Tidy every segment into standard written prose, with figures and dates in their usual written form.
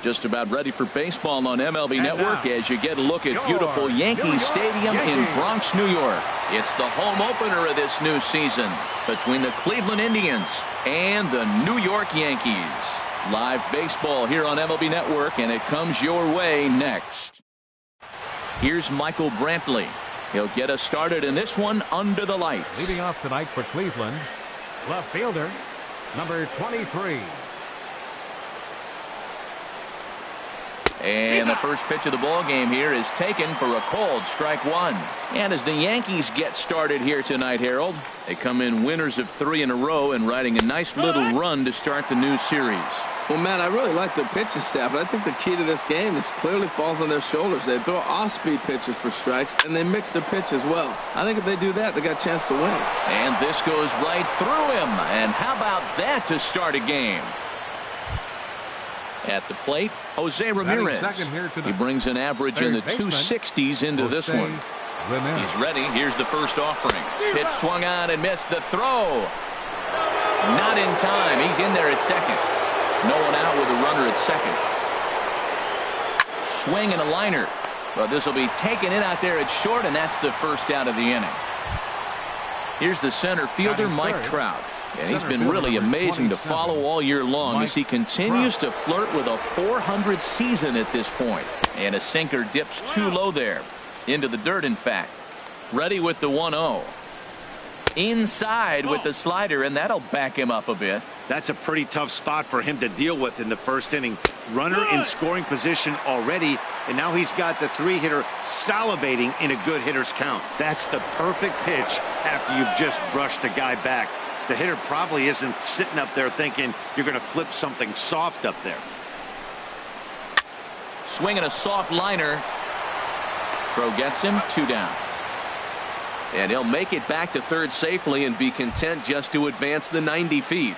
Just about ready for baseball on MLB Network as you get a look at beautiful Yankee Stadium in Bronx, New York. It's the home opener of this new season between the Cleveland Indians and the New York Yankees. Live baseball here on MLB Network, and it comes your way next. Here's Michael Brantley. He'll get us started in this one under the lights. Leading off tonight for Cleveland, left fielder, number 23. And the first pitch of the ball game here is taken for a called strike one. And as the Yankees get started here tonight, Harold, they come in winners of 3 in a row and riding a nice little run to start the new series. Well, Matt, I really like the pitching staff, but I think the key to this game is clearly falls on their shoulders. They throw off-speed pitches for strikes, and they mix their pitch as well. I think if they do that, they got a chance to win. And this goes right through him. And how about that to start a game? At the plate, Jose Ramirez. He brings an average in the 260s into this one. He's ready. Here's the first offering. Pitch swung on and missed the throw. Not in time. He's in there at second. No one out with a runner at second. Swing and a liner. Well, this will be taken in out there at short, and that's the first out of the inning. Here's the center fielder, Mike Trout. And he's been really amazing to follow all year long as he continues to flirt with a .400 season at this point. And a sinker dips too low there. Into the dirt, in fact. Ready with the 1-0. Inside with the slider, and that'll back him up a bit. That's a pretty tough spot for him to deal with in the first inning. Runner in scoring position already, and now he's got the 3-hitter salivating in a good hitter's count. That's the perfect pitch after you've just brushed a guy back. The hitter probably isn't sitting up there thinking you're going to flip something soft up there. Swinging a soft liner. Throw gets him, 2 down. And he'll make it back to third safely and be content just to advance the 90 feet.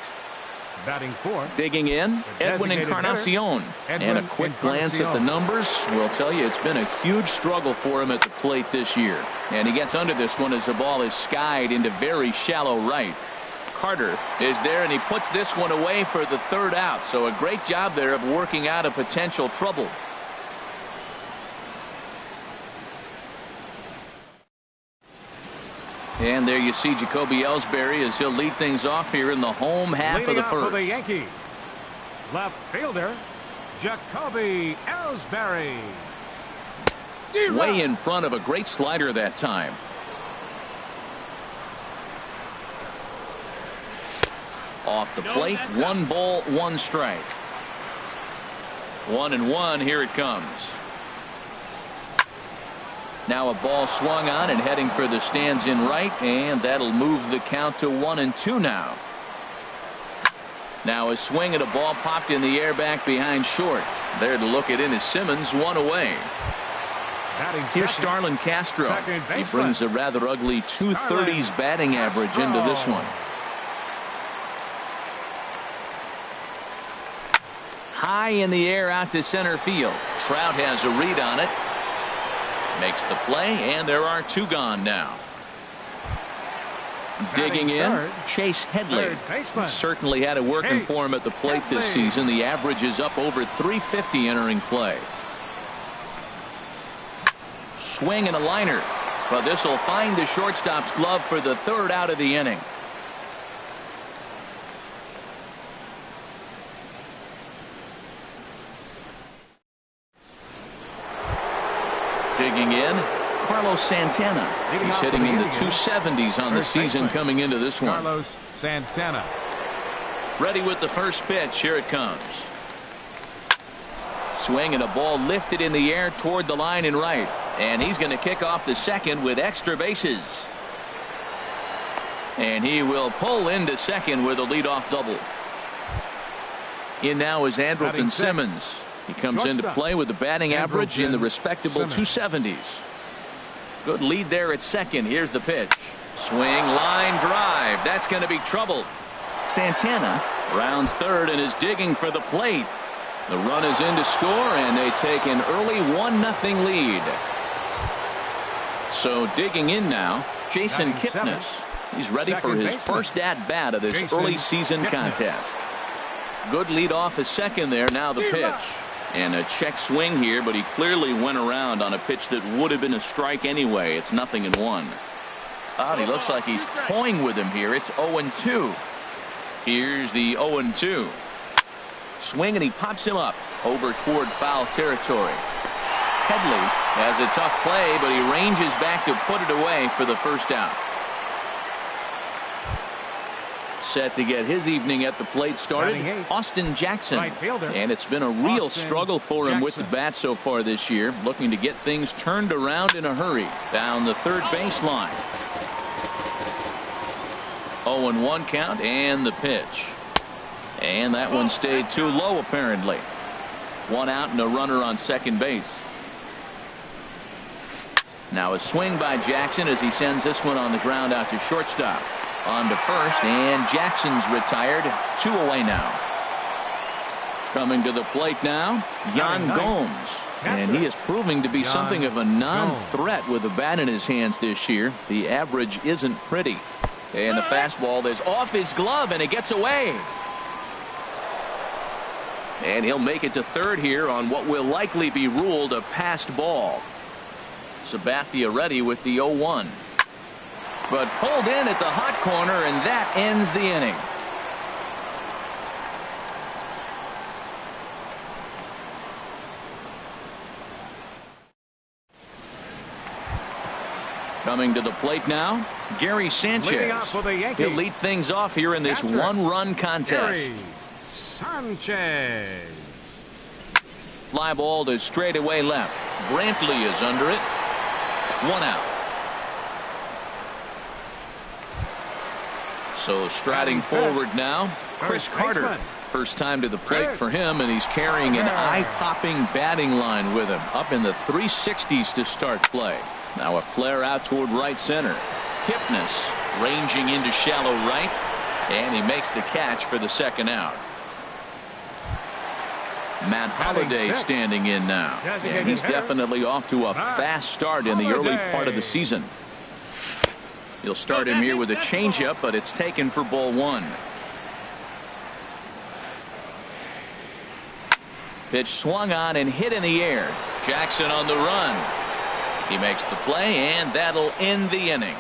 Batting fourth. Digging in, Edwin Encarnacion. And a quick glance at the numbers will tell you it's been a huge struggle for him at the plate this year. And he gets under this one as the ball is skied into very shallow right. Carter is there, and he puts this one away for the 3rd out. So a great job there of working out a potential trouble. And there you see Jacoby Ellsbury as he'll lead things off here in the home half of the first. For the Yankees, left fielder Jacoby Ellsbury. Way in front of a great slider that time. Off the plate, 1 ball, 1 strike. 1-1, here it comes. Now a ball swung on and heading for the stands in right, and that'll move the count to 1-2 now. Now a swing and a ball popped in the air back behind short. There to look it in is Simmons, 1 away. Here's Starlin Castro. He brings a rather ugly 230s batting average into this one. High in the air out to center field. Trout has a read on it. Makes the play, and there are 2 gone now. Digging in, Chase Headley. Certainly had it working for him at the plate this season. The average is up over 350 entering play. Swing and a liner. But this will find the shortstop's glove for the 3rd out of the inning. Digging in, Carlos Santana. He's hitting in the 270s on the season coming into this one. Carlos Santana. Ready with the first pitch. Here it comes. Swing and a ball lifted in the air toward the line in right. And he's going to kick off the second with extra bases. And he will pull into second with a leadoff double. In now is Andrelton Simmons. He comes into play with the batting average in the respectable 270s. Good lead there at second. Here's the pitch. Swing, line drive. That's going to be trouble. Santana rounds third and is digging for the plate. The run is in to score, and they take an early 1-0 lead. So digging in now, Jason Kipnis. He's ready for his first at-bat of this early season contest. Good lead off at second there. Now the pitch. And a check swing here, but he clearly went around on a pitch that would have been a strike anyway. It's 0-1. He looks like he's toying with him here. It's 0-2. Here's the 0-2. Swing, and he pops him up over toward foul territory. Headley has a tough play, but he ranges back to put it away for the first out. Set to get his evening at the plate started, Austin Jackson. And it's been a real struggle for him with the bat so far this year, looking to get things turned around in a hurry down the third baseline. 0-1 count, and the pitch. And that one stayed too low, apparently. One out and a runner on second base. Now a swing by Jackson as he sends this one on the ground out to shortstop. On to first, and Jackson's retired. 2 away now. Coming to the plate now, Yan Gomes. And he is proving to be something of a non-threat with the bat in his hands this year. The average isn't pretty. And the fastball is off his glove, and it gets away. And he'll make it to third here on what will likely be ruled a passed ball. Sabathia ready with the 0-1. But pulled in at the hot corner, and that ends the inning. Coming to the plate now, Gary Sanchez. He'll lead things off here in this one-run contest. Sanchez. Fly ball to straightaway left. Brantley is under it. 1 out. So striding forward now, Chris Carter. First time to the plate for him, and he's carrying an eye-popping batting line with him. Up in the 360s to start play. Now a flare out toward right center. Kipnis ranging into shallow right, and he makes the catch for the second out. Matt Holliday standing in now, and he's definitely off to a fast start in the early part of the season. He'll start him here with a changeup, but it's taken for ball 1. Pitch swung on and hit in the air. Jackson on the run. He makes the play, and that'll end the inning.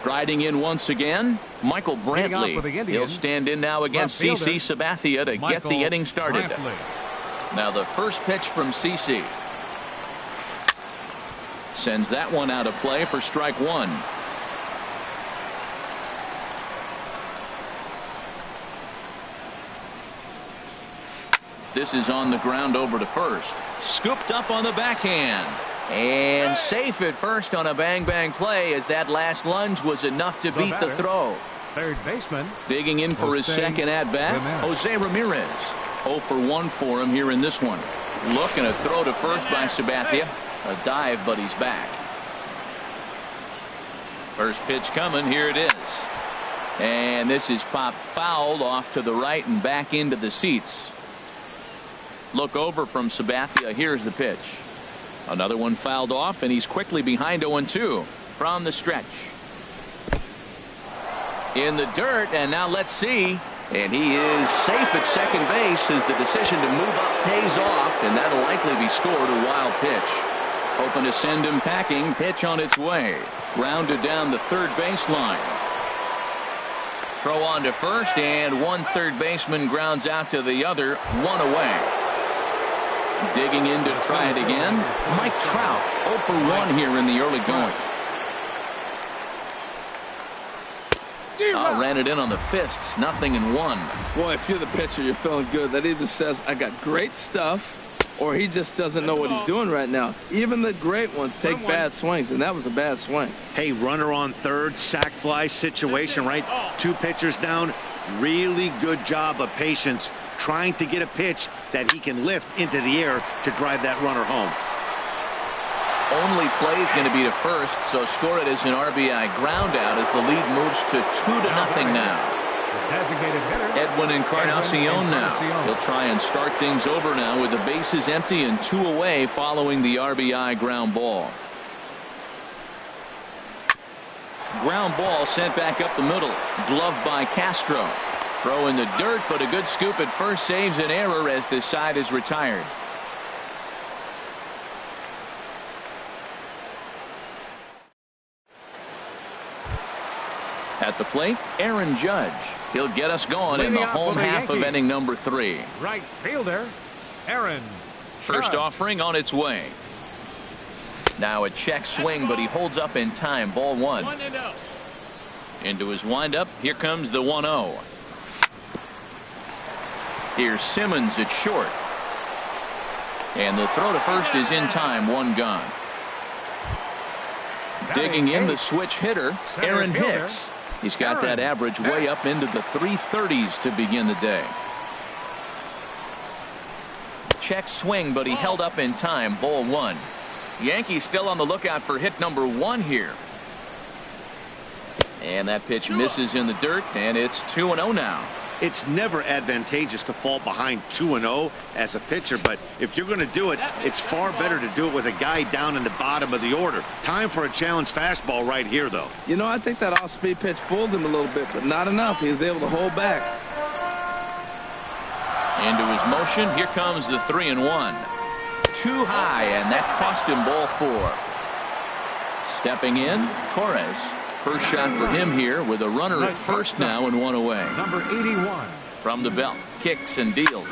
Striding in once again, Michael Brantley. He'll stand in now against CC Sabathia to get the inning started. Now the first pitch from CC. Sends that one out of play for strike 1. This is on the ground over to first. Scooped up on the backhand. And safe at first on a bang-bang play, as that last lunge was enough to beat the throw. Third baseman. Digging in for his second at-bat, Jose Ramirez. 0 for 1 for him here in this one. Look, and a throw to first by Sabathia. A dive, but he's back. First pitch coming. Here it is. And this is popped fouled off to the right and back into the seats. Look over from Sabathia. Here's the pitch. Another one fouled off, and he's quickly behind 0-2 from the stretch. In the dirt, and now let's see. And he is safe at second base as the decision to move up pays off, and that'll likely be scored. A wild pitch. Hoping to send him packing. Pitch on its way. Grounded down the third baseline. Throw on to first, and one third baseman grounds out to the other. 1 away. Digging in to try it again, Mike Trout. 0 for 1 here in the early going. Ran it in on the fists. 0-1. Boy, if you're the pitcher, you're feeling good. That either says I got great stuff, or he just doesn't know what he's doing right now. Even the great ones take bad swings, and that was a bad swing. Hey, runner on third, sac fly situation, right? 2 pitchers down. Really good job of patience, trying to get a pitch that he can lift into the air to drive that runner home. Only play is going to be to first, so score it as an RBI ground out as the lead moves to 2-0 now. Edwin Encarnacion now. He'll try and start things over now with the bases empty and 2 away following the RBI ground ball. Ground ball sent back up the middle. Gloved by Castro. Throw in the dirt, but a good scoop at first saves an error as this side is retired. At the plate, Aaron Judge. He'll get us going in the home half of inning number 3. Right fielder, Aaron. First offering on its way. Now a check swing, but he holds up in time. Ball 1. Into his windup. Here comes the 1-0. Here's Simmons at short. And the throw to first is in time. 1 gone. Digging in the switch hitter, Aaron Hicks. He's got that average way up into the 330s to begin the day. Check swing, but he held up in time. Ball 1. Yankees still on the lookout for hit number 1 here. And that pitch misses in the dirt, and it's 2-0 now. It's never advantageous to fall behind 2-0 as a pitcher, but if you're going to do it, it's far better to do it with a guy down in the bottom of the order. Time for a challenge fastball right here, though. You know, I think that off-speed pitch fooled him a little bit, but not enough. He was able to hold back. Into his motion. Here comes the 3-1. Too high, and that cost him ball 4. Stepping in, Torres. First shot for him here with a runner at first now and 1 away. Number 81. From the belt, kicks and deals.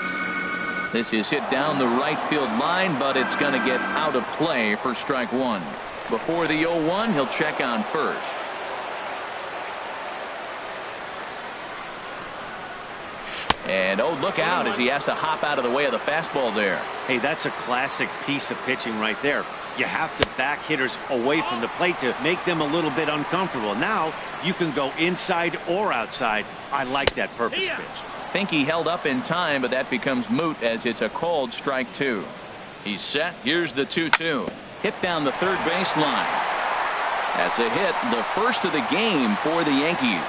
This is hit down the right field line, but it's going to get out of play for strike 1. Before the 0-1, he'll check on first. And oh, look out as he has to hop out of the way of the fastball there. Hey, that's a classic piece of pitching right there. You have to back hitters away from the plate to make them a little bit uncomfortable. Now you can go inside or outside. I like that purpose pitch. Think he held up in time, but that becomes moot as it's a called strike 2. He's set. Here's the 2-2. Hit down the third base line. That's a hit, the first of the game for the Yankees.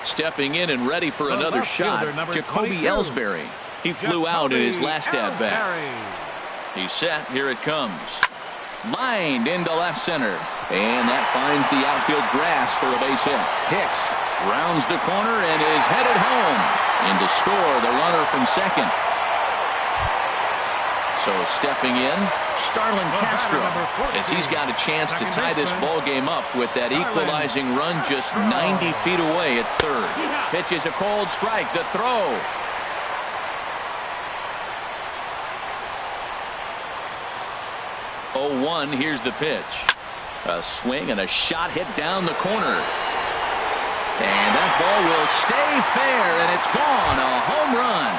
Stepping in and ready for another shot, Jacoby Ellsbury. He flew out in his last at-bat. He's set. Here it comes. Lined into left center. And that finds the outfield grass for a base hit. Hicks rounds the corner and is headed home. In to score the runner from second. So stepping in, Starlin Castro, as he's got a chance to tie this ball game up with that equalizing run just 90 feet away at third. Pitch is a cold strike. The throw. 0-1. Here's the pitch. A swing and a shot hit down the corner. And that ball will stay fair, and it's gone. A home run.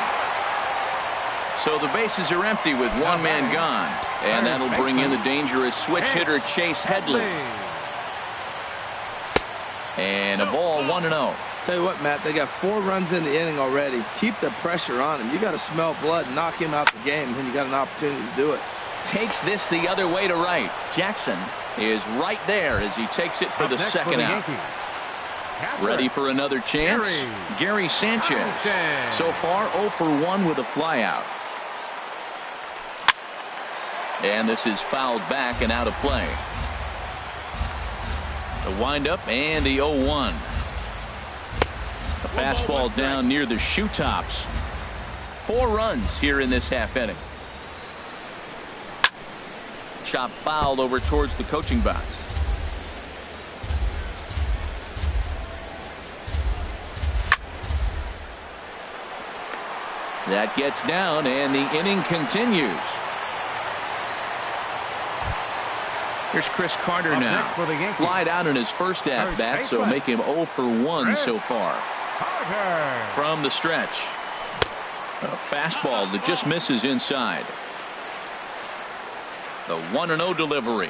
So the bases are empty with one man gone. And that'll bring in the dangerous switch hitter Chase Headley. And a ball 1-0. Tell you what, Matt, they got 4 runs in the inning already. Keep the pressure on him. You got to smell blood and knock him out the game when you got an opportunity to do it. Takes this the other way to right. Jackson is right there as he takes it for the second out. Ready for another chance? Gary Sanchez. So far 0 for 1 with a flyout. And this is fouled back and out of play. The windup and the 0-1. The fastball down near the shoe tops. 4 runs here in this half inning. Chop fouled over towards the coaching box. That gets down and the inning continues. Here's Chris Carter now. Flied out in his first at-bat, so make him 0 for 1 so far. From the stretch. A fastball that just misses inside. The 1-0 delivery.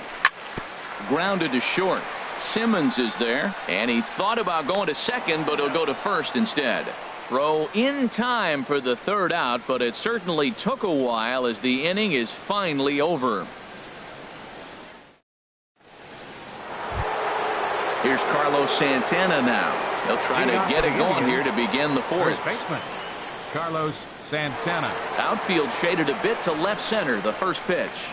Grounded to short. Simmons is there, and he thought about going to second, but he'll go to first instead. Throw in time for the third out, but it certainly took a while as the inning is finally over. Here's Carlos Santana now. He'll try to get it going here to begin the fourth. First baseman, Carlos Santana. Outfield shaded a bit to left center, the first pitch.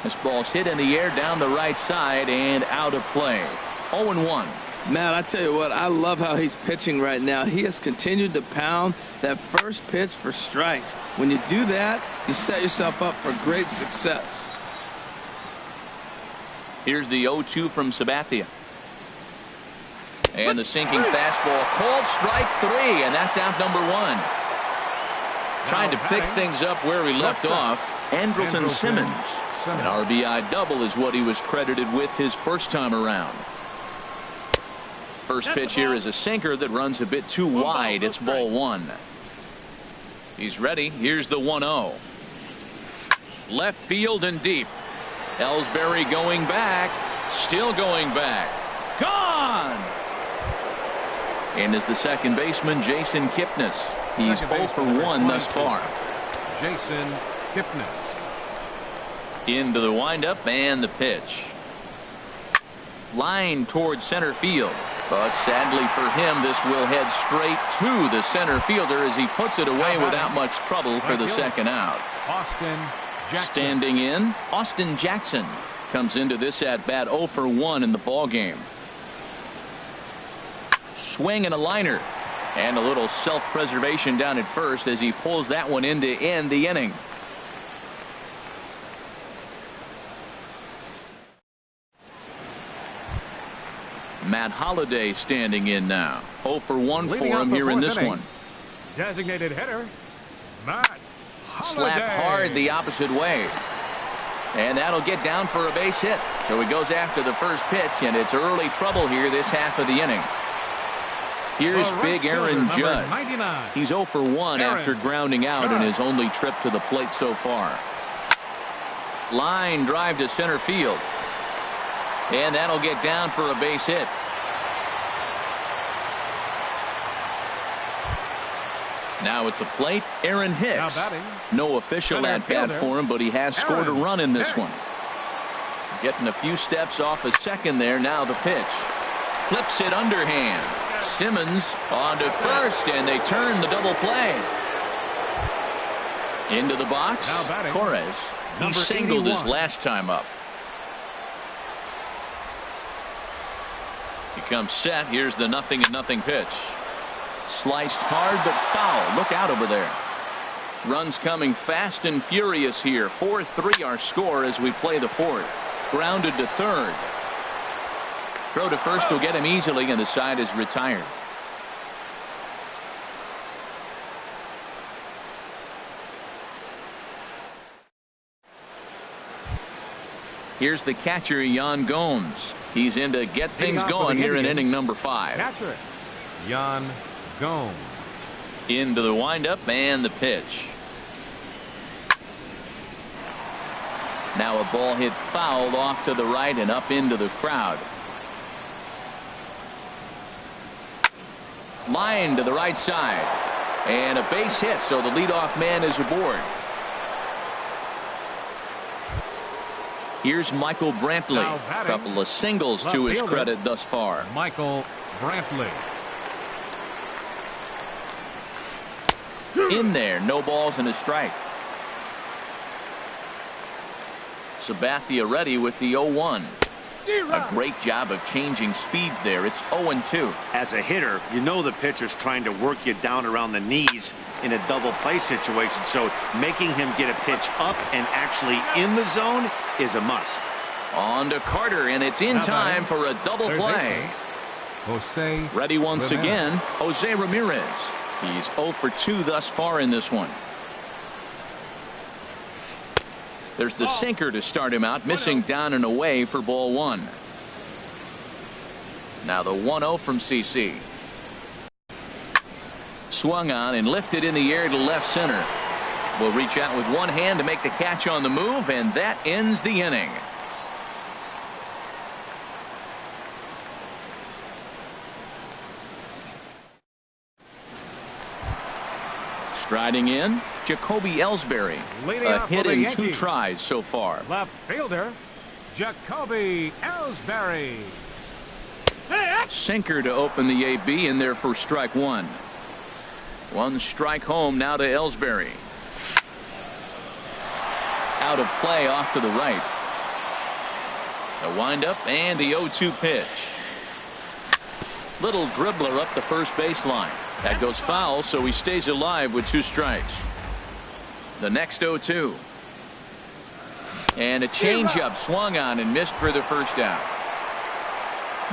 This ball's hit in the air down the right side and out of play. 0-1. Matt, I tell you what, I love how he's pitching right now. He has continued to pound that first pitch for strikes. When you do that, you set yourself up for great success. Here's the 0-2 from Sabathia. And the sinking fastball. Called strike 3, and that's out number 1. Trying to pick things up where he left off. Andrelton Simmons. An RBI double is what he was credited with his first time around. First pitch here is a sinker that runs a bit too wide. It's ball 1. He's ready. Here's the 1-0. Left field and deep. Ellsbury going back. Still going back. Gone! And is the second baseman, Jason Kipnis. He's 0 for 1 thus far. Jason Kipnis. Into the windup and the pitch. Line towards center field. But sadly for him, this will head straight to the center fielder as he puts it away without much trouble for the second out. Austin Jackson. Standing in, Austin Jackson comes into this at bat 0 for 1 in the ball game. Swing and a liner. And a little self-preservation down at first as he pulls that one in to end the inning. Matt Holliday standing in now. 0 for 1 for him here in this one. Designated hitter, Matt Holliday. Slapped hard the opposite way. And that'll get down for a base hit. So he goes after the first pitch, and it's early trouble here this half of the inning. Here's big Aaron Judge. 99. He's 0 for 1 after grounding out in his only trip to the plate so far. Line drive to center field. And that'll get down for a base hit. Now at the plate, Aaron Hicks. No official at bat for him, but he has scored a run in this one. Getting a few steps off a second there. Now the pitch. Flips it underhand. Simmons on to first, and they turn the double play. Into the box, Torres. He singled his last time up. He comes set. Here's the 0-0 pitch. Sliced hard but foul. Look out over there. Runs coming fast and furious here. 4-3 our score as we play the fourth. Grounded to third. Throw to first will get him easily, and the side is retired. Here's the catcher, Yan Gomes. He's in to get things going here in inning number 5. Catcher, Yan Gomes. Into the windup and the pitch. Now a ball hit fouled off to the right and up into the crowd. Line to the right side. And a base hit, so the leadoff man is aboard. Here's Michael Brantley. A couple of singles to his credit thus far. Michael Brantley. In there, no balls and a strike. Sabathia ready with the 0-1. A great job of changing speeds there. It's 0-2. As a hitter, you know the pitcher's trying to work you down around the knees in a double play situation. So making him get a pitch up and actually in the zone is a must. On to Carter, and it's in time for a double play. Jose ready once Ramirez. again, Jose Ramirez. He's 0 for 2 thus far in this one. There's the sinker to start him out, missing down and away for ball 1. Now the 1-0 from CC. Swung on and lifted in the air to left center. Will reach out with one hand to make the catch on the move, and that ends the inning. Striding in, Jacoby Ellsbury. A hit in 2 tries so far. Left fielder, Jacoby Ellsbury. Sinker to open the AB in there for strike 1. 1 strike home now to Ellsbury. Out of play off to the right. The windup and the 0-2 pitch. Little dribbler up the first baseline. That goes foul, so he stays alive with 2 strikes. The next 0-2. And a changeup swung on and missed for the first out.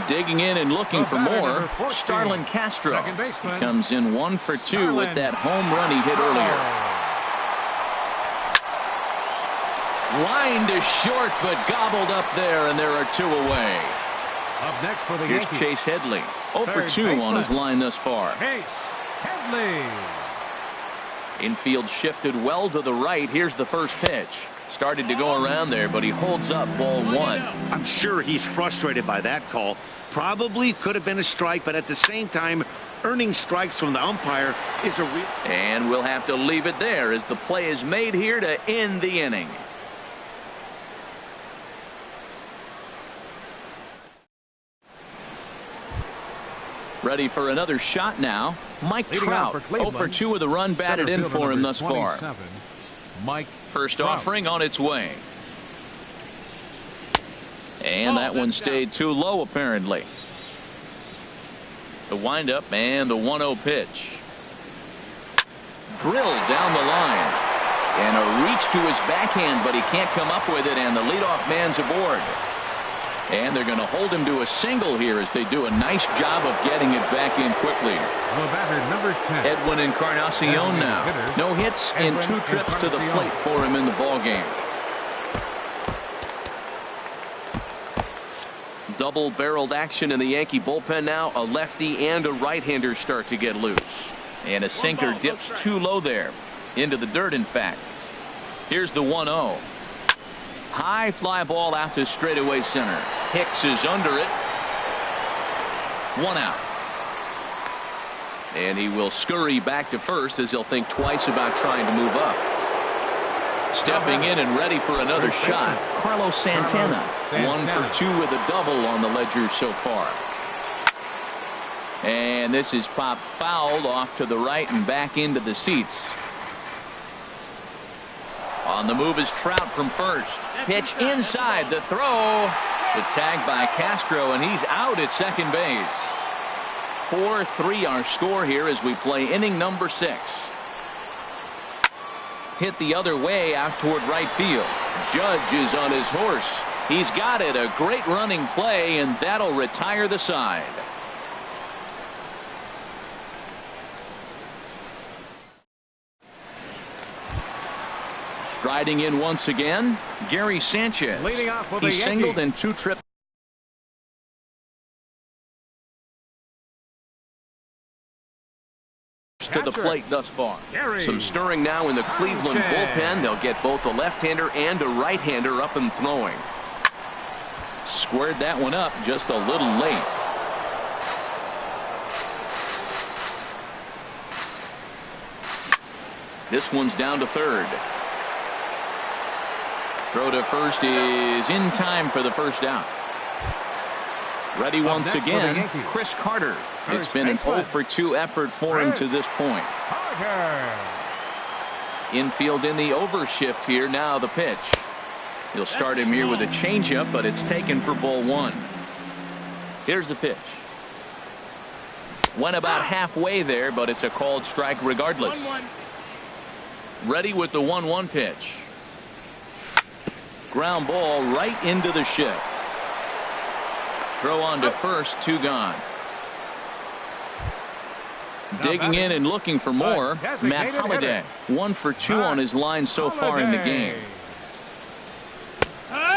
Digging in and looking for more, Starlin Castro. He comes in 1 for 2 with that home run he hit earlier. Line to short, but gobbled up there, and there are 2 away. Up next for the Here's Yankees, Chase Headley. 0 for 2 on his line thus far. Chase Headley. Infield shifted well to the right. Here's the first pitch. Started to go around there, but he holds up ball 1. I'm sure he's frustrated by that call. Probably could have been a strike, but at the same time, earning strikes from the umpire is a real... And we'll have to leave it there as the play is made here to end the inning. Ready for another shot now. Mike Trout, 0 for 2 with a run batted in for him thus far. Mike First Trout. offering on its way. And that one stayed too low apparently. The windup and the 1-0 pitch. Drilled down the line. And a reach to his backhand, but he can't come up with it, and the leadoff man's aboard. And they're going to hold him to a single here as they do a nice job of getting it back in quickly. The batter, number 10. Edwin Encarnacion now. No hits and 2 trips to the plate for him in the ballgame. Double-barreled action in the Yankee bullpen now. A lefty and a right-hander start to get loose. And a sinker dips too low there. Into the dirt, in fact. Here's the 1-0. High fly ball out to straightaway center. Hicks is under it. 1 out. And he will scurry back to first as he'll think twice about trying to move up. Stepping in and ready for another shot, Carlos Santana. 1 for 2 with a double on the ledger so far. And this is popped fouled off to the right and back into the seats. On the move is Trout from first. Pitch inside, the throw. The tag by Castro, and he's out at second base. 4-3 our score here as we play inning number 6. Hit the other way out toward right field. Judge is on his horse. He's got it. A great running play, and that'll retire the side. Striding in once again, Gary Sanchez. Leading off with He the singled Yankees. in 2 trips to the plate thus far. Gary. Some stirring now in the Cleveland bullpen. They'll get both a left-hander and a right-hander up and throwing. Squared that one up just a little late. This one's down to third. Throw to first is in time for the first out. Ready once again, Chris Carter. It's been an 0 for 2 effort for him to this point. Infield in the overshift here. Now the pitch. He'll start him here with a changeup, but it's taken for ball 1. Here's the pitch. Went about halfway there, but it's a called strike regardless. Ready with the 1-1 pitch. Ground ball right into the shift. Throw on to first, 2 gone. Digging in and looking for more, Matt Holliday. 1 for 2 on his line so far in the game.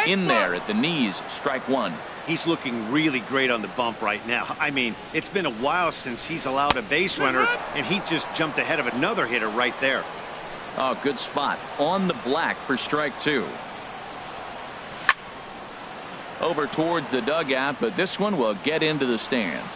In there at the knees, strike 1. He's looking really great on the bump right now. I mean, it's been a while since he's allowed a base runner, and he just jumped ahead of another hitter right there. Oh, good spot. On the black for strike 2. Over towards the dugout, but this one will get into the stands.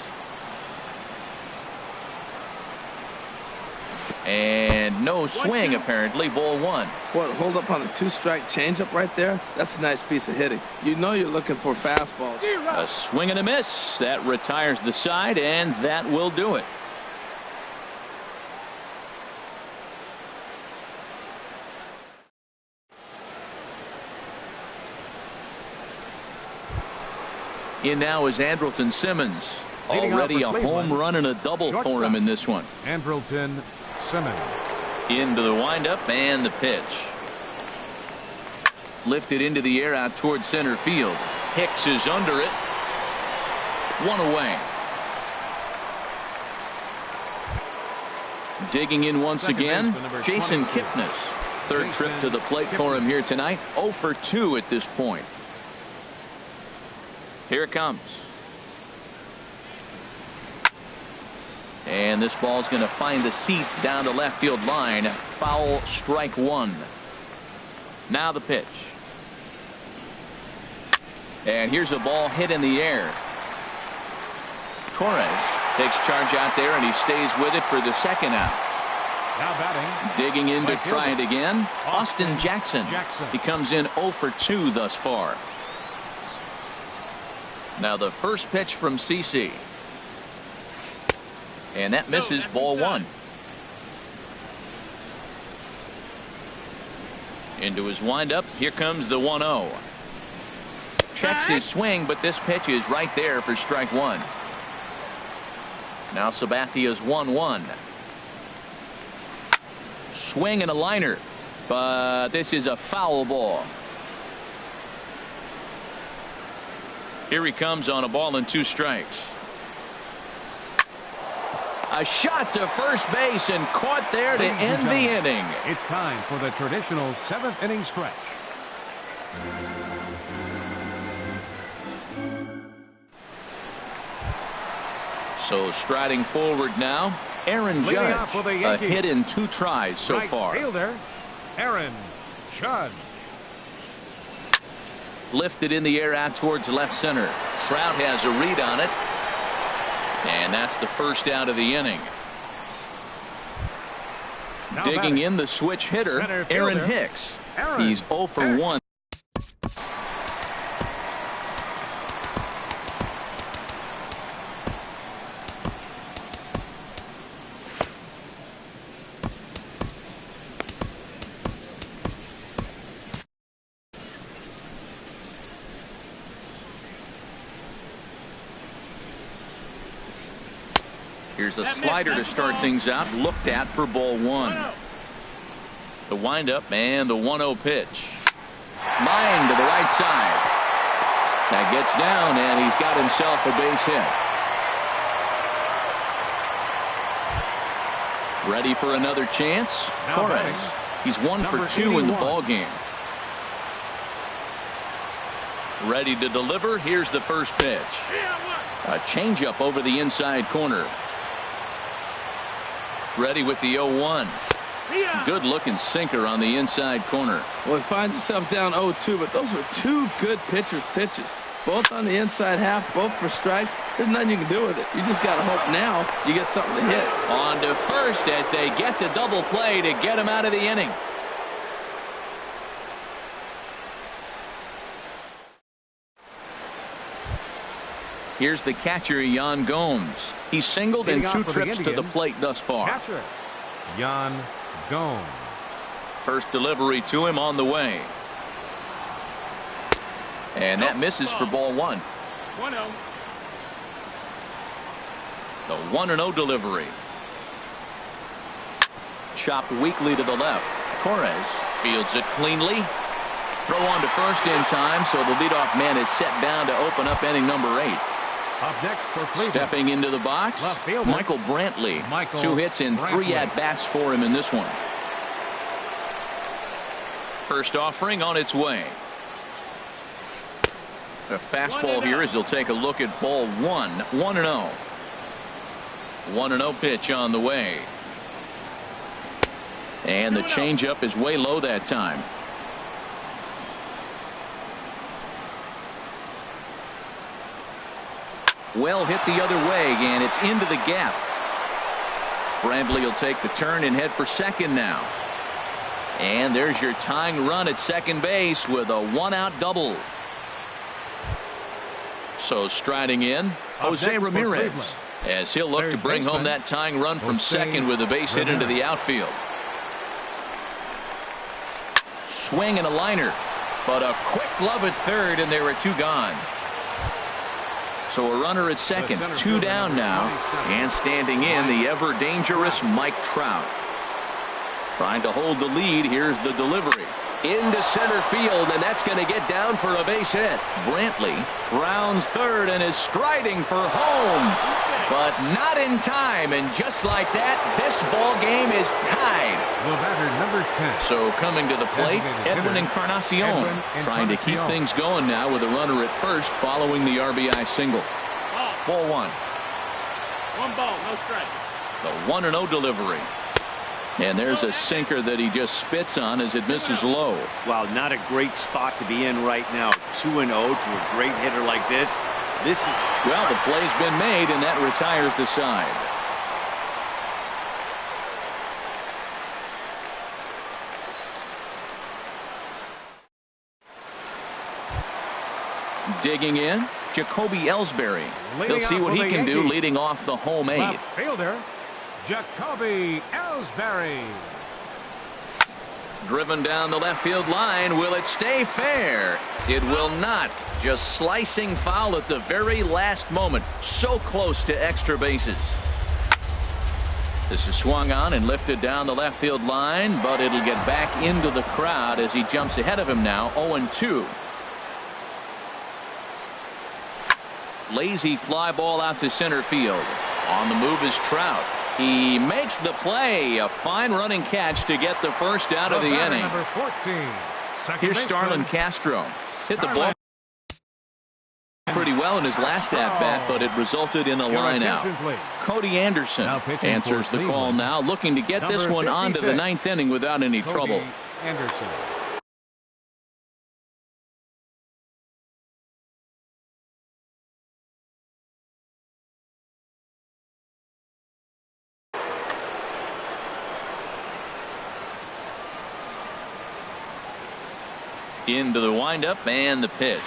And no swing, apparently. Ball 1. What, hold up on a 2-strike changeup right there? That's a nice piece of hitting. You know you're looking for fastball. A swing and a miss. That retires the side, and that will do it. In now is Andrelton Simmons. Leading Already a off for home Cleveland, run and a double for him in this one. Andrelton Simmons. Into the windup and the pitch. Lifted into the air out towards center field. Hicks is under it. One away. Digging in once again, Jason Kipnis. Third trip to the plate for him here tonight. 0 for 2 at this point. Here it comes. And this ball's going to find the seats down the left field line. Foul, strike one. Now the pitch. And here's a ball hit in the air. Torres takes charge out there, and he stays with it for the second out. Now batting. Digging in to try it again. Austin Jackson. He comes in 0 for 2 thus far. Now the first pitch from CC. And that misses, ball one. Into his windup. Here comes the 1-0. Checks his swing, but this pitch is right there for strike one. Now Sabathia's 1-1. Swing and a liner, but this is a foul ball. Here he comes on a ball and 2 strikes. A shot to first base and caught there to end the inning. It's time for the traditional 7th inning stretch. So striding forward now, Aaron Judge. A hit in 2 tries so far. Fielder, Aaron Judge. Lifted in the air out towards left center. Trout has a read on it. And that's the first out of the inning. Now Digging batting. in the switch hitter, Aaron Hicks. He's 0 for 1. Here's a slider to start things out. Looked at for ball one. The windup and the 1-0 pitch. Line to the right side. That gets down, and he's got himself a base hit. Ready for another chance. Torres. He's 1 for 2 in the ball game. Ready to deliver. Here's the first pitch. A changeup over the inside corner. Ready with the 0-1. Good looking sinker on the inside corner. Well, he finds himself down 0-2, but those were 2 good pitchers' pitches. Both on the inside half, both for strikes. There's nothing you can do with it. You just got to hope now you get something to hit. On to first as they get the double play to get him out of the inning. Here's the catcher, Yan Gomes. He's singled in 2 trips to the plate thus far. Catcher, Yan Gomes. First delivery to him on the way. And that misses for ball one. 1-0. The 1-0 delivery. Chopped weakly to the left. Torres fields it cleanly. Throw on to first in time, so the leadoff man is set down to open up inning number 8. Up next for Cleveland. Stepping into the box, Michael Brantley. 2 hits and 3 at-bats for him in this one. First offering on its way. A fastball here as he'll take a look at ball 1. 1-0. 1-0 pitch on the way. And the changeup is way low that time. Well hit the other way, and it's into the gap. Brantley will take the turn and head for second now. And there's your tying run at second base with a 1-out double. So striding in, Jose Ramirez, as he'll look to bring home that tying run from second with a base hit into the outfield. Swing and a liner, but a quick glove at third, and there are 2 gone. So a runner at second, 2 down now, and standing in the ever dangerous Mike Trout. Trying to hold the lead. Here's the delivery. Into center field, and that's going to get down for a base hit. Brantley rounds third and is striding for home, but not in time. And just like that, this ball game is tied. The batter, number 10. So coming to the plate, Edwin Encarnacion, trying to keep things going now with a runner at first following the RBI single. Ball 1. 1 ball, no strikes. The 1-0 delivery. And there's a sinker that he just spits on as it misses low. Wow, not a great spot to be in right now. 2-0 to a great hitter like this. Well, the play's been made, and that retires the side. Digging in, Jacoby Ellsbury. He'll see what he can do leading off the home 8th. Left fielder, Jacoby Ellsbury. Driven down the left field line. Will it stay fair? It will not. Just slicing foul at the very last moment. So close to extra bases. This is swung on and lifted down the left field line, but it'll get back into the crowd as he jumps ahead of him now. 0-2. Lazy fly ball out to center field. On the move is Trout. He makes the play. A fine running catch to get the first out of the inning. Number 14. Here's Starlin Castro. Hit the ball pretty well in his last at-bat, but it resulted in a line out. Cody Anderson answers the call now, looking to get this one onto the 9th inning without any trouble. Anderson. Into the windup and the pitch.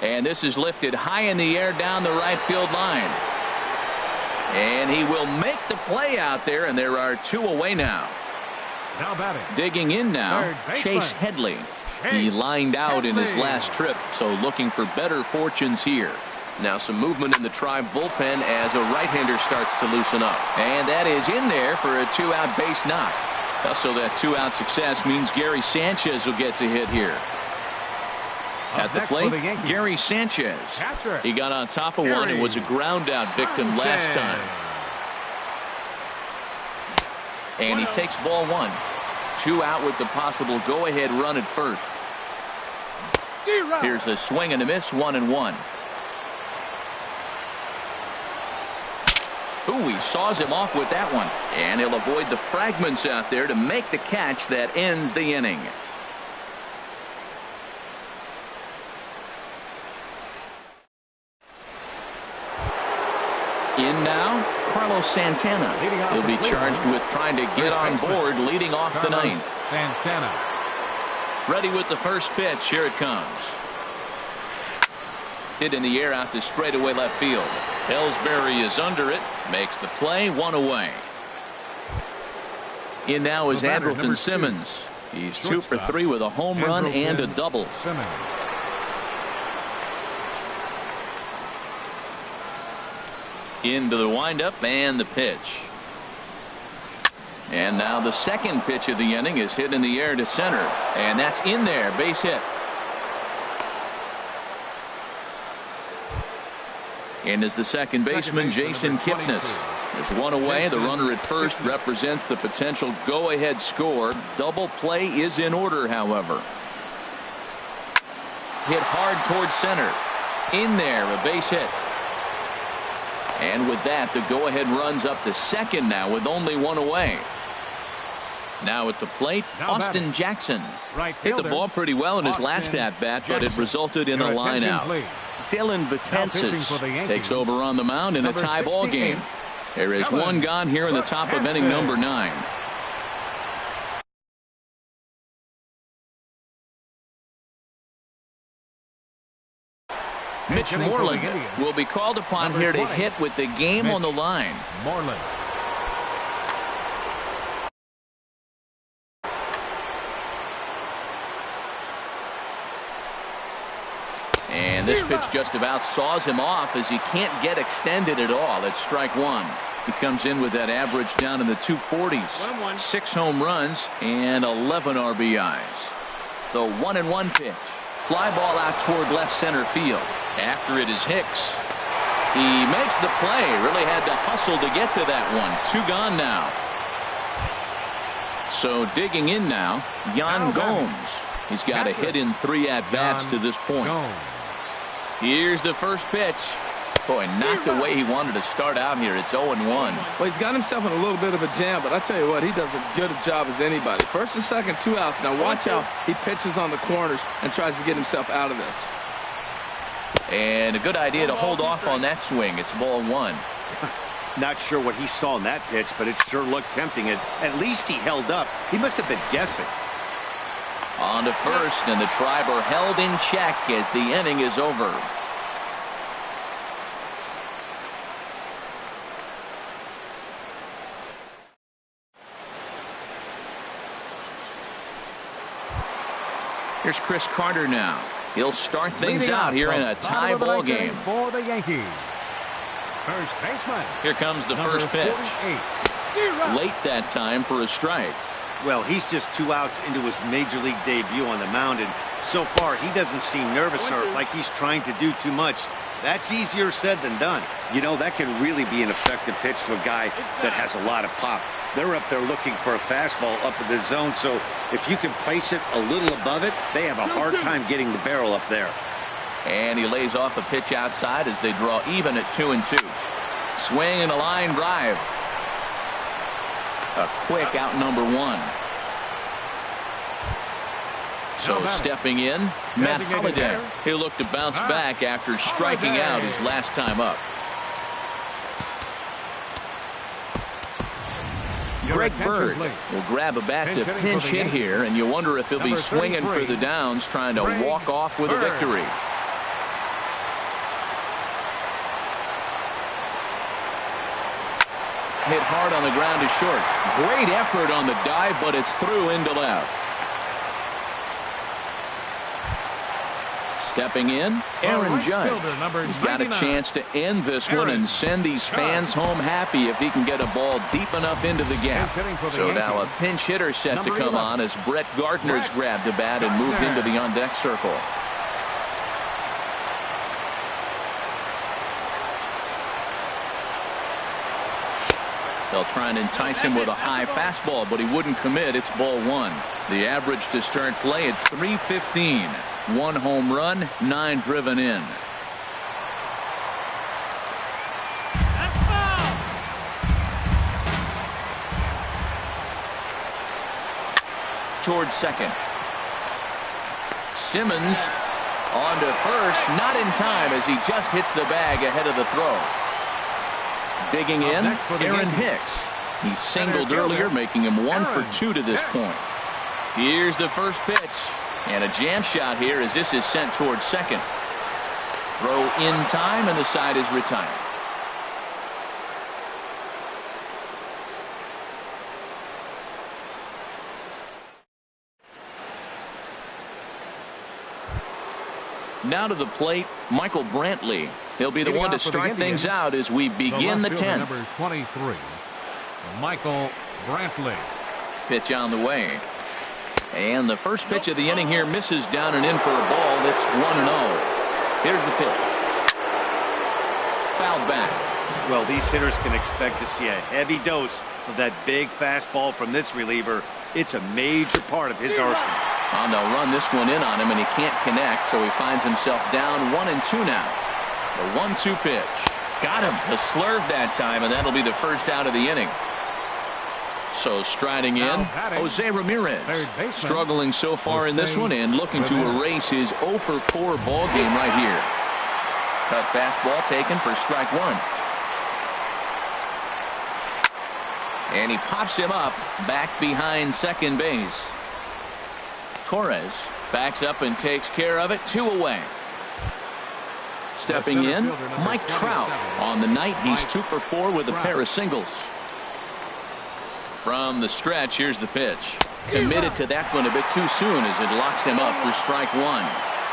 And this is lifted high in the air down the right field line. And he will make the play out there, and there are 2 away now. Now batting. Digging in now, Chase Headley. He lined out in his last trip, so looking for better fortunes here. Now some movement in the Tribe bullpen as a right-hander starts to loosen up. And that is in there for a 2-out base knock. So that 2-out success means Gary Sanchez will get to hit here. At the plate, Gary Sanchez. He got on top of one and was a ground out victim last time. And he takes ball 1. 2 out with the possible go-ahead run at first. Here's a swing and a miss, 1-1. Ooh, he saws him off with that one. And he'll avoid the fragments out there to make the catch that ends the inning. In now, Carlos Santana. He'll be charged with trying to get on board leading off the 9th. Santana. Ready with the first pitch. Here it comes. Hit in the air out to straightaway left field. Ellsbury is under it. Makes the play. 1 away. In now is Andrelton Simmons. He's 2 for 3 with a home run and a double. Simmons. Into the windup and the pitch. And now the second pitch of the inning is hit in the air to center. And that's in there. Base hit. And is the second baseman, Jason Kipnis. There's 1 away. The runner at first represents the potential go-ahead score. Double play is in order, however. Hit hard towards center. In there, a base hit. And with that, the go-ahead runs up to second now with only 1 away. Now at the plate, Austin Jackson. Hit the ball pretty well in his last at-bat, but it resulted in a line out. Dylan Betances takes over on the mound in a tie ball game. There is 1 gone here in the top of inning number 9. Mitch Moreland will be called upon here to hit with the game on the line. Moreland. And this pitch just about saws him off as he can't get extended at all. It's strike one. He comes in with that average down in the 240s. 6 home runs and 11 RBIs. The 1-1 pitch. Fly ball out toward left center field. After it is Hicks. He makes the play. Really had to hustle to get to that one. 2 gone now. So digging in now, Yan Gomes. He's got a hit in 3 at-bats to this point. Here's the first pitch. Boy, not the way he wanted to start out here. It's 0-1. Well, he's got himself in a little bit of a jam, but I tell you what, he does as good a job as anybody. First and second, 2 outs. Now watch how he pitches on the corners and tries to get himself out of this. And a good idea to hold off on that swing. It's ball 1. Not sure what he saw in that pitch, but it sure looked tempting. At least he held up. He must have been guessing. On to first, and the Triber held in check as the inning is over. Here's Chris Carter now. He'll start things out here in a tie ball game. For the Yankees. First baseman. Here comes the first pitch. Late that time for a strike. Well, he's just 2 outs into his major league debut on the mound, and so far he doesn't seem nervous or like he's trying to do too much. That's easier said than done. You know, that can really be an effective pitch to a guy that has a lot of pop. They're up there looking for a fastball up in the zone, so if you can place it a little above it, they have a hard time getting the barrel up there. And he lays off a pitch outside as they draw even at 2-2. Swing and a line drive. A quick out number 1. So stepping in, Matt Holliday. He'll look to bounce back after striking out his last time up. Greg Bird will grab a bat to pinch hit here, and you wonder if he'll be swinging for the downs, trying to walk off with a victory. Hit hard on the ground to short. Great effort on the dive, but it's through into left. Stepping in, Aaron Judge. He's got a chance to end this one and send these fans home happy if he can get a ball deep enough into the gap. So now a pinch hitter set to come on as Brett Gardner's grabbed a bat and moved into the on-deck circle. They'll try and entice him with a high fastball, but he wouldn't commit. It's ball 1. The average to start play at .315. 1 home run, 9 driven in. Towards second. Simmons on to first, not in time as he just hits the bag ahead of the throw. Digging in, Aaron Hicks. He singled earlier, making him 1 for 2 to this point. Here's the first pitch. And a jam shot here as this is sent towards second. Throw in time, and the side is retired. Now to the plate, Michael Brantley. He'll be the one to start things out as we begin the 10th. Number 23, Michael Brantley. Pitch on the way. And the first pitch of the inning here misses down and in for a ball. That's 1-0. Here's the pitch. Fouled back. Well, these hitters can expect to see a heavy dose of that big fastball from this reliever. It's a major part of his arsenal. And they'll run this one in on him, and he can't connect, so he finds himself down 1-2 now. The 1-2 pitch. Got him. The slurve that time, and that'll be the first out of the inning. So striding in, Jose Ramirez. Struggling so far in this one and looking to erase his 0 for 4 ball game right here. Cut fastball taken for strike 1. And he pops him up back behind second base. Torres backs up and takes care of it. 2 away. Stepping in, Mike Trout. On the night, he's 2 for 4 with a pair of singles. From the stretch, here's the pitch. Committed to that one a bit too soon as it locks him up for strike 1.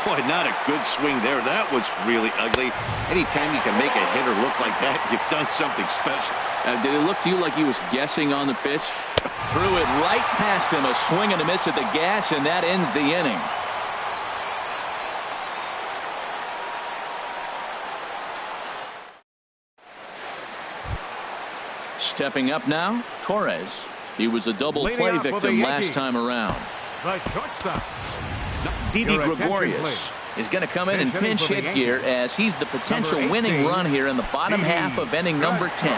Boy, not a good swing there. That was really ugly. Anytime you can make a hitter look like that, you've done something special. Did it look to you like he was guessing on the pitch? Threw it right past him. A swing and a miss at the gas, and that ends the inning. Stepping up now, Torres. He was a double play victim last time around. The shortstop. Didi Gregorius is going to come in and pinch hit here as he's the potential winning run here in the bottom half of inning number 10.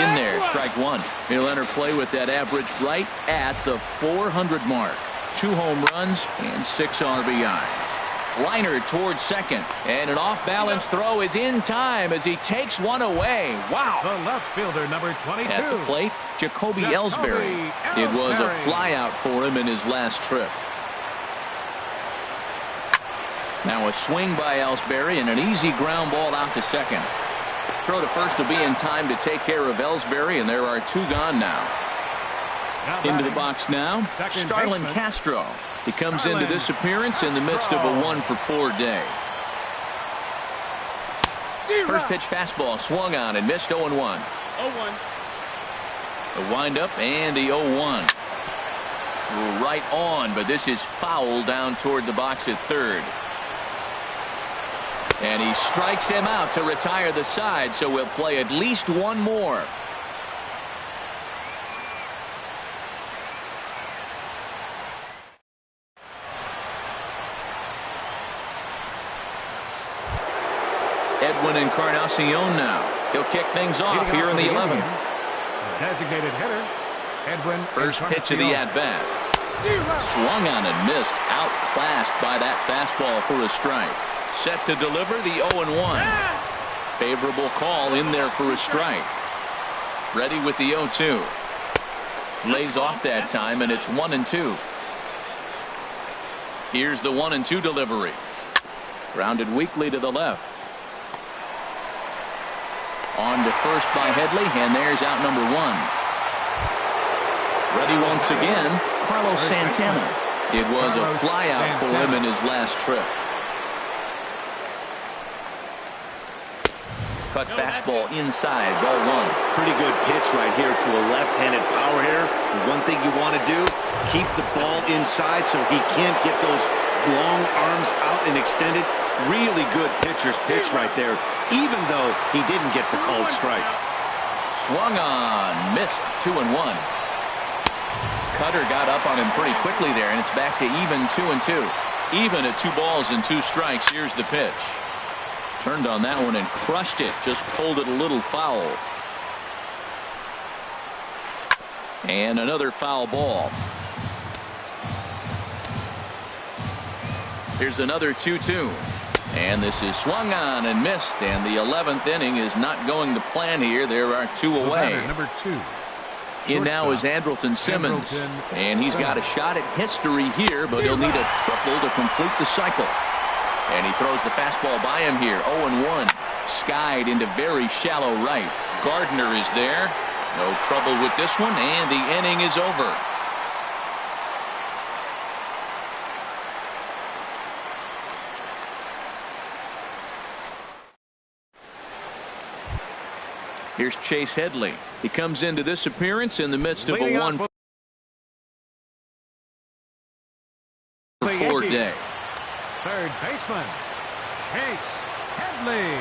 In there, strike one. He'll enter play with that average right at the 400 mark. 2 home runs and 6 RBIs. Liner towards second, and an off-balance throw is in time as he takes one away. Wow. The left fielder, number 22. At the plate, Jacoby Ellsbury. It was a flyout for him in his last trip. Now a swing by Ellsbury and an easy ground ball out to second. Throw to first will be in time to take care of Ellsbury, and there are 2 gone now. Into the box now, Starlin Castro. He comes into this appearance in the midst of a 1-for-4 day. First pitch fastball swung on and missed. 0-1. 0-1. The windup and the 0-1. Right on, but this is foul down toward the box at third. And he strikes him out to retire the side, so we'll play at least one more. Edwin Encarnacion now. He'll kick things off here in the 11th. Designated hitter, Edwin. First pitch of the at-bat. Swung on and missed. Outclassed by that fastball for a strike. Set to deliver the 0-1. Favorable call in there for a strike. Ready with the 0-2. Lays off that time, and it's 1-2. Here's the 1-2 delivery. Grounded weakly to the left. On to first by Headley, and there's out number 1. Ready once again, Carlos Santana. It was a flyout for him in his last trip. Cut fastball inside, ball 1. Pretty good pitch right here to a left-handed power hitter. The one thing you want to do, keep the ball inside so he can't get those long arms out and extended. Really good pitcher's pitch right there, even though he didn't get the called strike. Swung on, missed. 2-1. Cutter got up on him pretty quickly there, and it's back to even 2-2. Even at 2 balls and 2 strikes. Here's the pitch. Turned on that one and crushed it. Just pulled it a little foul. And another foul ball. Here's another 2-2. And this is swung on and missed, and the 11th inning is not going to plan here. There are 2 away. Number 2. In now is Andrelton Simmons, and he's got a shot at history here, but he'll need a triple to complete the cycle. And he throws the fastball by him here. 0-1. Skied into very shallow right. Gardner is there. No trouble with this one, and the inning is over. Here's Chase Headley. He comes into this appearance in the midst of a 1-for-4 day. Third baseman, Chase Headley.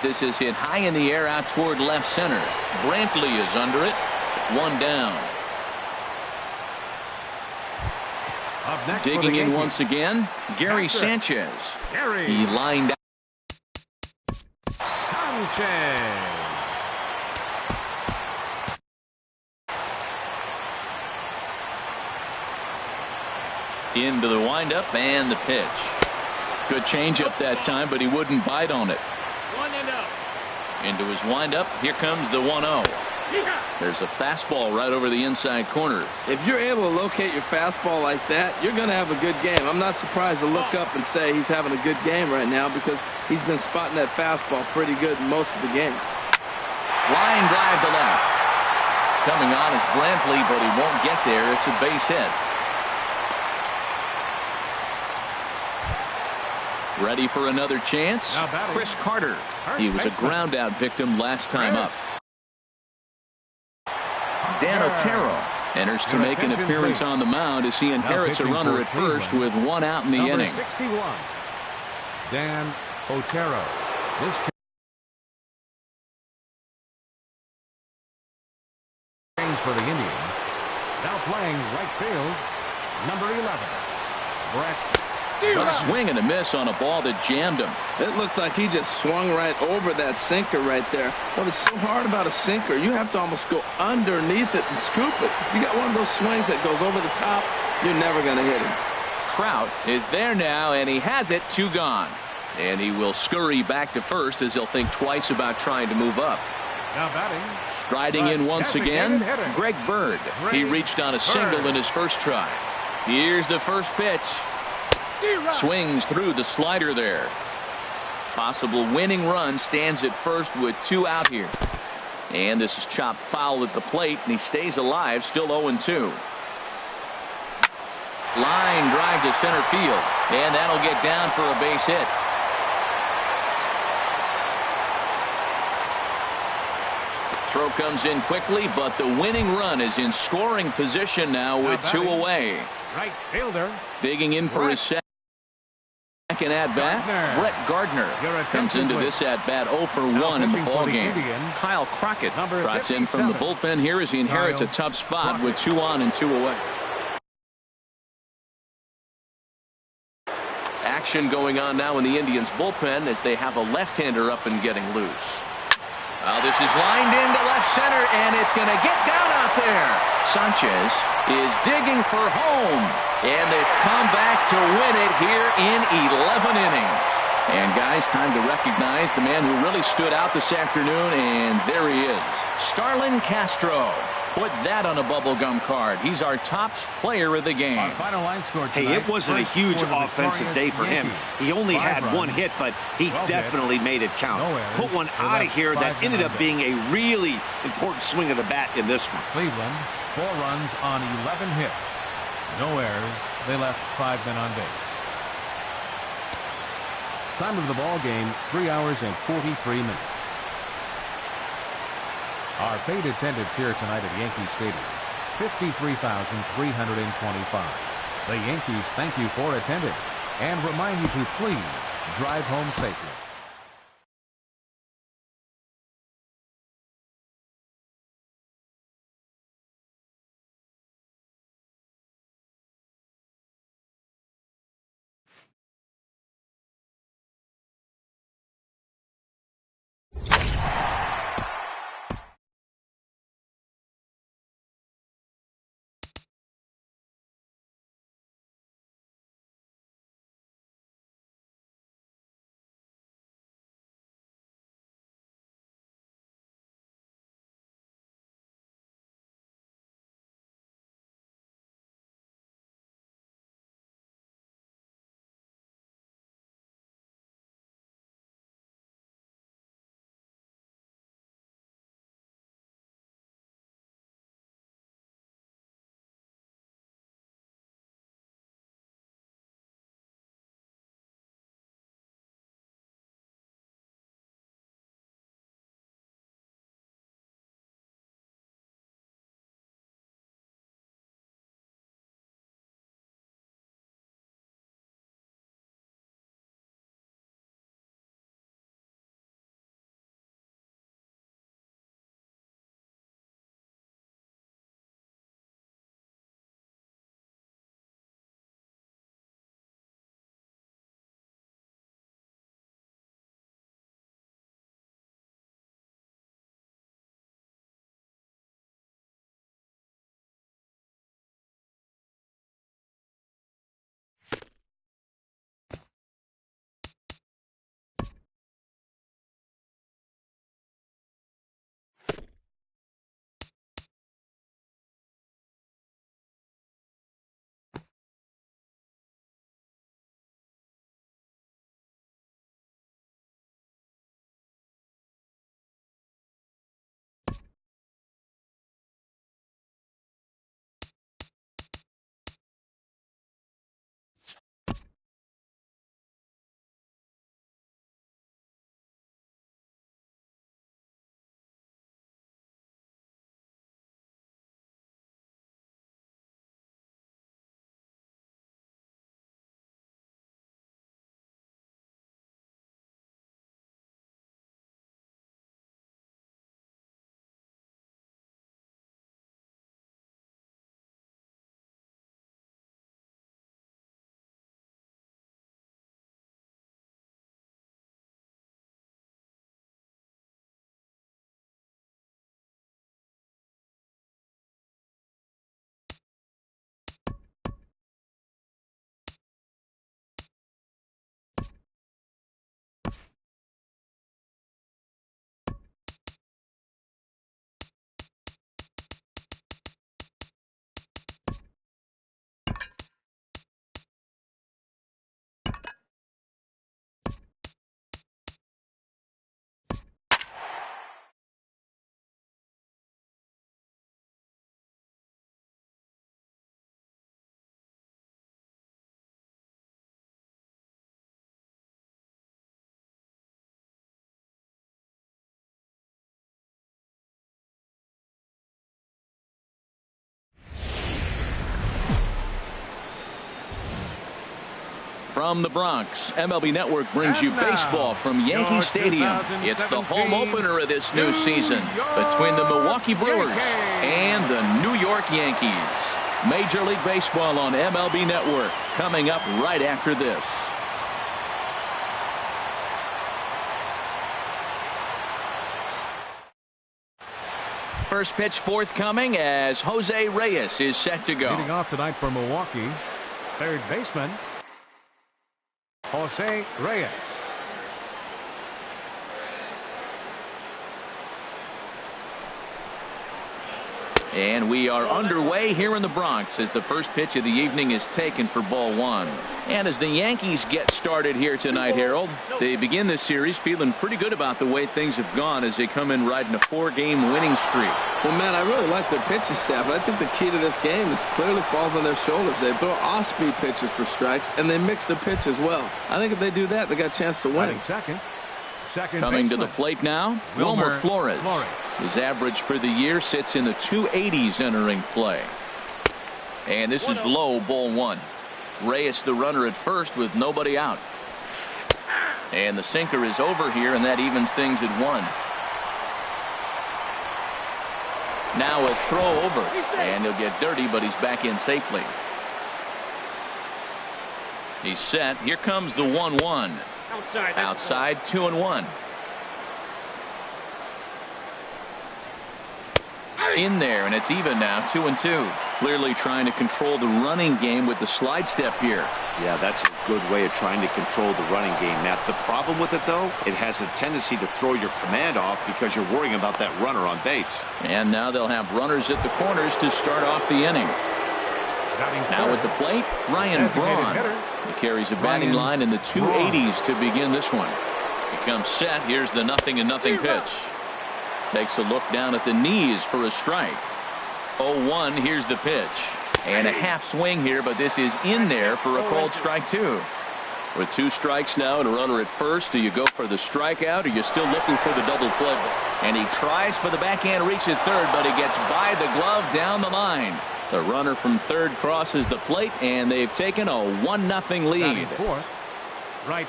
This is hit high in the air out toward left center. Brantley is under it. 1 down. Up next digging in once again, Gary Sanchez. He lined out. Sanchez. Into the windup and the pitch. Good changeup that time, but he wouldn't bite on it. 1-0. Into his windup. Here comes the 1-0. There's a fastball right over the inside corner. If you're able to locate your fastball like that, you're going to have a good game. I'm not surprised to look up and say he's having a good game right now because he's been spotting that fastball pretty good in most of the game. Line drive to left. Coming on is Brantley, but he won't get there. It's a base hit. Ready for another chance. Chris Carter. He was a ground out victim last time up. Dan Otero enters to make an appearance on the mound as he inherits a runner at first with one out in the inning. 61. Dan Otero. This change for the Indians. Now playing right field, number 11, Brett. A swing and a miss on a ball that jammed him. It looks like he just swung right over that sinker right there. What is so hard about a sinker, you have to almost go underneath it and scoop it. You got one of those swings that goes over the top, you're never going to hit him. Trout is there now, and he has it. 2 gone. And he will scurry back to first as he'll think twice about trying to move up. Now batting. Striding in once again, Greg Bird. He reached on a single in his first try. Here's the first pitch. Swings through the slider there. Possible winning run stands at first with 2 out here. And this is chopped foul at the plate, and he stays alive, still 0-2. Line drive to center field, and that'll get down for a base hit. Throw comes in quickly, but the winning run is in scoring position now with 2 away. Right fielder. Digging in for his second at-bat, Brett Gardner comes into this at-bat 0 for 1 in the ballgame. Kyle Crockett trots in from the bullpen here as he inherits a tough spot with 2 on and 2 away. Action going on now in the Indians bullpen as they have a left-hander up and getting loose. This is lined into left center, and it's going to get down out there. Sanchez is digging for home, and they've come back to win it here in 11 innings. And guys, time to recognize the man who really stood out this afternoon, and there he is, Starlin Castro. Put that on a bubblegum card. He's our top player of the game. Hey, it wasn't a huge offensive day for him. He only had 1 hit, but he definitely made it count. Put one out of here that ended up being a really important swing of the bat in this one. Cleveland, 4 runs on 11 hits. No errors. They left 5 men on base. Time of the ball game, 3 hours and 43 minutes. Our paid attendance here tonight at Yankee Stadium, 53,325. The Yankees thank you for attending and remind you to please drive home safely. From the Bronx, MLB Network brings you baseball from Yankee Stadium. It's the home opener of this new season between the Milwaukee Brewers and the New York Yankees. Major League Baseball on MLB Network coming up right after this. First pitch forthcoming as Jose Reyes is set to go. Leading off tonight for Milwaukee, third baseman Jose Reyes. And we are underway here in the Bronx as the first pitch of the evening is taken for ball one. And as the Yankees get started here tonight, Harold, they begin this series feeling pretty good about the way things have gone as they come in riding a 4-game winning streak. Well, man, I really like their pitching staff. I think the key to this game is clearly falls on their shoulders. They throw off-speed pitches for strikes, and they mix the pitch as well. I think if they do that, they got a chance to win. Second Coming to baseman. the plate now, Wilmer Flores. His average for the year sits in the 280s entering play. And this is low, ball one. Reyes the runner at first with nobody out. And the sinker is over here, and that evens things at one. Now a throw over, and he'll get dirty, but he's back in safely. He's set. Here comes the 1-1. Outside, 2-1. In there, and it's even now, 2-2. Clearly trying to control the running game with the slide step here. Yeah, that's a good way of trying to control the running game, Matt. The problem with it, though, it has a tendency to throw your command off because you're worrying about that runner on base. And now they'll have runners at the corners to start off the inning. Now at the plate, Ryan Braun. He carries a batting line in the 280s to begin this one. He comes set. Here's the 0-0 pitch. Takes a look down at the knees for a strike. 0-1. Here's the pitch. And a half swing here, but this is in there for a called strike two. With 2 strikes now and a runner at first, do you go for the strikeout or you're still looking for the double play? And he tries for the backhand reach at third, but he gets by the glove down the line. The runner from third crosses the plate, and they've taken a 1-0 lead.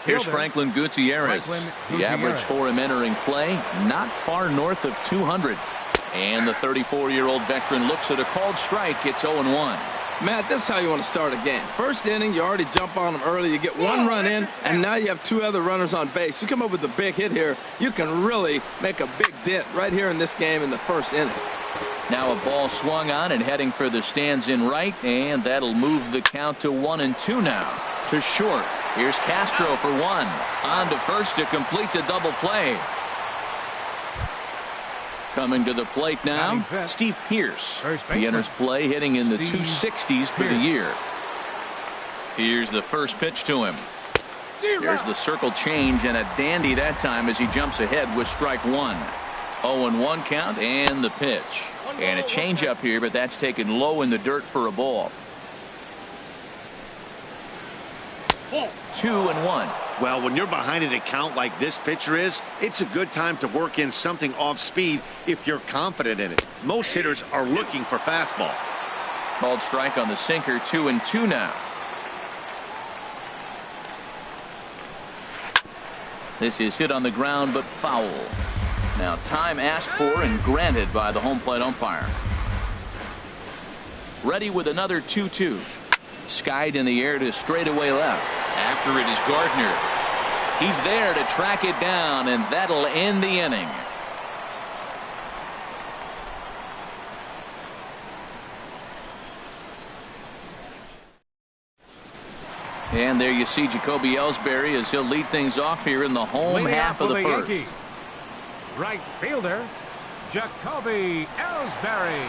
Here's Franklin Gutierrez. The average for him entering play, not far north of 200. And the 34-year-old veteran looks at a called strike. It's 0-1. Matt, this is how you want to start a game. First inning, you already jump on them early. You get 1 run in, and now you have 2 other runners on base. You come up with a big hit here, you can really make a big dent right here in this game in the first inning. Now a ball swung on and heading for the stands in right, and that'll move the count to 1-2 now. To short. Here's Castro for 1. On to first to complete the double play. Coming to the plate now, Steve Pearce. He enters play hitting in the 260s for the year. Here's the first pitch to him. Here's the circle change, and a dandy that time as he jumps ahead with strike 1. 0-1 count and the pitch. And a changeup here, but that's taken low in the dirt for a ball. 2-1. Well, when you're behind an account like this pitcher is, it's a good time to work in something off speed if you're confident in it. Most hitters are looking for fastball. Called strike on the sinker. 2-2 now. This is hit on the ground but foul. Now time asked for and granted by the home plate umpire. Ready with another 2-2. Skied in the air to straightaway left. After it is Gardner. He's there to track it down, and that'll end the inning. And there you see Jacoby Ellsbury as he'll lead things off here in the home half of the first. Yankees. Right fielder, Jacoby Ellsbury.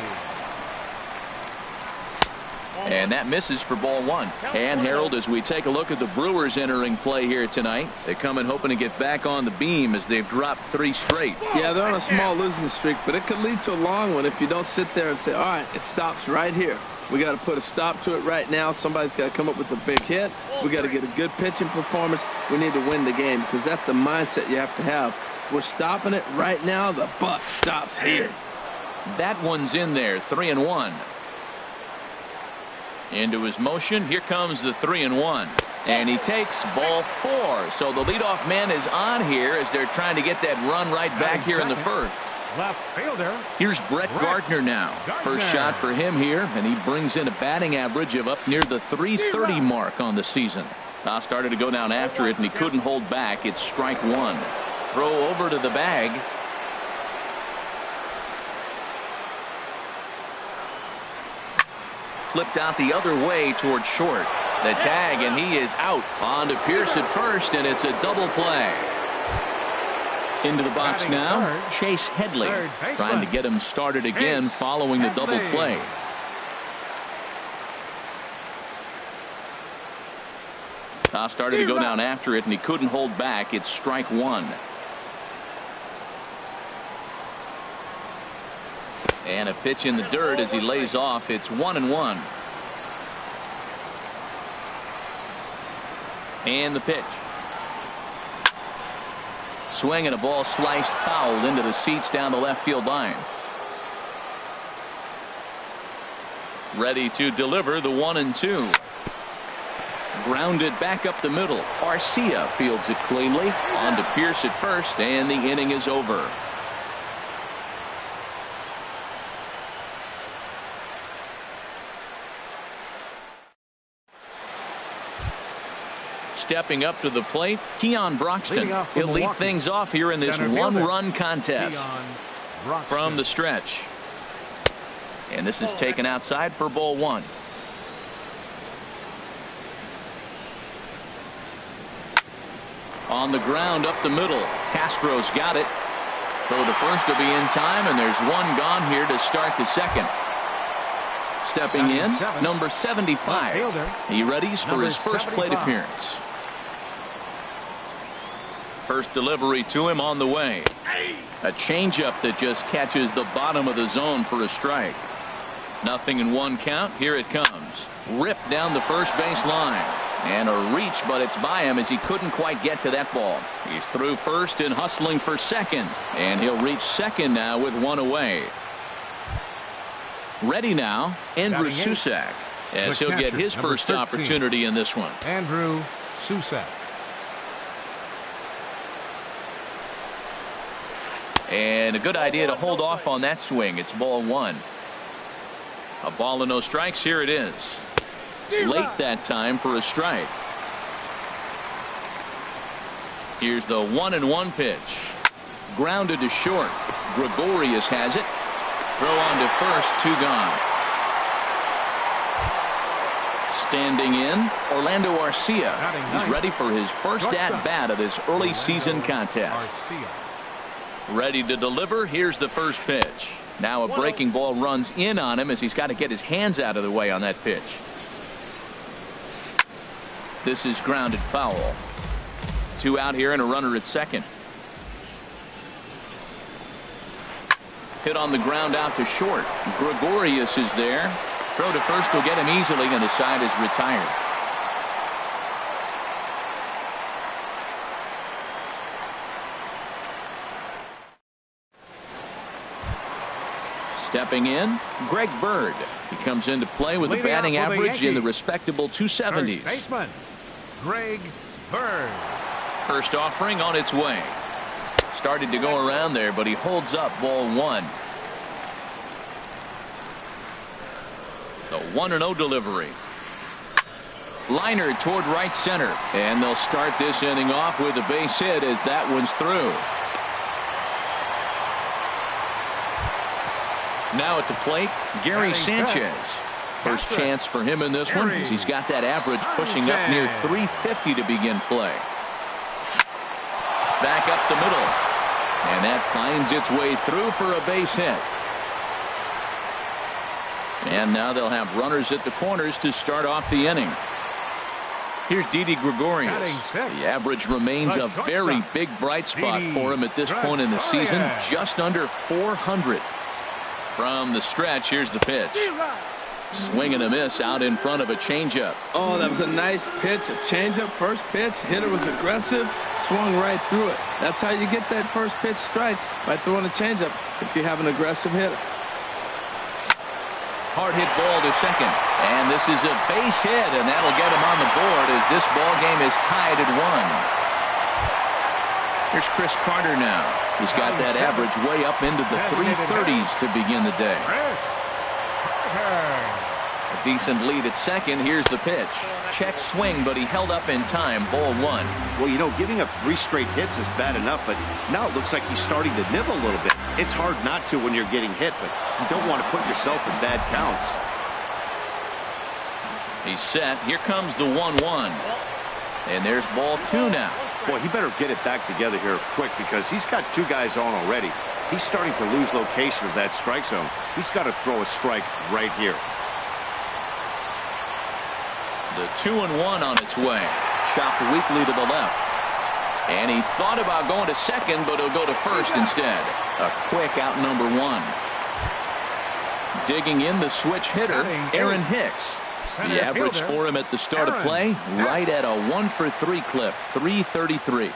And that misses for ball 1. And Harold, as we take a look at the Brewers entering play here tonight, they come in hoping to get back on the beam as they've dropped 3 straight. Yeah, they're on a small losing streak, but it could lead to a long one if you don't sit there and say, all right, it stops right here. We got to put a stop to it right now. Somebody's got to come up with a big hit. We got to get a good pitching performance. We need to win the game because that's the mindset you have to have. We're stopping it right now. The buck stops here. That one's in there. 3-1. Into his motion. Here comes the 3-1. And he takes ball 4. So the leadoff man is on here as they're trying to get that run right back here in the first. Left fielder. Here's Brett Gardner now. First shot for him here, and he brings in a batting average of up near the .330 mark on the season. Now started to go down after it, and he couldn't hold back. It's strike 1. Throw over to the bag. Flipped out the other way toward short. The tag, and he is out. On to Pierce at first, and it's a double play. Into the box now, Chase Headley, trying to get him started again following the double play. Started to go down after it, and he couldn't hold back. It's strike 1. And a pitch in the dirt as he lays off. It's 1-1. And the pitch. Swing and a ball sliced foul into the seats down the left field line. Ready to deliver the 1-2. Grounded back up the middle. Arcia fields it cleanly. On to Pierce at first, and the inning is over. Stepping up to the plate, Keon Broxton. He'll lead things off here in this one-run contest from the stretch. And this is taken outside for ball 1. On the ground up the middle. Castro's got it. Throw to first will be in time, and there's one gone here to start the second. Stepping in, number 75. He readies for his first plate appearance. First delivery to him on the way. A changeup that just catches the bottom of the zone for a strike. 0-1 count. Here it comes. Ripped down the first base line. And a reach, but it's by him as he couldn't quite get to that ball. He's through first and hustling for second. And he'll reach second now with one away. Ready now, Andrew Susac, as he'll get his first opportunity in this one. Andrew Susac. And a good idea to hold off on that swing. It's ball 1. A ball and no strikes. Here it is. Late that time for a strike. Here's the 1-1 pitch. Grounded to short. Gregorius has it. Throw on to first. 2 gone. Standing in, Orlando Arcia. He's ready for his first at-bat of this early season contest. Ready to deliver. Here's the first pitch. Now a breaking ball runs in on him as he's got to get his hands out of the way on that pitch. This is grounded foul. 2 out here and a runner at second. Hit on the ground out to short. Gregorius is there. Throw to first will get him easily, and the side is retired. Stepping in, Greg Bird. He comes into play with a batting average in the respectable 270s. Baseman, Greg Bird. First offering on its way. Started to go around there, but he holds up ball 1. The 1-0 delivery. Liner toward right center. And they'll start this inning off with a base hit as that one's through. Now at the plate, Gary Sanchez. First chance for him in this one as he's got that average pushing up near 350 to begin play. Back up the middle. And that finds its way through for a base hit. And now they'll have runners at the corners to start off the inning. Here's Didi Gregorius. The average remains a very big bright spot for him at this point in the season. Just under 400. From the stretch, here's the pitch. Swing and a miss out in front of a changeup. Oh, that was a nice pitch. A changeup, first pitch. Hitter was aggressive, swung right through it. That's how you get that first pitch strike, by throwing a changeup if you have an aggressive hitter. Hard hit ball to second. And this is a base hit, and that'll get him on the board as this ball game is tied at 1. Here's Chris Carter now. He's got that average way up into the 330s to begin the day. A decent lead at second. Here's the pitch. Check swing, but he held up in time. Ball 1. Well, you know, giving up 3 straight hits is bad enough, but now it looks like he's starting to nibble a little bit. It's hard not to when you're getting hit, but you don't want to put yourself in bad counts. He's set. Here comes the 1-1. And there's ball 2 now. Boy, he better get it back together here quick because he's got 2 guys on already. He's starting to lose location of that strike zone. He's got to throw a strike right here. The 2-1 on its way. Chopped weakly to the left. And he thought about going to second, but he'll go to first instead. A quick out number 1. Digging in the switch hitter, Aaron Hicks. The average for him at the start of play, right at a 1-for-3 clip, 333.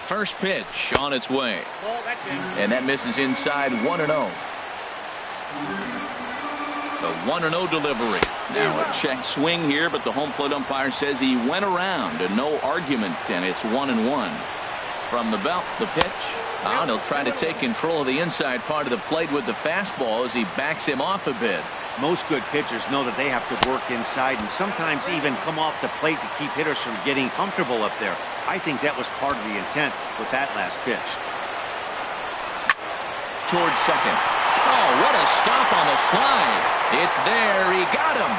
First pitch on its way. And that misses inside 1-0. The 1-0 delivery. Now a check swing here, but the home plate umpire says he went around and no argument, and it's 1-1. From the belt, the pitch. And he'll try to take control of the inside part of the plate with the fastball as he backs him off a bit. Most good pitchers know that they have to work inside and sometimes even come off the plate to keep hitters from getting comfortable up there. I think that was part of the intent with that last pitch. Towards second. Oh, what a stop on the slide. It's there. He got him.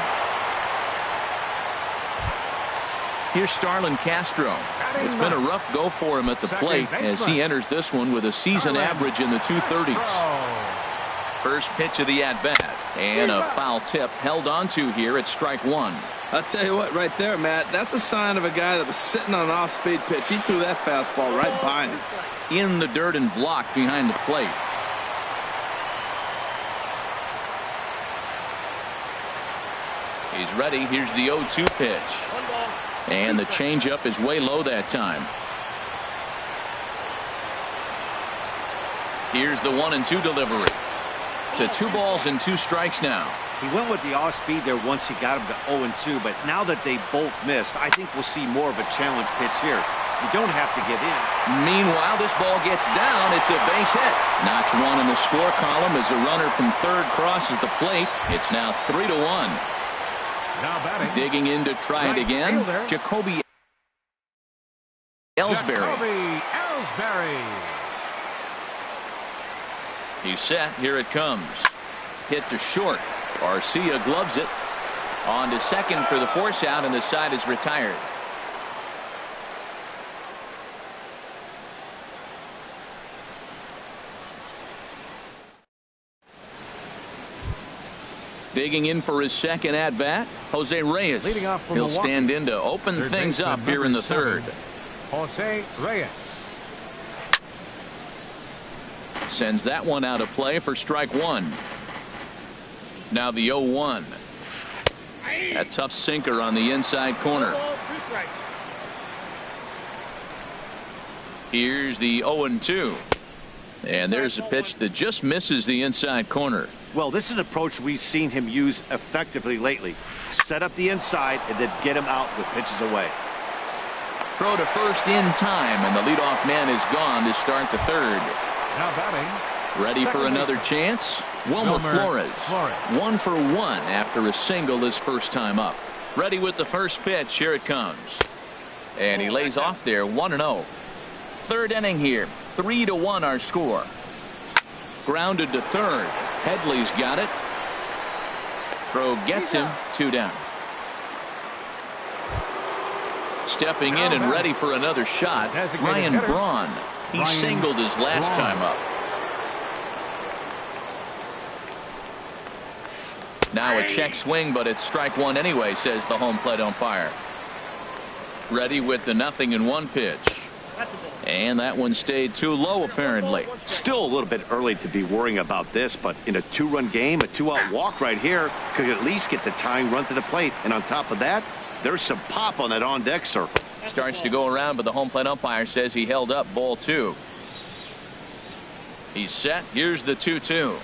Here's Starlin Castro. It's been a rough go for him at the plate as he enters this one with a season average in the 230s. First pitch of the at-bat. And a foul tip held onto here at strike 1. I'll tell you what, right there, Matt, that's a sign of a guy that was sitting on an off-speed pitch. He threw that fastball right by him. In the dirt and blocked behind the plate. He's ready. Here's the 0-2 pitch. And the changeup is way low that time. Here's the 1-2 delivery. To 2 balls and 2 strikes now. He went with the off speed there once he got him to 0-2, but now that they both missed, I think we'll see more of a challenge pitch here. You don't have to give in. Meanwhile, this ball gets down. It's a base hit. Notch 1 in the score column as a runner from third crosses the plate. It's now 3-1. Now batting. Digging in to try it again. Jacoby Ellsbury. He's set. Here it comes. Hit to short. Garcia gloves it. On to second for the force out, and the side is retired. Digging in for his second at bat, Jose Reyes. He'll stand in to open things up here in the third. Jose Reyes sends that one out of play for strike 1. Now the 0-1. A tough sinker on the inside corner. Here's the 0-2. And there's a pitch that just misses the inside corner. Well, this is an approach we've seen him use effectively lately. Set up the inside and then get him out with pitches away. Throw to first in time, and the leadoff man is gone to start the third. now batting. Ready for another chance? Wilmer Flores. 1 for 1 after a single his first time up. Ready with the first pitch. Here it comes. And he lays off there 1-0. Third inning here. 3-1 our score. Grounded to third. Headley's got it. Throw gets him. 2 down. Stepping in and ready for another shot. Ryan Braun. He singled his last time up. Now a check swing, but it's strike 1 anyway, says the home plate umpire. Ready with the 0-1 pitch. And that one stayed too low, apparently. Still a little bit early to be worrying about this, but in a 2-run game, a 2-out walk right here could at least get the tying run to the plate. And on top of that, there's some pop on that on-deck circle. Starts to go around, but the home plate umpire says he held up ball 2. He's set. Here's the 2-2.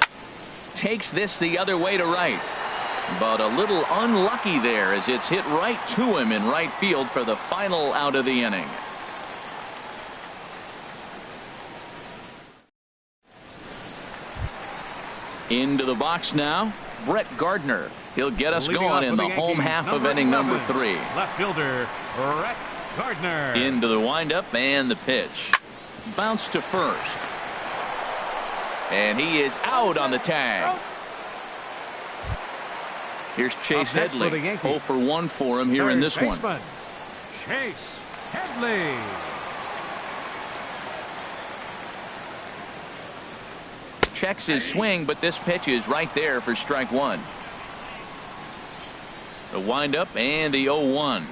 Takes this the other way to right. but a little unlucky there as it's hit right to him in right field for the final out of the inning. Into the box now, Brett Gardner. He'll get us going in the home half of inning number 3. Left fielder, Brett Gardner. Into the windup and the pitch. Bounce to first. And he is out on the tag. Here's Chase Headley. 0 for 1 for him here in this one. Chase Headley. Checks his swing, but this pitch is right there for strike 1. The windup and the 0-1.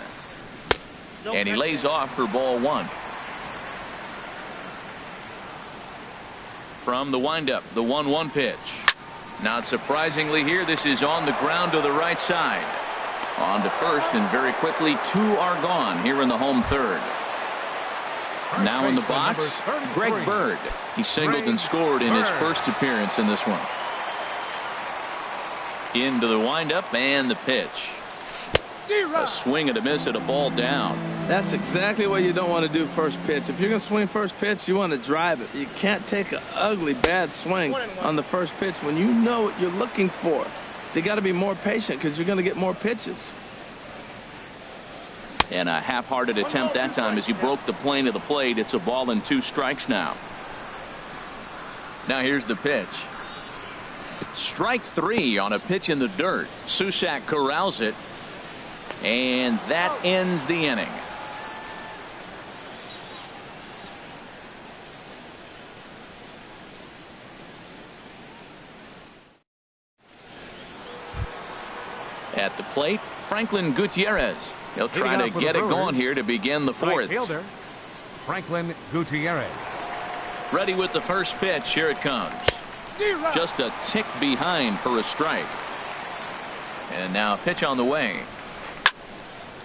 And he lays off for ball 1. From the windup, the 1-1 pitch. Not surprisingly here, this is on the ground to the right side. On to first, and very quickly 2 are gone here in the home third. Now in the box, Greg Bird. He singled and scored in his first appearance in this one. Into the windup and the pitch. A swing and a miss at a ball down. That's exactly what you don't want to do first pitch. If you're going to swing first pitch, you want to drive it. You can't take an ugly, bad swing on the first pitch when you know what you're looking for. They got to be more patient because you're going to get more pitches. And a half-hearted attempt that time as he broke the plane of the plate. It's a ball and 2 strikes now. Now here's the pitch. Strike 3 on a pitch in the dirt. Susak corrals it. And that ends the inning. At the plate, Franklin Gutierrez. He'll try to get it going here to begin the 4th. Right fielder, Franklin Gutierrez. Ready with the first pitch. Here it comes. Just a tick behind for a strike. And now a pitch on the way.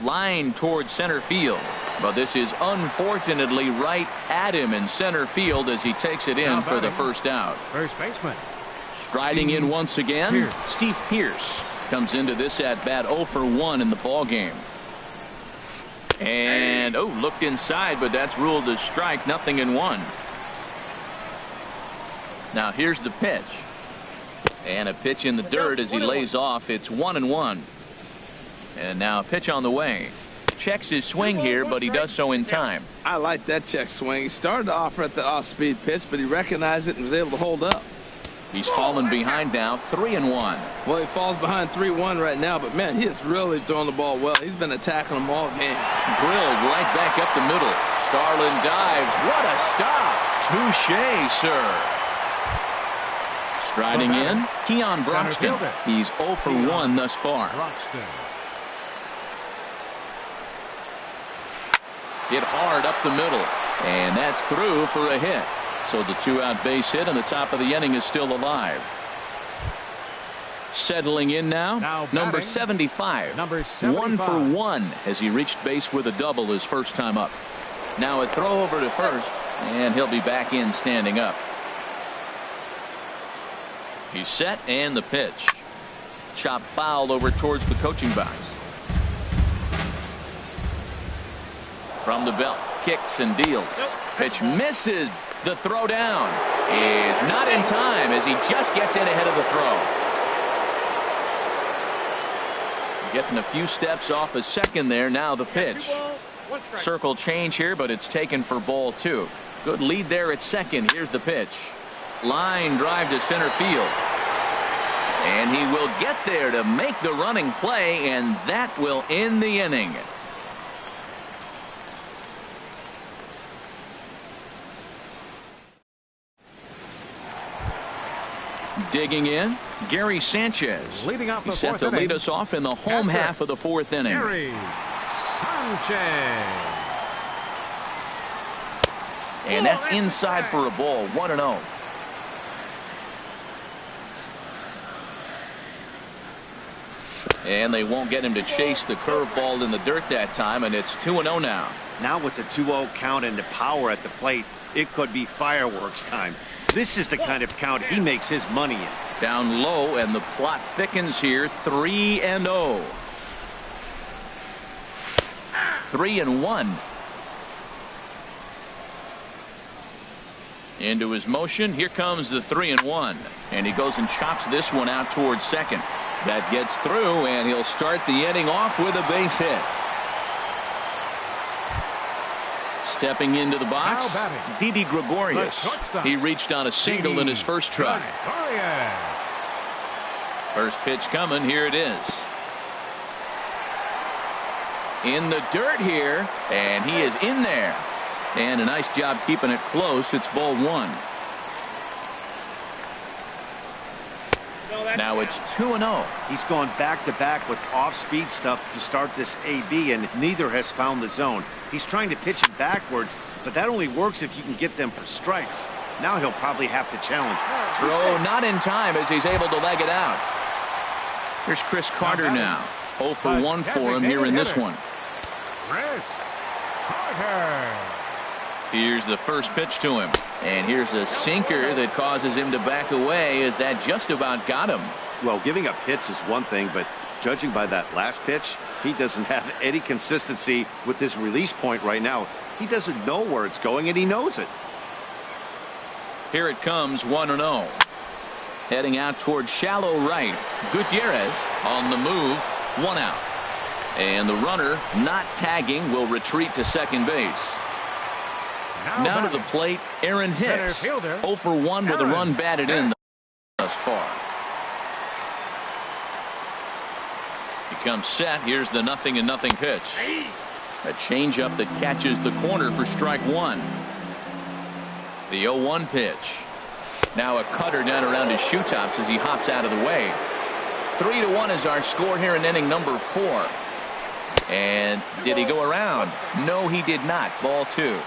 Line towards center field, but this is unfortunately right at him in center field as he takes it in for the first out. First baseman. Striding in once again, Steve Pearce comes into this at bat 0 for 1 in the ball game. And looked inside, but that's ruled as strike. 0-1. Now here's the pitch, and a pitch in the dirt as he lays off. It's 1-1. And now a pitch on the way. Checks his swing here, but he does so in time. I like that check swing. He started off at the off-speed pitch, but he recognized it and was able to hold up. He's fallen behind now, 3-1. Well, he falls behind 3-1 right now, but man, he is really throwing the ball well. He's been attacking them all game. Drilled right back up the middle. Starlin dives. What a stop. Touche, sir. Striding in, Keon Broxton. He's 0 for 1 thus far. Hit hard up the middle, and that's through for a hit. So the 2-out base hit on the top of the inning is still alive. Settling in now number 75. 1 for 1 as he reached base with a double his first time up. Now a throw over to first, and he'll be back in standing up. He's set, and the pitch. Chop foul over towards the coaching box. From the belt, kicks and deals. Pitch misses. The throw down is not in time as he just gets in ahead of the throw. Getting a few steps off a second there. Now the pitch. Circle change here, but it's taken for ball 2. Good lead there at second. Here's the pitch. Line drive to center field. And he will get there to make the running play, and that will end the inning. Digging in, Gary Sanchez. He's set to lead us off in the home half of the 4th inning. Gary Sanchez. And that's inside for a ball. 1-0. And they won't get him to chase the curveball in the dirt that time, and it's 2-0 now. Now with the 2-0 count and the power at the plate, it could be fireworks time. This is the kind of count he makes his money in. Down low, and the plot thickens here. 3-0. 3-1. Into his motion. Here comes the 3-1. And he goes and chops this one out towards second. That gets through, and he'll start the inning off with a base hit. Stepping into the box, Didi Gregorius. He reached on a single in his first try. First pitch coming. Here it is. In the dirt here, and he is in there. And a nice job keeping it close. It's ball one. Now it's 2-0. He's gone back-to-back with off-speed stuff to start this AB, and neither has found the zone. He's trying to pitch it backwards, but that only works if you can get them for strikes. Now he'll probably have to challenge. Throw not in time as he's able to leg it out. Here's Chris Carter now. 0 for 1 for him here in this one. Chris Carter. Here's the first pitch to him. And here's a sinker that causes him to back away, as that just about got him. Well, giving up hits is one thing, but judging by that last pitch, he doesn't have any consistency with his release point right now. He doesn't know where it's going, and he knows it. Here it comes, 1-0. Heading out towards shallow right. Gutierrez on the move, 1 out. And the runner, not tagging, will retreat to second base. Now to the plate, Aaron Hicks. 0 for 1 with a run batted in thus far. He comes set. Here's the 0-0 pitch. A changeup that catches the corner for strike one. The 0-1 pitch. Now a cutter down around his shoe tops as he hops out of the way. 3-1 is our score here in inning number 4. And did he go around? No, he did not. Ball 2.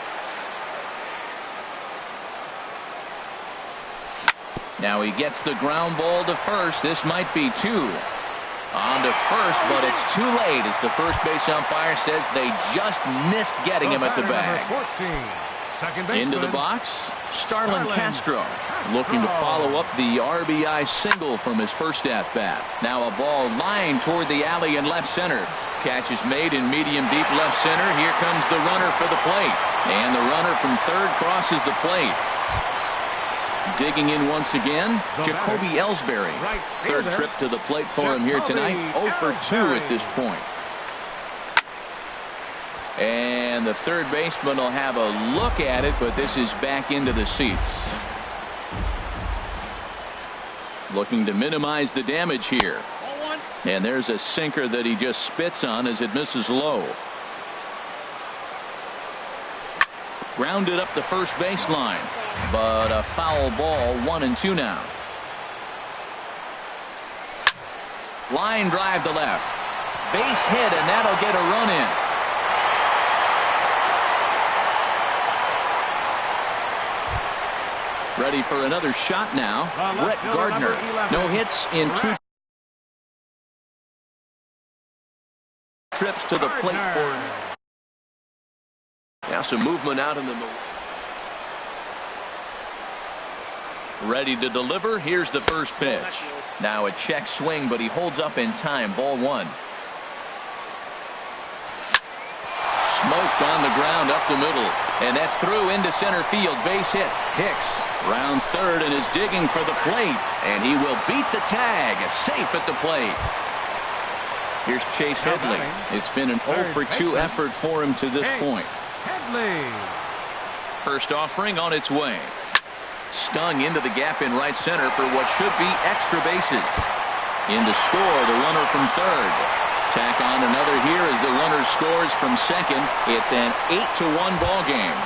Now he gets the ground ball to first. This might be 2. On to first, but it's too late as the first base umpire says they just missed getting him at the bag. Into the box, Starlin Castro looking to follow up the RBI single from his first at-bat. Now a ball lined toward the alley in left center. Catch is made in medium deep left center. Here comes the runner for the plate. And the runner from third crosses the plate. Digging in once again, Jacoby Ellsbury. Third trip to the plate for him here tonight. 0 for 2 at this point. And the third baseman will have a look at it, but this is back into the seats. Looking to minimize the damage here. And there's a sinker that he just spits on as it misses low. Grounded up the first baseline, but a foul ball. 1-2 now. Line drive to left. Base hit, and that'll get a run in. Ready for another shot now. Brett Gardner. No hits in 2 trips to the plate for him. Now some movement out in the middle. Ready to deliver. Here's the first pitch. Now a check swing, but he holds up in time. Ball 1. Smoked on the ground up the middle. And that's through into center field. Base hit. Hicks rounds third and is digging for the plate. And he will beat the tag. Safe at the plate. Here's Chase Headley. It's been an 0 for 2 effort for him to this point. First offering on its way. Stung into the gap in right center for what should be extra bases. In to score, the runner from third. Tack on another here as the runner scores from second. It's an 8-1 ball game.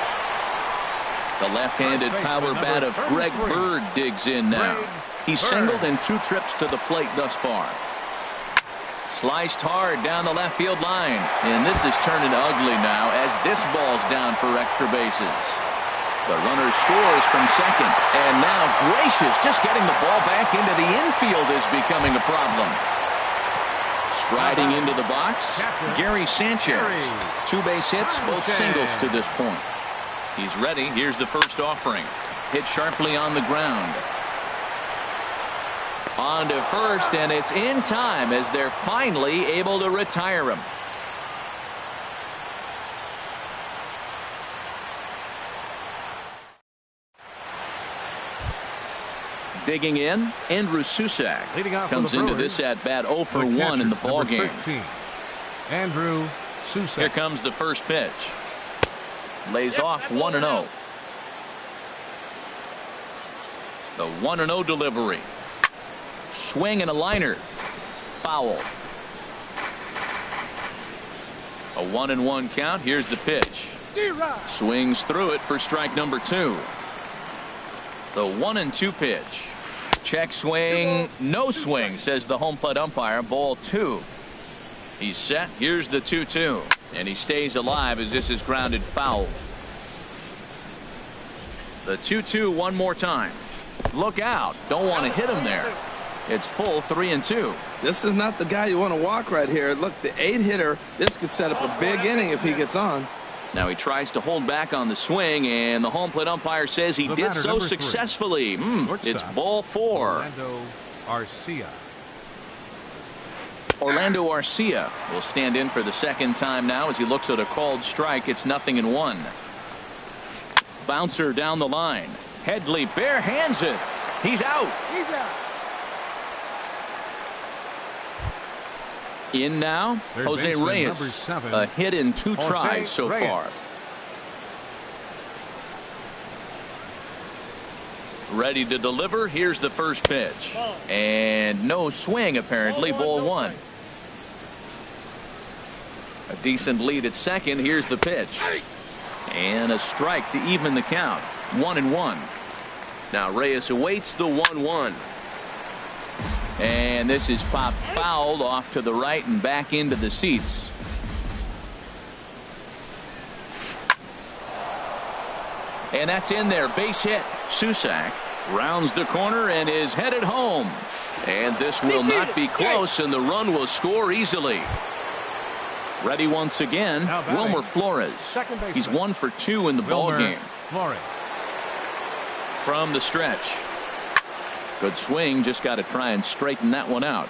The left-handed power bat of Greg Bird digs in now. He's singled in 2 trips to the plate thus far. Sliced hard down the left field line. And this is turning ugly now as this ball's down for extra bases. The runner scores from second. And now Gracious just getting the ball back into the infield is becoming a problem. Striding into the box, Gary Sanchez. 2 base hits, both singles to this point. He's ready. Here's the first offering. Hit sharply on the ground. On to first, and it's in time as they're finally able to retire him. Digging in, Andrew Susak comes into this at bat 0 for 1 in the ball game. Andrew Susak. Here comes the first pitch. Lays off 1-0. The 1-0 delivery. Swing and a liner. Foul. A 1-1 count. Here's the pitch. Swings through it for strike number 2. The 1-2 pitch. Check swing. No swing, says the home plate umpire. Ball 2. He's set. Here's the 2-2. And he stays alive as this is grounded foul. The 2-2 one more time. Look out. Don't want to hit him there. It's full 3-2. This is not the guy you want to walk right here. Look, the 8-hitter, this could set up a big inning if he gets on. Now he tries to hold back on the swing, and the home plate umpire says he did so successfully. It's ball 4. Orlando Arcia will stand in for the second time now as he looks at a called strike. It's 0-1. Bouncer down the line. Headley bare hands it. He's out. In now, Jose Reyes. A hit in 2 tries so far. Ready to deliver. Here's the first pitch. And no swing, apparently. Ball 1. A decent lead at second. Here's the pitch. And a strike to even the count. 1-1. Now Reyes awaits the 1-1. And this is popped fouled off to the right and back into the seats. And that's in there. Base hit. Susak rounds the corner and is headed home. And this will not be close, and the run will score easily. Ready once again, Wilmer Flores. He's 1 for 2 in the ball game. From the stretch. Good swing, just got to try and straighten that one out.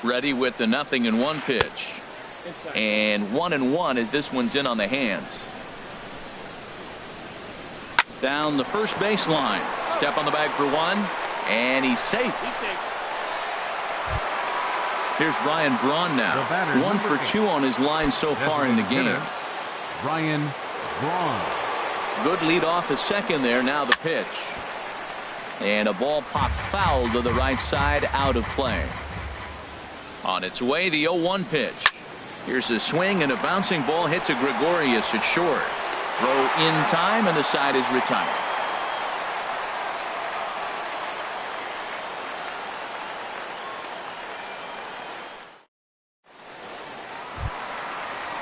Ready with the 0-1 pitch. And 1-1 as this one's in on the hands. Down the first baseline. Step on the bag for 1. And he's safe. Here's Ryan Braun now. 1 for 2 on his line so far in the game. Ryan Braun. Good lead off at second there. Now the pitch. And a ball popped foul to the right side, out of play. On its way, the 0-1 pitch. Here's a swing and a bouncing ball hit to Gregorius at short. Throw in time, and the side is retired.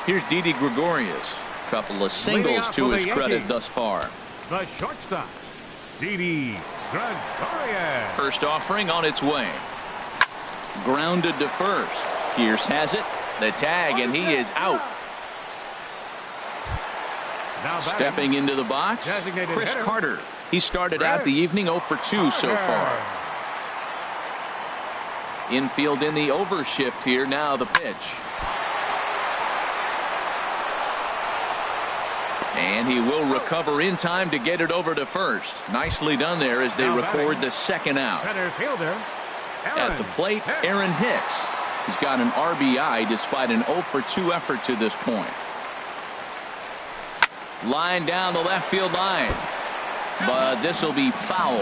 Here's Didi Gregorius. Couple of singles to his credit thus far. The shortstop, Didi Gregorius. First offering on its way. Grounded to first. Pierce has it. The tag, and he is out. Stepping into the box, Chris Carter. He started out the evening 0 for 2 so far. Infield in the overshift here. Now the pitch. And he will recover in time to get it over to first. Nicely done there as they record the second out. At the plate, Aaron Hicks. He's got an RBI despite an 0 for 2 effort to this point. Line down the left field line. But this will be foul.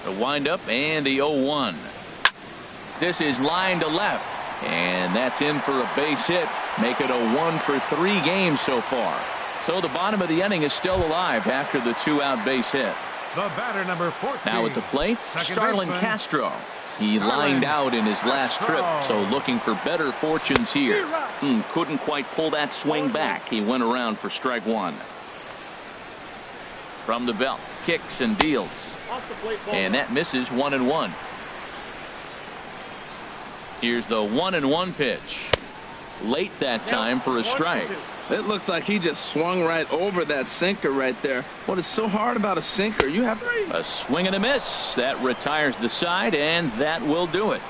The windup and the 0-1. This is line to left. And that's in for a base hit. Make it a 1 for 3 games so far. So the bottom of the inning is still alive after the 2-out base hit. The batter, number 14. Now at the plate, Starlin Castro. He lined out in his last trip, so looking for better fortunes here. Couldn't quite pull that swing back. He went around for strike 1. From the belt, kicks and deals. And that misses 1-1. Here's the 1-1 pitch. Late that time for a strike. It looks like he just swung right over that sinker right there. What is so hard about a sinker? You have to... A swing and a miss. That retires the side, and that will do it.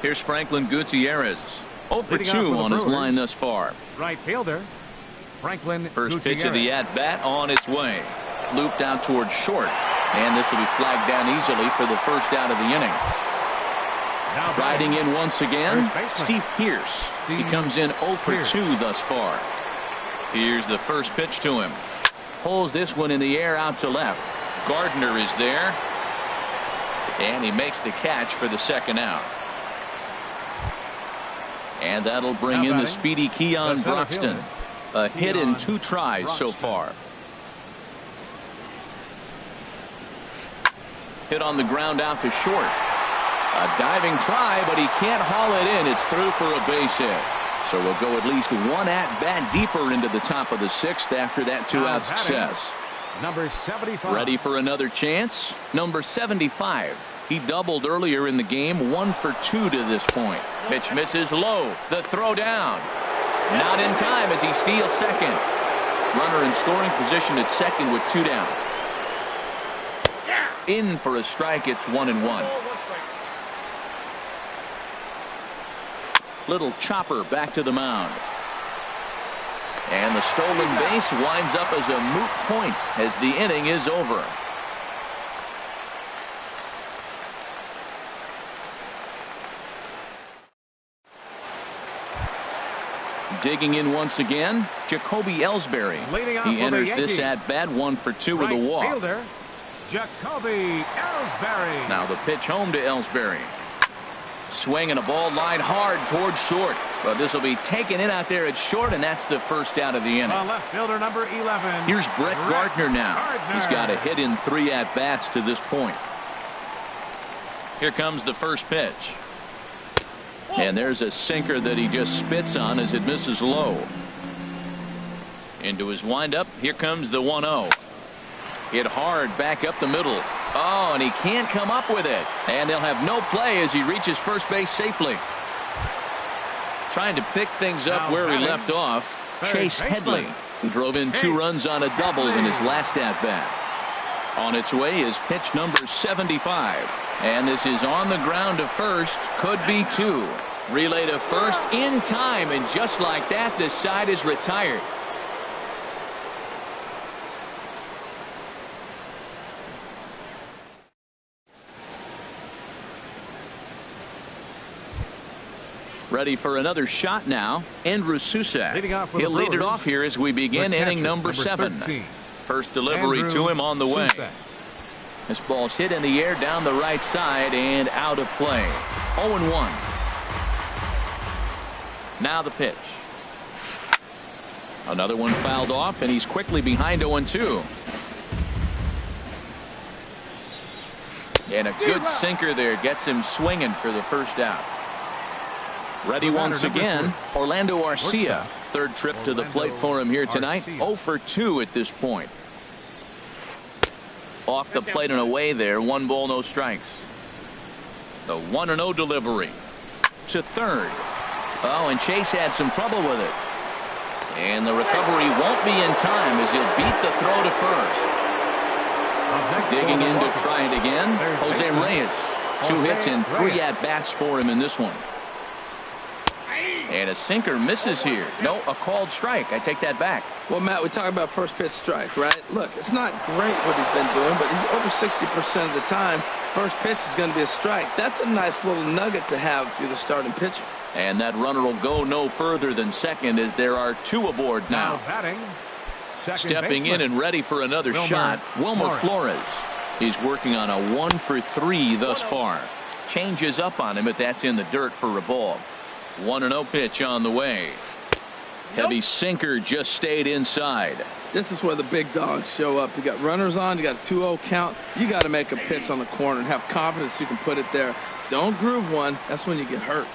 Here's Franklin Gutierrez. 0 for 2 on his line thus far. Right fielder, Franklin First Gutierrez. pitch of the at-bat on its way. Looped out towards short. And this will be flagged down easily for the first out of the inning. Now Riding in once again, Steve Pearce. He comes in 0 for 2 thus far. Here's the first pitch to him. Pulls this one in the air out to left. Gardner is there. And he makes the catch for the second out. And that'll bring in the speedy Keon Broxton. A hit in 2 tries so far. Hit on the ground out to short. A diving try, but he can't haul it in. It's through for a base hit. So we'll go at least one at-bat deeper into the top of the 6th after that 2-out success. Number 75. Ready for another chance? Number 75. He doubled earlier in the game, 1 for 2 to this point. Pitch misses low. The throw down. Not in time as he steals second. Runner in scoring position at second with 2 down. In for a strike. It's 1-1. Little chopper back to the mound. And the stolen base winds up as a moot point as the inning is over. Digging in once again, Jacoby Ellsbury. He enters this at-bat 1 for 2 with a walk. Fielder, Jacoby Ellsbury. Now the pitch home to Ellsbury. Swinging a ball line hard towards short. But this will be taken in out there at short, and that's the first out of the inning. Left fielder number 11. Here's Brett Gardner now. He's got a hit in 3 at-bats to this point. Here comes the first pitch. And there's a sinker that he just spits on as it misses low. Into his windup. Here comes the 1-0. Hit hard back up the middle. Oh, and he can't come up with it. And they'll have no play as he reaches first base safely. Trying to pick things up where he left off. Chase Headley, who drove in 2 runs on a double in his last at-bat. On its way is pitch number 75. And this is on the ground to first. Could be 2. Relay to first in time. And just like that, this side is retired. Ready for another shot now. Andrew Susac. He'll lead it off here as we begin inning number 7. 13. First delivery to him on the way. This ball's hit in the air down the right side and out of play. 0-1. Now the pitch. Another one fouled off, and he's quickly behind 0-2. And a good sinker there gets him swinging for the first out. Ready once again, Orlando Arcia. Third trip to the plate for him here tonight. 0 for 2 at this point. Off the plate and away there. 1 ball, no strikes. The 1-0 delivery to third. Oh, and Chase had some trouble with it. And the recovery won't be in time as he'll beat the throw to first. Digging in to try it again. Jose Reyes. 2 hits and 3 at-bats for him in this one. And a sinker misses here. No, a called strike. I take that back. Well, Matt, we talk about first pitch strike, right? Look, it's not great what he's been doing, but he's over 60% of the time. First pitch is going to be a strike. That's a nice little nugget to have if you're the starting pitcher. And that runner will go no further than second as there are 2 aboard now. Stepping in and ready for another shot, Wilmer Flores. He's working on a 1 for 3 thus far. Changes up on him, but that's in the dirt for a ball. 1-0 pitch on the way. Heavy sinker just stayed inside. This is where the big dogs show up. You got runners on, you got a 2-0 count. You got to make a pitch on the corner and have confidence you can put it there. Don't groove one. That's when you get hurt.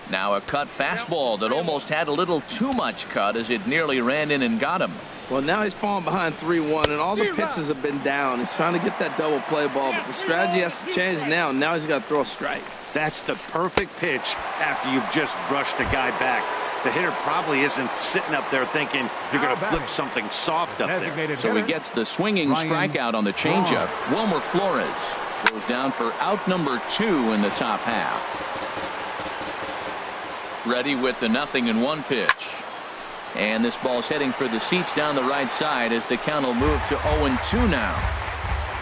Now a cut fastball that almost had a little too much cut as it nearly ran in and got him. Well, now he's falling behind 3-1, and all the pitches have been down. He's trying to get that double play ball, but the strategy has to change now. Now he's got to throw a strike. That's the perfect pitch after you've just brushed a guy back. The hitter probably isn't sitting up there thinking you're going to flip something soft up there. So he gets the swinging strikeout on the changeup. Wilmer Flores goes down for out number 2 in the top half. Ready with the 0-1 pitch. And this ball's heading for the seats down the right side as the count will move to 0-2 now.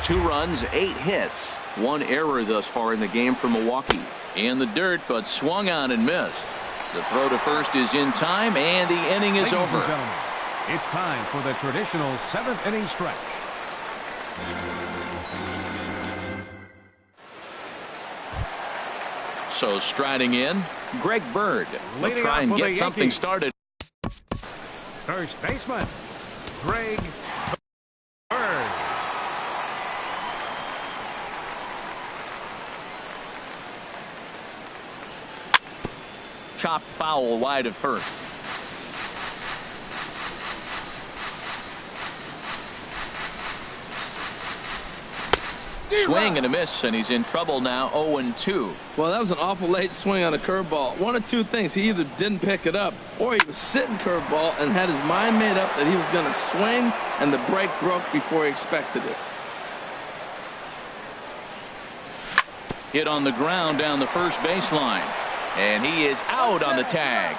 2 runs, 8 hits. 1 error thus far in the game for Milwaukee. In the dirt, but swung on and missed. The throw to first is in time, and the inning is over. It's time for the traditional 7th inning stretch. So striding in, Greg Bird will try and get something started. First baseman, Greg Bird. Chopped foul wide of first. Swing and a miss, and he's in trouble now. 0-2. Well, that was an awful late swing on a curveball. One of 2 things. He either didn't pick it up, or he was sitting curveball and had his mind made up that he was going to swing, and the break broke before he expected it. Hit on the ground down the first baseline, and he is out on the tag.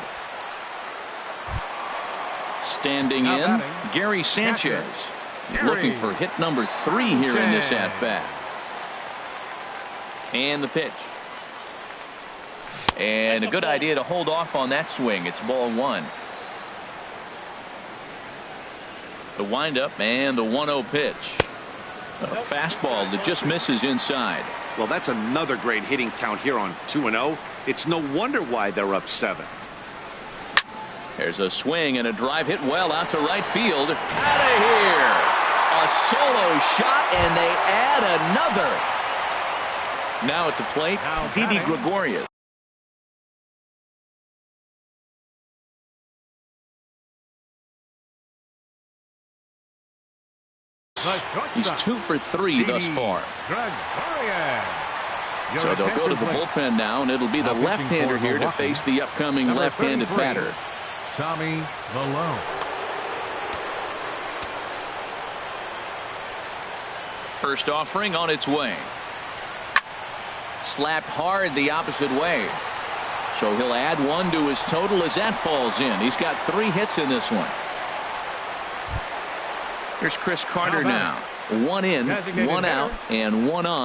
Standing in, Gary Sanchez. He's looking for hit number 3 here in this at-bat. And the pitch. And a good idea to hold off on that swing. It's ball 1. The windup and the 1-0 pitch. A fastball that just misses inside. Well, that's another great hitting count here on 2-0. It's no wonder why they're up 7. There's a swing and a drive hit well out to right field. Out of here. A solo shot, and they add another. Now at the plate, Didi Gregorius. He's 2 for 3 thus far. So they'll go to the bullpen now, and it'll be the left-hander here to face the upcoming left-handed batter. Tommy Malone. First offering on its way. Slapped hard the opposite way. So he'll add 1 to his total as that falls in. He's got 3 hits in this one. Here's Chris Carter now. 1 in, 1 out, and 1 on.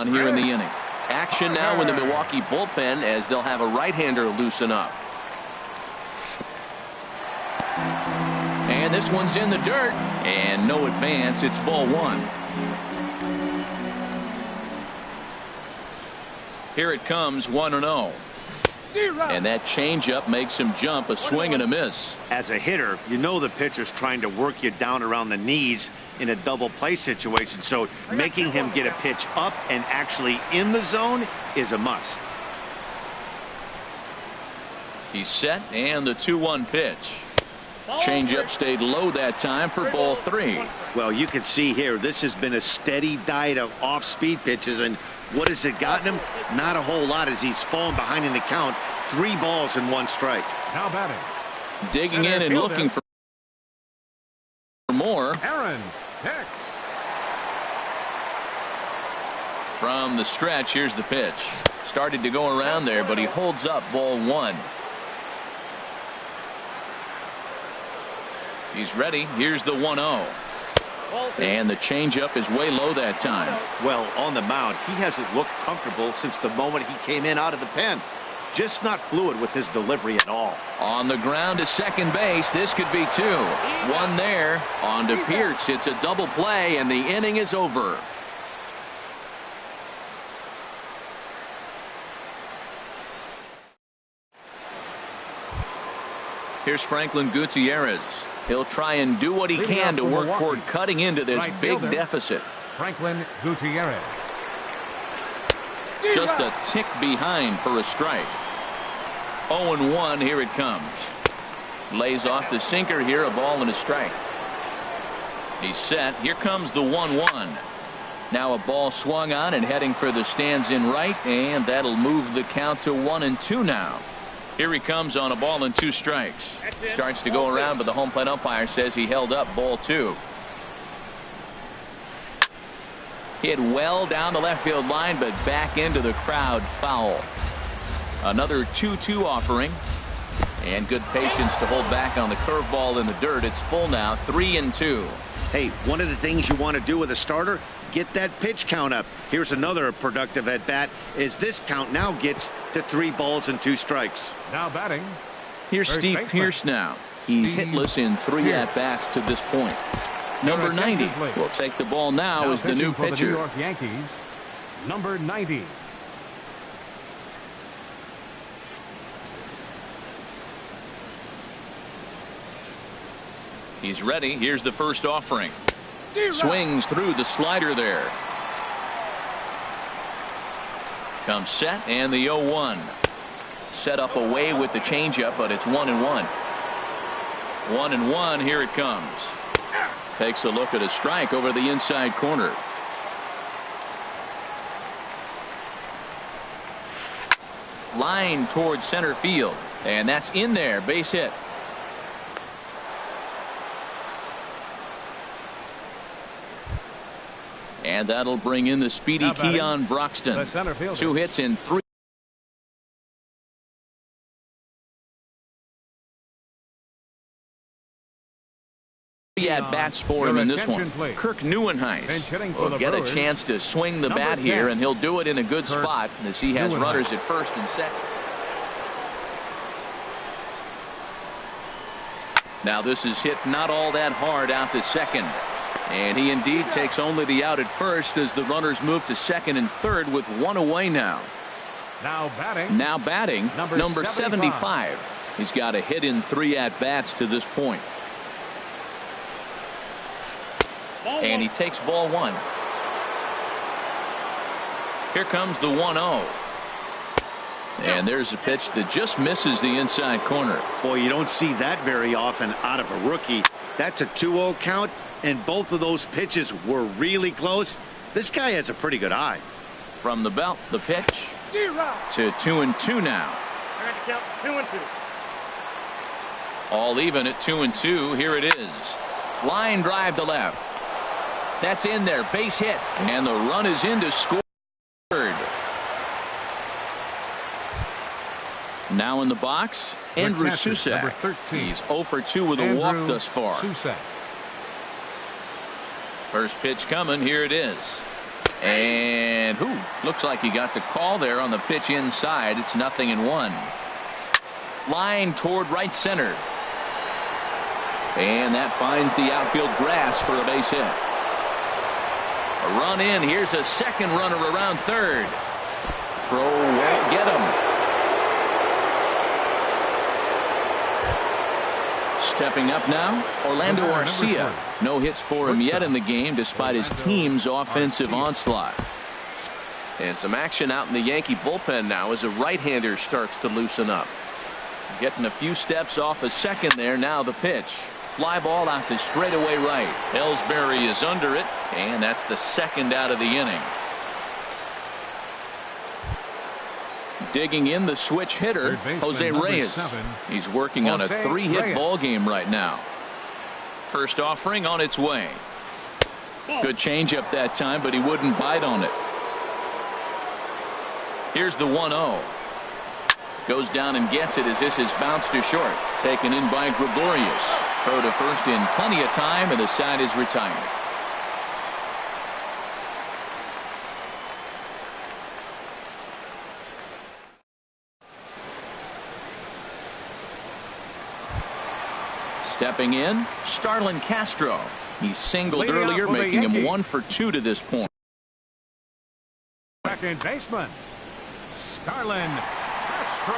Here in the inning. Action now in the Milwaukee bullpen as they'll have a right-hander loosen up. And this one's in the dirt, and no advance. It's ball 1. Here it comes, 1-0. And that changeup makes him jump. A swing and a miss. As a hitter, you know the pitcher's trying to work you down around the knees in a double play situation, so making him get a pitch up and actually in the zone is a must. He's set, and the 2-1 pitch. Changeup stayed low that time for ball 3. Well, you can see here this has been a steady diet of off-speed pitches, and what has it gotten him? Not a whole lot as he's fallen behind in the count. 3 balls and 1 strike. Now batting. Digging in and looking for more. Aaron Hicks. From the stretch, here's the pitch. Started to go around there, but he holds up ball 1. He's ready. Here's the 1-0. And the changeup is way low that time. Well, on the mound, he hasn't looked comfortable since the moment he came in out of the pen. Just not fluid with his delivery at all. On the ground to second base. This could be 2. 1 there. On to Pierce. It's a double play, and the inning is over. Here's Franklin Gutierrez. He'll try and do what he can to work toward cutting into this big deficit. Franklin Gutierrez. Just a tick behind for a strike. 0-1. Here it comes. Lays off the sinker here. A ball and a strike. He's set. Here comes the 1-1. Now a ball swung on and heading for the stands in right, and that'll move the count to 1-2 now. Here he comes on a ball and 2 strikes. Starts to go around, but the home plate umpire says he held up ball 2. Hit well down the left field line, but back into the crowd, foul. Another 2-2 offering, and good patience to hold back on the curveball in the dirt. It's full now, 3-2. Hey, one of the things you want to do with a starter, get that pitch count up. Here's another productive at bat as this count now gets to 3 balls and 2 strikes. Now batting. Here's Steve Pearce now. He's hitless in 3 at-bats to this point. Number 90 will take the ball now as the new pitcher. The New York Yankees, number 90. He's ready. Here's the first offering. Swings through the slider there. Comes set, and the 0-1. Set up away with the changeup, but it's 1-1. 1-1. Here it comes. Takes a look at a strike over the inside corner. Line towards center field, and that's in there. Base hit. And that'll bring in the speedy Keon Broxton. 2 hits in 3 at-bats for him in this one. Kirk Neuenhuis will get a chance to swing the bat here, and he'll do it in a good spot as he has runners at first and second. Now this is hit not all that hard out to second. And he indeed takes only the out at first as the runners move to second and third with 1 away now. Now batting. Number 75. He's got a hit in 3 at-bats to this point. And he takes ball 1. Here comes the 1-0. And there's a pitch that just misses the inside corner. Boy, you don't see that very often out of a rookie. That's a 2-0 count, and both of those pitches were really close. This guy has a pretty good eye. From the belt, the pitch to 2-2 now. I got to count 2-2. All even at 2-2. Here it is. Line drive to left. That's in there. Base hit. And the run is in to score. Now in the box, Andrew Susac. He's 0 for 2 with a walk thus far. First pitch coming. Here it is. And looks like he got the call there on the pitch inside. It's 0-1. Line toward right center. And that finds the outfield grass for a base hit. A run in. Here's a second runner around third. Throw won't get him. Stepping up now, Orlando Arcia. No hits for him yet in the game despite his team's offensive onslaught. And some action out in the Yankee bullpen now as a right-hander starts to loosen up. Getting a few steps off a second there. Now the pitch. Fly ball out to straightaway right. Ellsbury is under it, and that's the second out of the inning. Digging in the switch hitter, Jose Reyes. He's working on a 3-hit ball game right now. First offering on its way. Good changeup that time, but he wouldn't bite on it. Here's the 1-0. Goes down and gets it as this is bounced to short. Taken in by Gregorius. Throw to first in plenty of time, and the side is retired. Stepping in, Starlin Castro. He singled earlier, making him 1 for 2 to this point. Second baseman, Starlin Castro.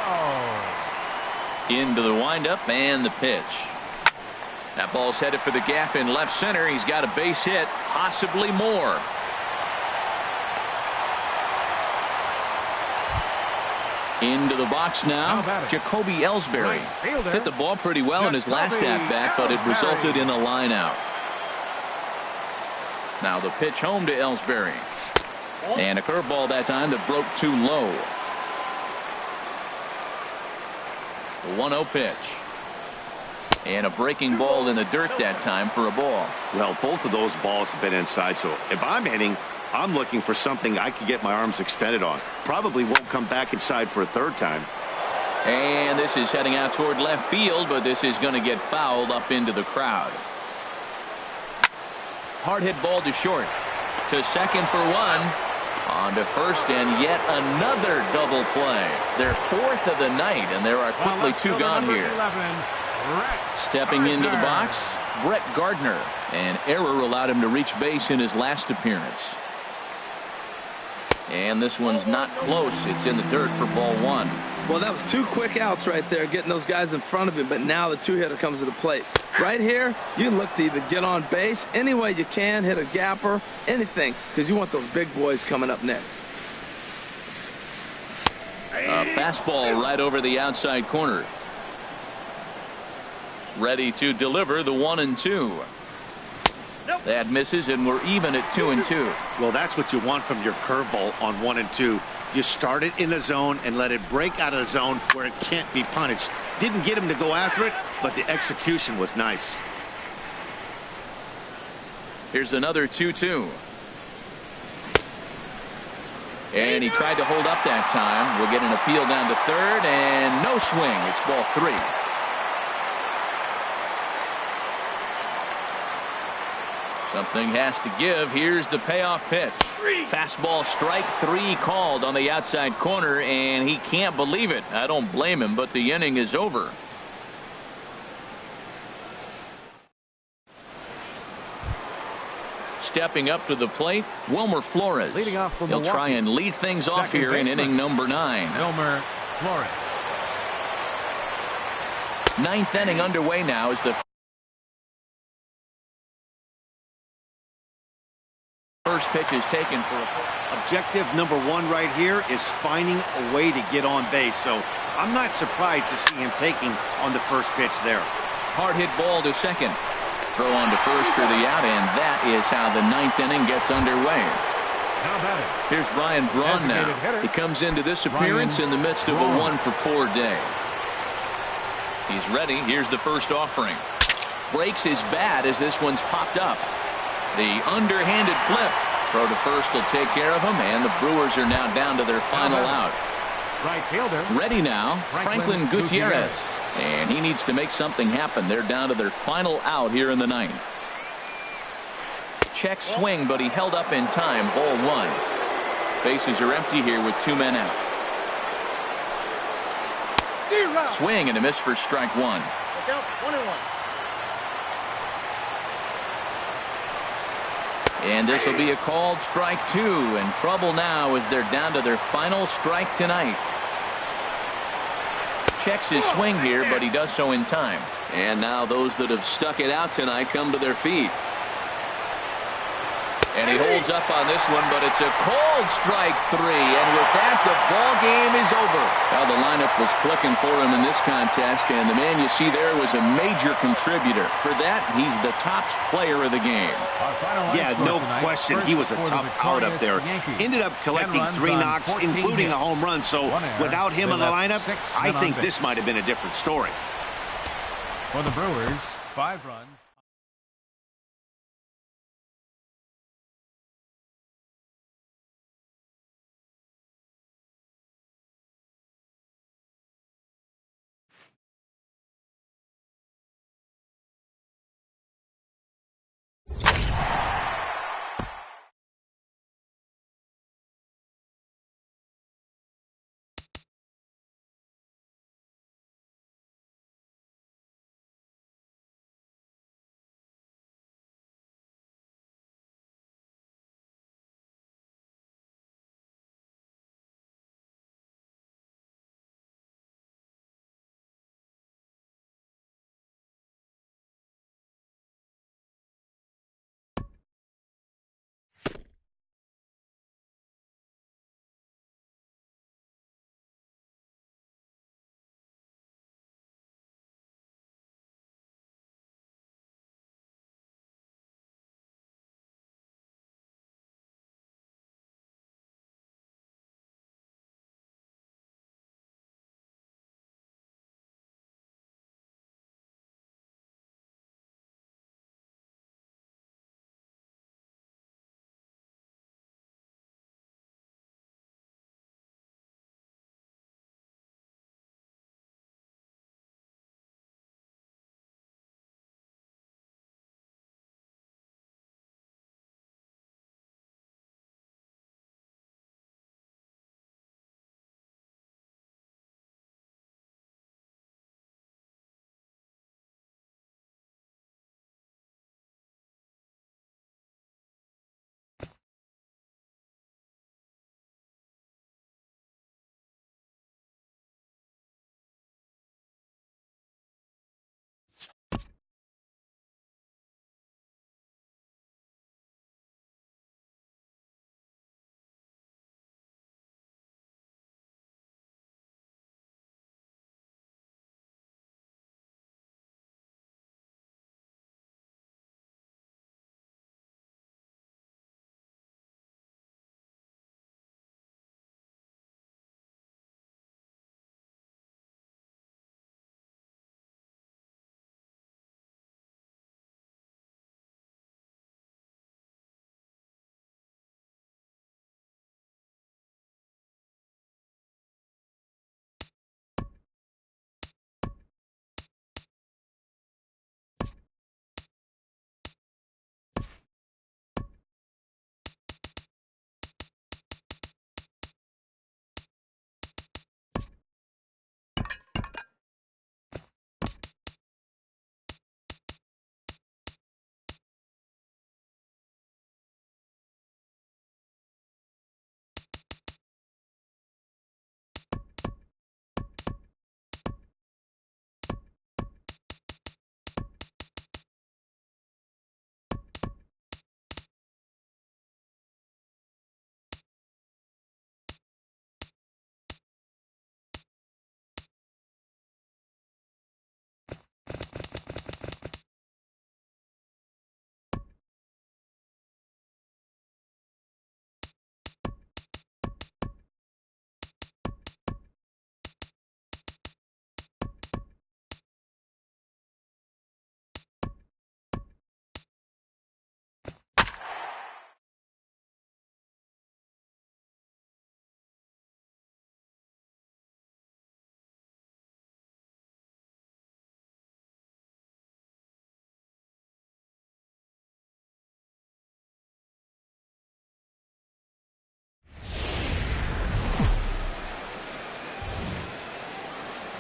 Into the windup and the pitch. That ball's headed for the gap in left center. He's got a base hit, possibly more. Into the box now, Jacoby Ellsbury. Hit the ball pretty well in his last at-bat, but it resulted in a line out. Now the pitch home to Ellsbury. And a curveball that time that broke too low. The 1-0 pitch. And a breaking ball in the dirt that time for a ball. Well, both of those balls have been inside, so if I'm hitting, I'm looking for something I can get my arms extended on. Probably won't come back inside for a third time. And this is heading out toward left field, but this is going to get fouled up into the crowd. Hard hit ball to short. To second for one. On to first, and yet another double play. Their fourth of the night, and there are quickly two gone here. Stepping into the box, Brett Gardner. An error allowed him to reach base in his last appearance. And this one's not close. It's in the dirt for ball one. Well, that was two quick outs right there, getting those guys in front of him, but now the two-hitter comes to the plate. Right here, you look to either get on base any way you can, hit a gapper, anything, because you want those big boys coming up next. A fastball right over the outside corner. Ready to deliver the 1-2. That misses, and we're even at 2-2. Well, that's what you want from your curveball on 1-2. You start it in the zone and let it break out of the zone where it can't be punished. Didn't get him to go after it, but the execution was nice. Here's another 2-2. And he tried to hold up that time. We'll get an appeal down to third, and no swing. It's ball three. Something has to give. Here's the payoff pitch. Fastball strike three called on the outside corner, and he can't believe it. I don't blame him, but the inning is over. Stepping up to the plate, Wilmer Flores. Leading off from He'll try and lead things off here in inning number 9. Wilmer Flores. Ninth inning underway now as the first pitch is taken for a Objective number one right here is finding a way to get on base. So I'm not surprised to see him taking on the first pitch there. hard hit ball to second. Throw on to first for the out, and that is how the ninth inning gets underway. Here's Ryan Braun now. He comes into this appearance in the midst of a 1-for-4 day. He's ready. Here's the first offering. Breaks his bat as this one's popped up. The underhanded flip. Throw to first will take care of him, and the Brewers are now down to their final out. Right fielder. Ready now, Franklin Gutierrez. And he needs to make something happen. They're down to their final out here in the ninth. Check swing, but he held up in time. Ball one. Bases are empty here with 2 men out. Swing and a miss for strike one. Look out, 1-1. And this will be a called strike two. And trouble now as they're down to their final strike tonight. Checks his swing here, but he does so in time. And now those that have stuck it out tonight come to their feet. And he holds up on this one, but it's a called strike three. And with that, the ball game is over. Well, the lineup was clicking for him in this contest, and the man you see there was a major contributor. For that, he's the top player of the game. Yeah, no question. He was a tough out up there. Ended up collecting 3 knocks, including a home run. So without him in the lineup, I think this might have been a different story. For the Brewers, 5 runs.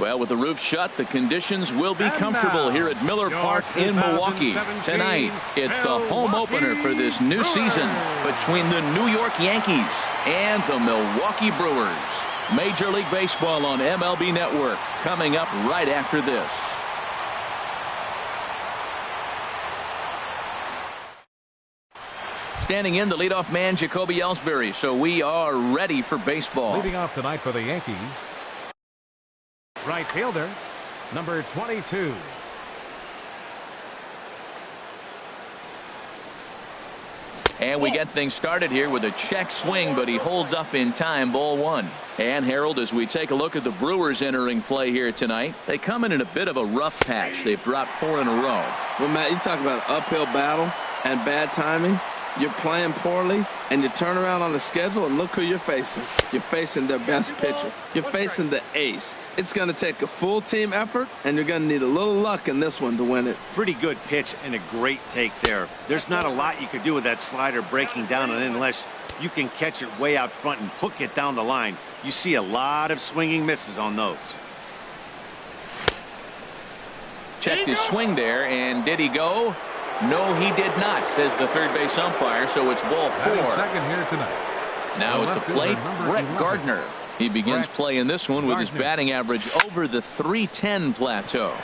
Well, with the roof shut, the conditions will be comfortable here at Miller Park in Milwaukee. Tonight, it's the home opener for this new season between the New York Yankees and the Milwaukee Brewers. Major League Baseball on MLB Network coming up right after this. Standing in, the leadoff man, Jacoby Ellsbury. So we are ready for baseball. Leading off tonight for the Yankees, right fielder, number 22. And we get things started here with a check swing, but he holds up in time. Ball one. And Harold, as we take a look at the Brewers entering play here tonight, they come in a bit of a rough patch. They've dropped 4 in a row. Well, Matt, you talk about an uphill battle and bad timing. You're playing poorly, and you turn around on the schedule, and look who you're facing. You're facing their best pitcher. You're facing the ace. It's going to take a full team effort, and you're going to need a little luck in this one to win it. Pretty good pitch and a great take there. There's not a lot you could do with that slider breaking down and in unless you can catch it way out front and hook it down the line. You see a lot of swinging misses on those. Checked his swing there, and did he go? No, he did not, says the third base umpire, so it's ball 4. Second here tonight. Now at the plate, Brett Gardner. He begins play in this one with his batting average over the .310 plateau.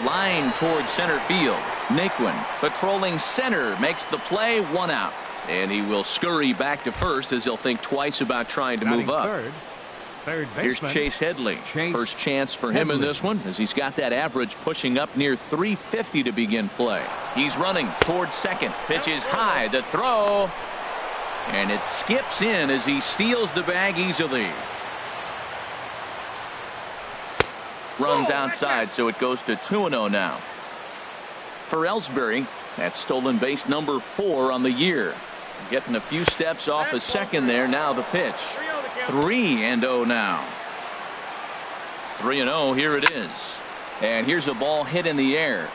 Line towards center field. Naquin patrolling center makes the play, 1 out. And he will scurry back to first as he'll think twice about trying to move up. Here's Chase Headley. First chance for him in this one as he's got that average pushing up near .350 to begin play. He's running towards second. Pitch is high. The throw. And it skips in as he steals the bag easily. Runs outside, so it goes to 2-0 now. For Ellsbury, that's stolen base number 4 on the year. Getting a few steps off a second there. Now the pitch. 3-0 now. 3-0. Here it is. And here's a ball hit in the air.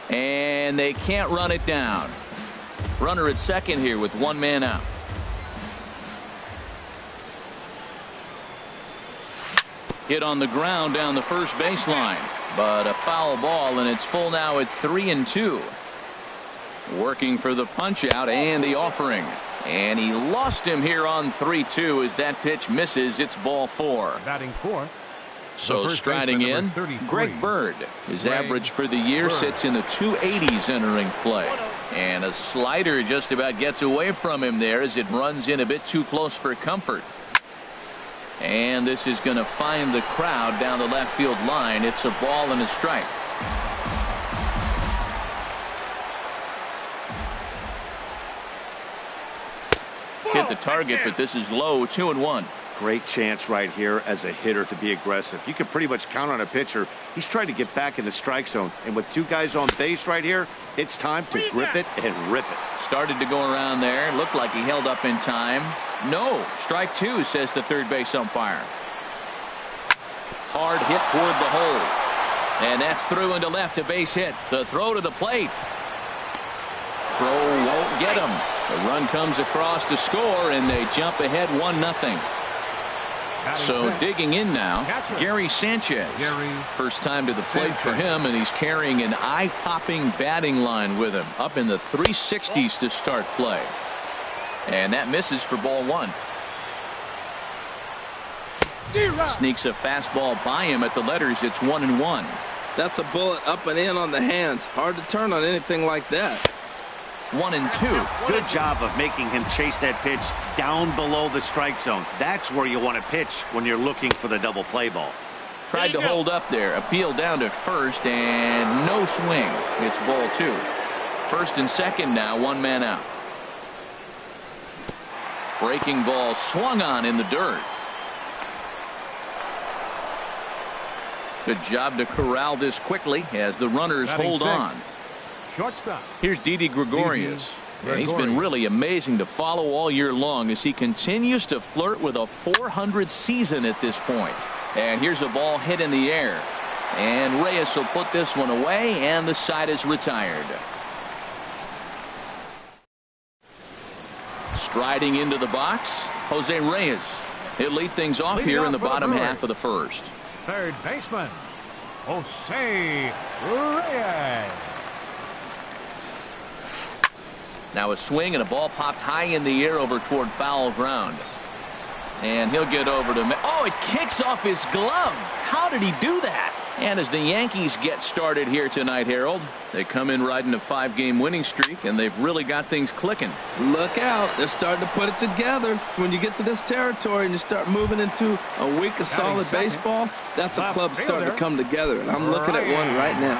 And they can't run it down. Runner at second here with 1 man out. Hit on the ground down the first baseline. But a foul ball, and it's full now at 3-2. Working for the punch out and the offering. And he lost him here on 3-2 as that pitch misses. It's ball 4. Batting 4. So striding in, Greg Bird. His average for the year sits in the 280s entering play. And a slider just about gets away from him there as it runs in a bit too close for comfort. And this is going to find the crowd down the left field line. It's a ball and a strike. Hit the target, but this is low. 2-1. Great chance right here as a hitter to be aggressive. You can pretty much count on a pitcher. He's trying to get back in the strike zone. And with 2 guys on base right here, it's time to grip it and rip it. Started to go around there. Looked like he held up in time. No. Strike 2, says the third base umpire. Hard hit toward the hole. And that's through into left, a base hit. The throw to the plate. Throw won't get him. The run comes across to score, and they jump ahead 1-0. So digging in now, Gary Sanchez. First time to the plate for him, and he's carrying an eye-popping batting line with him. Up in the 360s to start play. And that misses for ball 1. Sneaks a fastball by him at the letters. It's 1-1. That's a bullet up and in on the hands. Hard to turn on anything like that. 1-2. Good job of making him chase that pitch down below the strike zone. That's where you want to pitch when you're looking for the double play ball. Tried to hold up there. Appeal down to first, and no swing. It's ball 2. First and second now, 1 man out. Breaking ball swung on in the dirt. Good job to corral this quickly as the runners hold on. Shortstop. Here's Didi Gregorius. And he's been really amazing to follow all year long as he continues to flirt with a .400 season at this point. And here's a ball hit in the air. And Reyes will put this one away, and the side is retired. Striding into the box, Jose Reyes. He'll lead things off Leading here off in the for the bottom Brewers. half of the first. Third baseman, Jose Reyes. Now a swing and a ball popped high in the air over toward foul ground. And he'll get over to... Oh, it kicks off his glove. How did he do that? And as the Yankees get started here tonight, Harold, they come in riding a 5-game winning streak, and they've really got things clicking. Look out. They're starting to put it together. When you get to this territory and you start moving into a week of solid second. baseball, that's a Left club starting to fielder. come together. And I'm looking at one right now.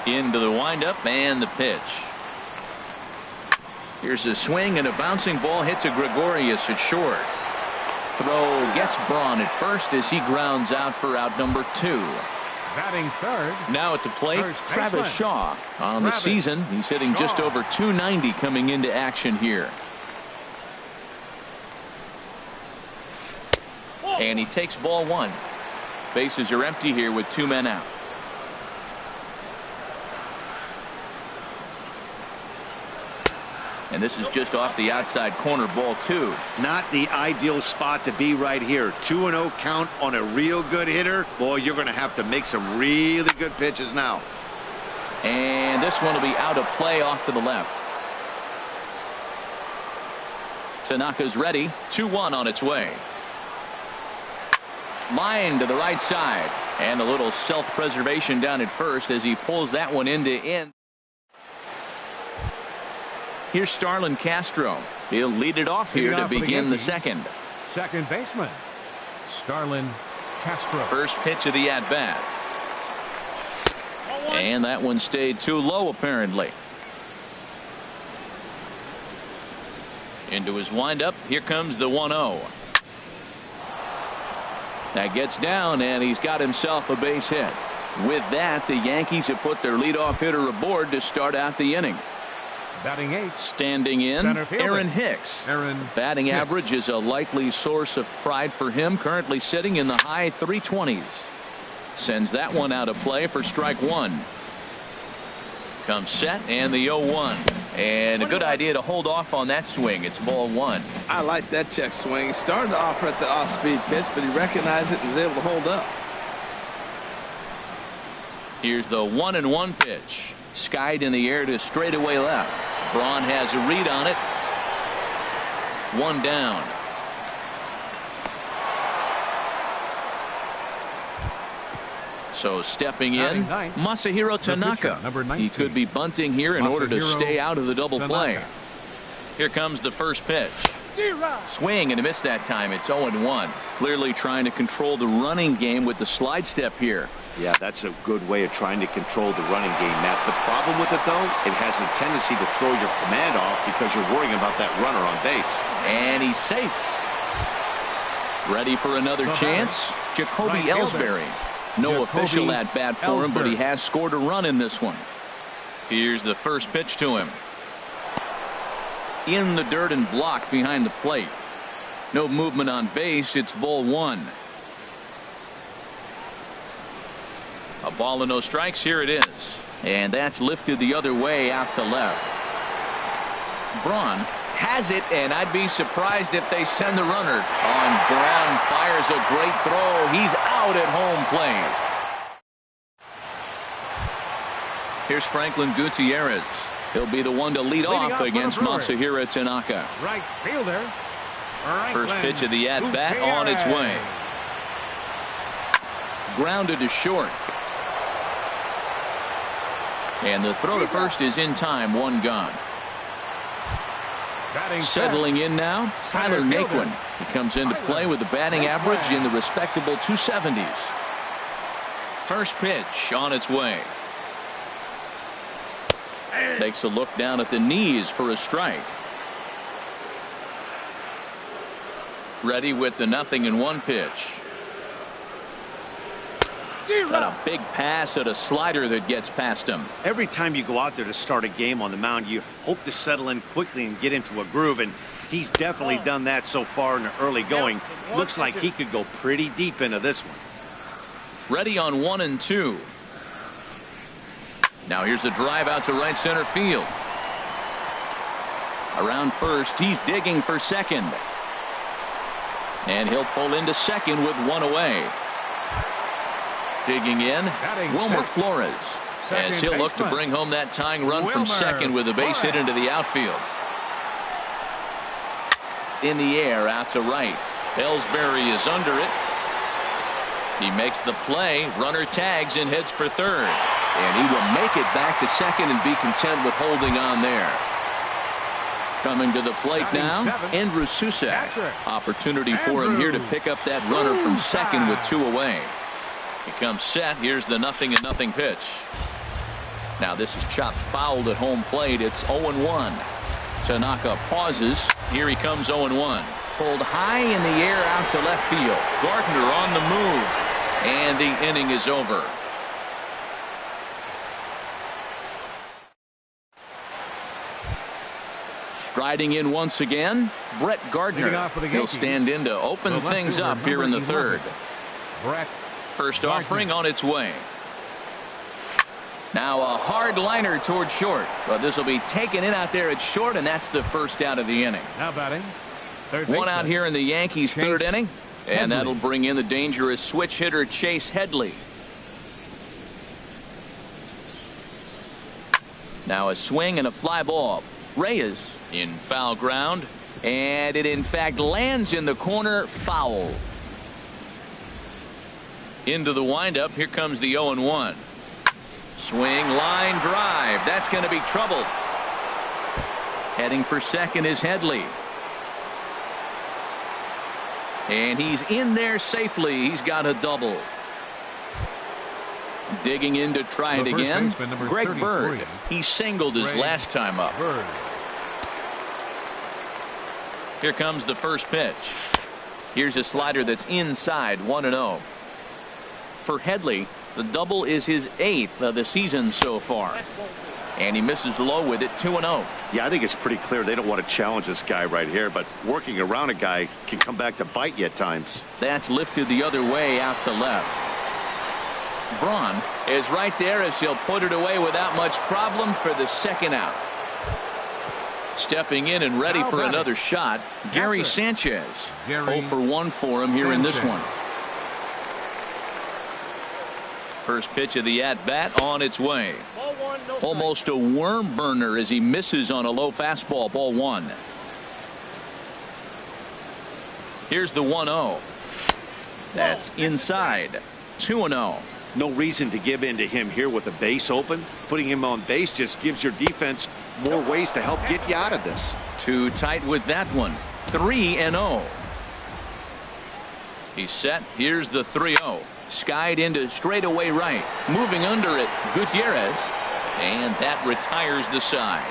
Ryan. Into the windup and the pitch. Here's a swing and a bouncing ball hits a Gregorius at short. Throw gets Braun at first as he grounds out for out number 2. Batting third. Now at the plate, First Travis baseman. Shaw. On the Travis season, he's hitting just Shaw. over 290 coming into action here. And he takes ball 1. Bases are empty here with 2 men out. And this is just off the outside corner, ball 2. Not the ideal spot to be right here. 2-0 count on a real good hitter. Boy, you're going to have to make some really good pitches now. And this one will be out of play off to the left. Tanaka's ready. 2-1 on its way. Line to the right side. And a little self-preservation down at first as he pulls that one into end. Here's Starlin Castro. He'll lead it off here to begin the second. Second baseman, Starlin Castro. First pitch of the at-bat. And that one stayed too low apparently. Into his windup. Here comes the 1-0. That gets down and he's got himself a base hit. With that, the Yankees have put their leadoff hitter aboard to start out the inning. Batting 8. Standing in, Center fielder. Aaron Hicks. Aaron Batting Hicks. average is a likely source of pride for him, currently sitting in the high 320s. Sends that one out of play for strike 1. Comes set and the 0-1. And a good idea to hold off on that swing. It's ball 1. I like that check swing. He started off at the off-speed pitch, but he recognized it and was able to hold up. Here's the 1-1 pitch. Skied in the air to straightaway left. Braun has a read on it. 1 down. So stepping in, Batting ninth, Masahiro Tanaka. pitcher, number He 19. could be bunting here in order to Masahiro stay out of the double play. Tanaka. Here comes the first pitch. Swing and a miss that time. It's 0-1. Clearly trying to control the running game with the slide step here. Yeah, that's a good way of trying to control the running game, Matt. The problem with it, though, it has a tendency to throw your command off because you're worrying about that runner on base. And he's safe. Ready for another chance? Jacoby Right fielder. Ellsbury. No Jacoby official at bat for him, but he Ellsbury. has scored a run in this one. Here's the first pitch to him. In the dirt and blocked behind the plate. No movement on base. It's ball 1. A ball and no strikes. Here it is. And that's lifted the other way out to left. Braun has it, and I'd be surprised if they send the runner. On Braun fires a great throw. He's out at home plate. Here's Franklin Gutierrez. He'll be the one to lead off off for the against Brewers. Masahiro Tanaka. Right fielder. First Franklin pitch of the at-bat on its way. Grounded to short. And the throw to first is in time. 1 gone. Batting Settling in now, Tyler Center fielder. Naquin. He comes into play with a batting average in the respectable 270s. First pitch on its way. Takes a look down at the knees for a strike. Ready with the 0-1 pitch. Got a big pass at a slider that gets past him. Every time you go out there to start a game on the mound, you hope to settle in quickly and get into a groove, and he's definitely done that so far in the early going. Looks like he could go pretty deep into this one. Ready on 1 and 2. Now here's a drive out to right center field. Around first, he's digging for second. And he'll pull into second with one away. Digging in, Wilmer Flores. As he'll look to bring home that tying run from second with a base hit into the outfield. In the air, out to right. Ellsbury is under it. He makes the play. Runner tags and heads for third. And he will make it back to second and be content with holding on there. Coming to the plate now, Andrew Susac. Opportunity for him here to pick up that runner from second with two away. He comes set. Here's the 0-0 pitch. Now this is chopped fouled at home plate. It's 0-1. Tanaka pauses. Here he comes 0-1. Pulled high in the air out to left field. Gardner on the move. And the inning is over. Striding in once again, Brett Gardner. He'll stand in to open things up here in the third. First offering on its way. Now a hard liner toward short. But this will be taken in out there at short, and that's the first out of the inning. Now batting. One out here in the Yankees' third inning. And that'll bring in the dangerous switch hitter Chase Headley. Now a swing and a fly ball. Reyes in foul ground. And it in fact lands in the corner, foul. Into the windup. Here comes the 0-1. Swing, line drive. That's going to be trouble. Heading for second is Headley. And he's in there safely. He's got a double. Digging in to try it again. Greg Bird. He singled his last time up. Here comes the first pitch. Here's a slider that's inside, 1-0. For Headley, the double is his 8th of the season so far. And he misses low with it, 2-0. Yeah, I think it's pretty clear they don't want to challenge this guy right here, but working around a guy can come back to bite you at times. That's lifted the other way out to left. Braun is right there as he'll put it away without much problem for the second out. Stepping in and ready for another shot, Gary Sanchez. 0 for 1 for him here in this one. First pitch of the at-bat on its way. Almost a worm burner as he misses on a low fastball, ball 1. Here's the 1-0. That's inside, 2-0. No reason to give in to him here with the base open. Putting him on base just gives your defense more ways to help get you out of this. Too tight with that one. 3-0. He's set. Here's the 3-0. Skied into straightaway right. Moving under it, Gutierrez. And that retires the side.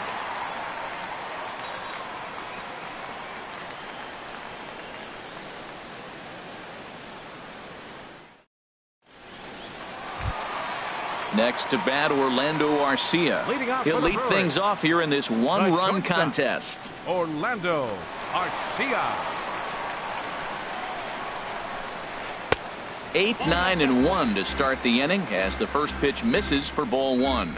Next to bat, Orlando Arcia. He'll lead things off here in this one-run contest. Orlando Arcia. 8, 9, and 1 to start the inning as the first pitch misses for ball 1.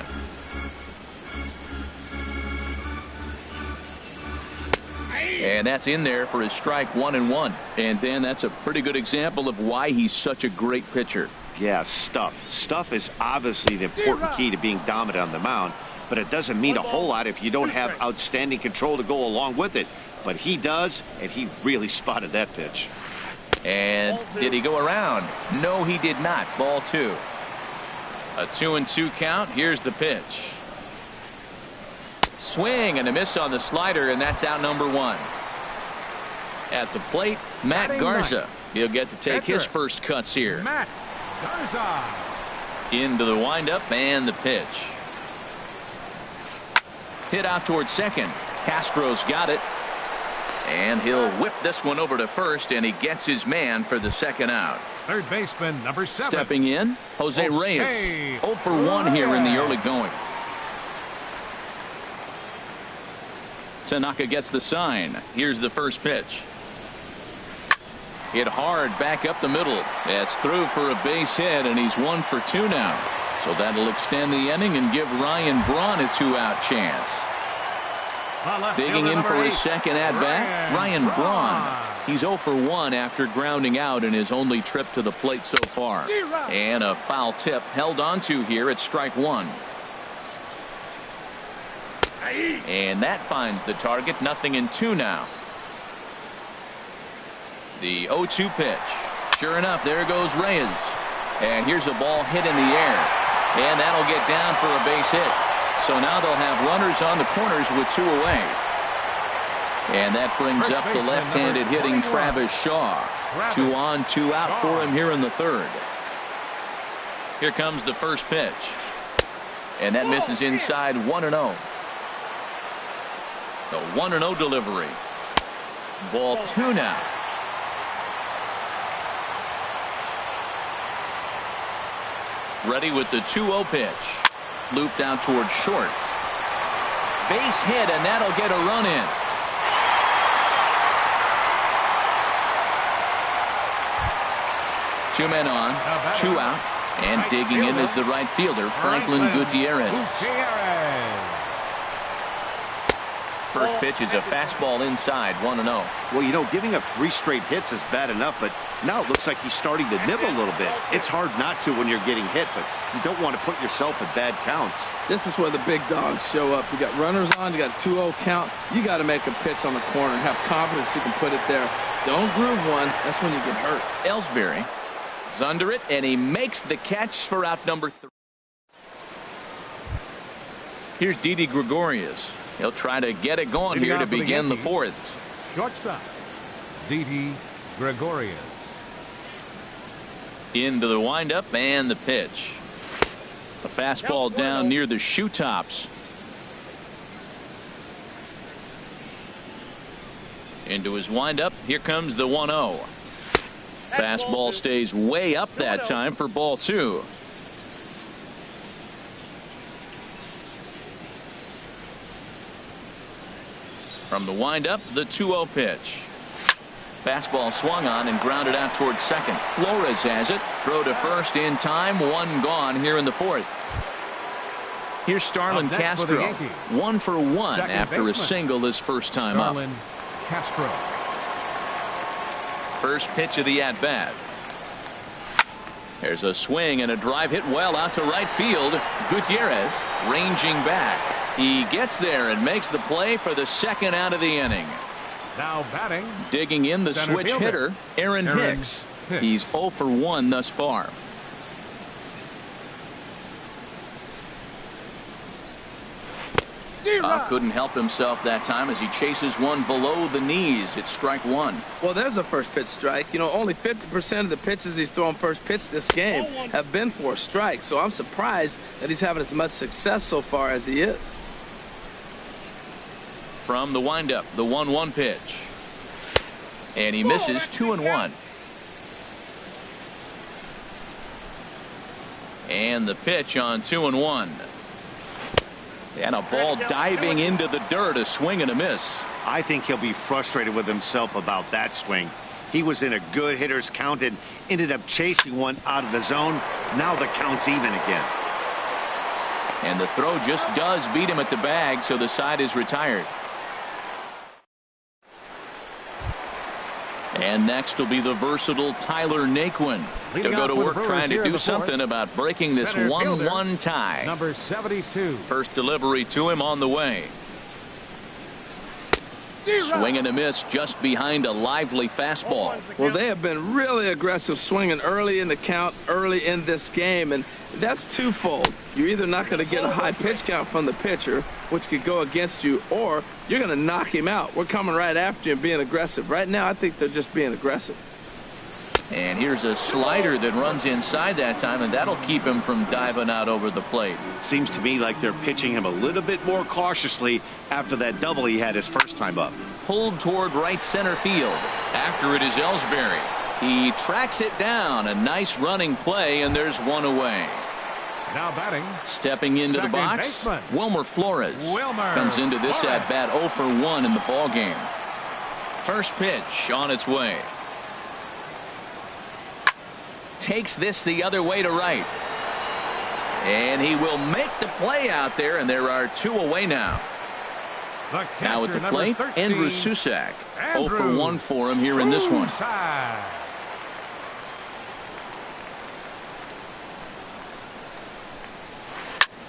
And that's in there for his strike 1-1. And Dan, that's a pretty good example of why he's such a great pitcher. Yeah, stuff. Stuff is obviously the important key to being dominant on the mound, but it doesn't mean a whole lot if you don't have outstanding control to go along with it. But he does, and he really spotted that pitch. And did he go around? No, he did not. Ball 2. A 2-2 count. Here's the pitch. Swing and a miss on the slider, and that's out number 1. At the plate, Matt Garza. He'll get to take his first cuts here. Matt Garza. Into the windup and the pitch. Hit out towards second. Castro's got it. And he'll whip this one over to first, and he gets his man for the second out. Third baseman, number 7. Stepping in, Jose Reyes. 0 for 1 here in the early going. Tanaka gets the sign. Here's the first pitch. Hit hard back up the middle. That's through for a base hit, and he's 1 for 2 now. So that'll extend the inning and give Ryan Braun a 2-out chance. Digging in for his second at-bat, Ryan Braun. He's 0 for 1 after grounding out in his only trip to the plate so far. And a foul tip held onto here at strike one. And that finds the target. 0-2 now. The 0-2 pitch. Sure enough, there goes Reyes. And here's a ball hit in the air. And that'll get down for a base hit. So now they'll have runners on the corners with 2 away. And that brings up the left-handed hitting Travis Shaw. 2 on, 2 out for him here in the third. Here comes the first pitch. And that misses inside. 1-0. The 1-0 delivery. Ball 2 now. Ready with the 2-0 pitch. Looped out towards short. Base hit, and that'll get a run in. Two men on, 2 out, and digging in is the right fielder, Franklin Gutierrez. First pitch is a fastball inside, 1-0. Well, you know, giving up 3 straight hits is bad enough, but now it looks like he's starting to nibble a little bit. It's hard not to when you're getting hit, but you don't want to put yourself in bad counts. This is where the big dogs show up. You got runners on, you got a 2-0 count. You got to make a pitch on the corner and have confidence you can put it there. Don't groove one. That's when you get hurt. Ellsbury is under it, and he makes the catch for out number 3. Here's Didi Gregorius. He'll try to get it going here to begin the fourth. Shortstop, Didi Gregorius. Into the windup and the pitch. A fastball down near the shoe tops. Into his windup. Here comes the 1-0. Fastball stays way up that time for ball 2. From the windup, the 2-0 pitch. Fastball swung on and grounded out towards second. Flores has it. Throw to first in time. 1 gone here in the fourth. Here's Starlin Castro. 1 for 1 after a single his first time up. Castro. First pitch of the at-bat. There's a swing and a drive hit well out to right field. Gutierrez ranging back. He gets there and makes the play for the second out of the inning. Now batting. Digging in the switch hitter, Aaron Hicks. He's 0 for 1 thus far. Couldn't help himself that time as he chases one below the knees. It's strike 1. Well, there's a first pitch strike. You know, only 50% of the pitches he's throwing first pitch this game have been for a strike. So I'm surprised that he's having as much success so far as he is. From the windup, the 1-1 pitch. And he misses 2-1. And the pitch on 2-1. And a ball diving into the dirt, a swing and a miss. I think he'll be frustrated with himself about that swing. He was in a good hitter's count and ended up chasing one out of the zone. Now the count's even again. And the throw just does beat him at the bag, so the side is retired. And next will be the versatile Tyler Naquin. He'll go to work trying to do something about breaking this 1-1 tie. Number 72. First delivery to him on the way. Swing and a miss just behind a lively fastball. Well, they have been really aggressive swinging early in the count, early in this game, and that's twofold. You're either not going to get a high pitch count from the pitcher, which could go against you, or you're going to knock him out. We're coming right after you and being aggressive. Right now, I think they're just being aggressive. And here's a slider that runs inside that time, and that'll keep him from diving out over the plate. Seems to me like they're pitching him a little bit more cautiously after that double he had his first time up. Pulled toward right center field. After it is Ellsbury. He tracks it down. A nice running play, and there's one away. Now batting. Stepping into the box, baseman. Wilmer Flores. Comes into this at-bat 0 for 1 in the ballgame. First pitch on its way. Takes this the other way to right. And he will make the play out there, and there are 2 away now. Now at the plate, Andrew Susac. 0 for 1 for him here in this one.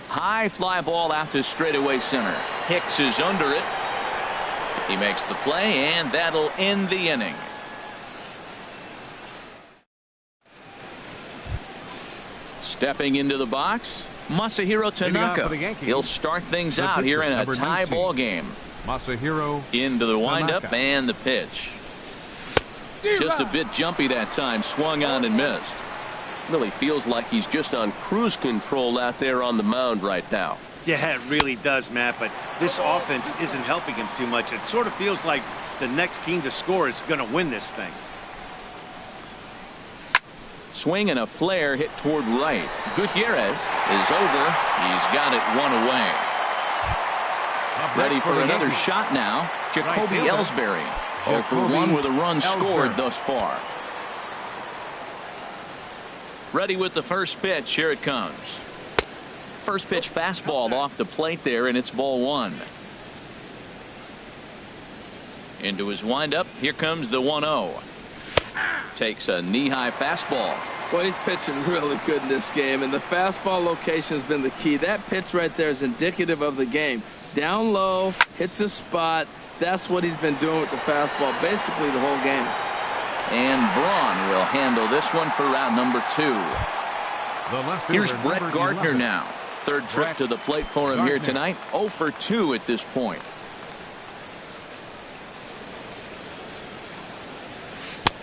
High fly ball out to straightaway center. Hicks is under it. He makes the play, and that'll end the inning. Stepping into the box, Masahiro Tanaka. He'll start things out here in a tie ball game. Masahiro into the windup and the pitch. Just a bit jumpy that time. Swung on and missed. Really feels like he's just on cruise control out there on the mound right now. Yeah, it really does, Matt, but this offense isn't helping him too much. It sort of feels like the next team to score is going to win this thing. Swing and a flare hit toward right. Gutierrez is over. He's got it one away. Ready for another shot now. Jacoby Ellsbury. 0 for 1 with a run scored thus far. Ready with the first pitch. Here it comes. First pitch fastball off the plate there, and it's ball 1. Into his windup. Here comes the 1-0. Takes a knee-high fastball. Well, he's pitching really good in this game, and the fastball location has been the key. That pitch right there is indicative of the game. Down low, hits a spot. That's what he's been doing with the fastball basically the whole game. And Braun will handle this one for round number 2. Here's Brett Gardner now. Third trip to the plate for him here tonight. 0 for 2 at this point.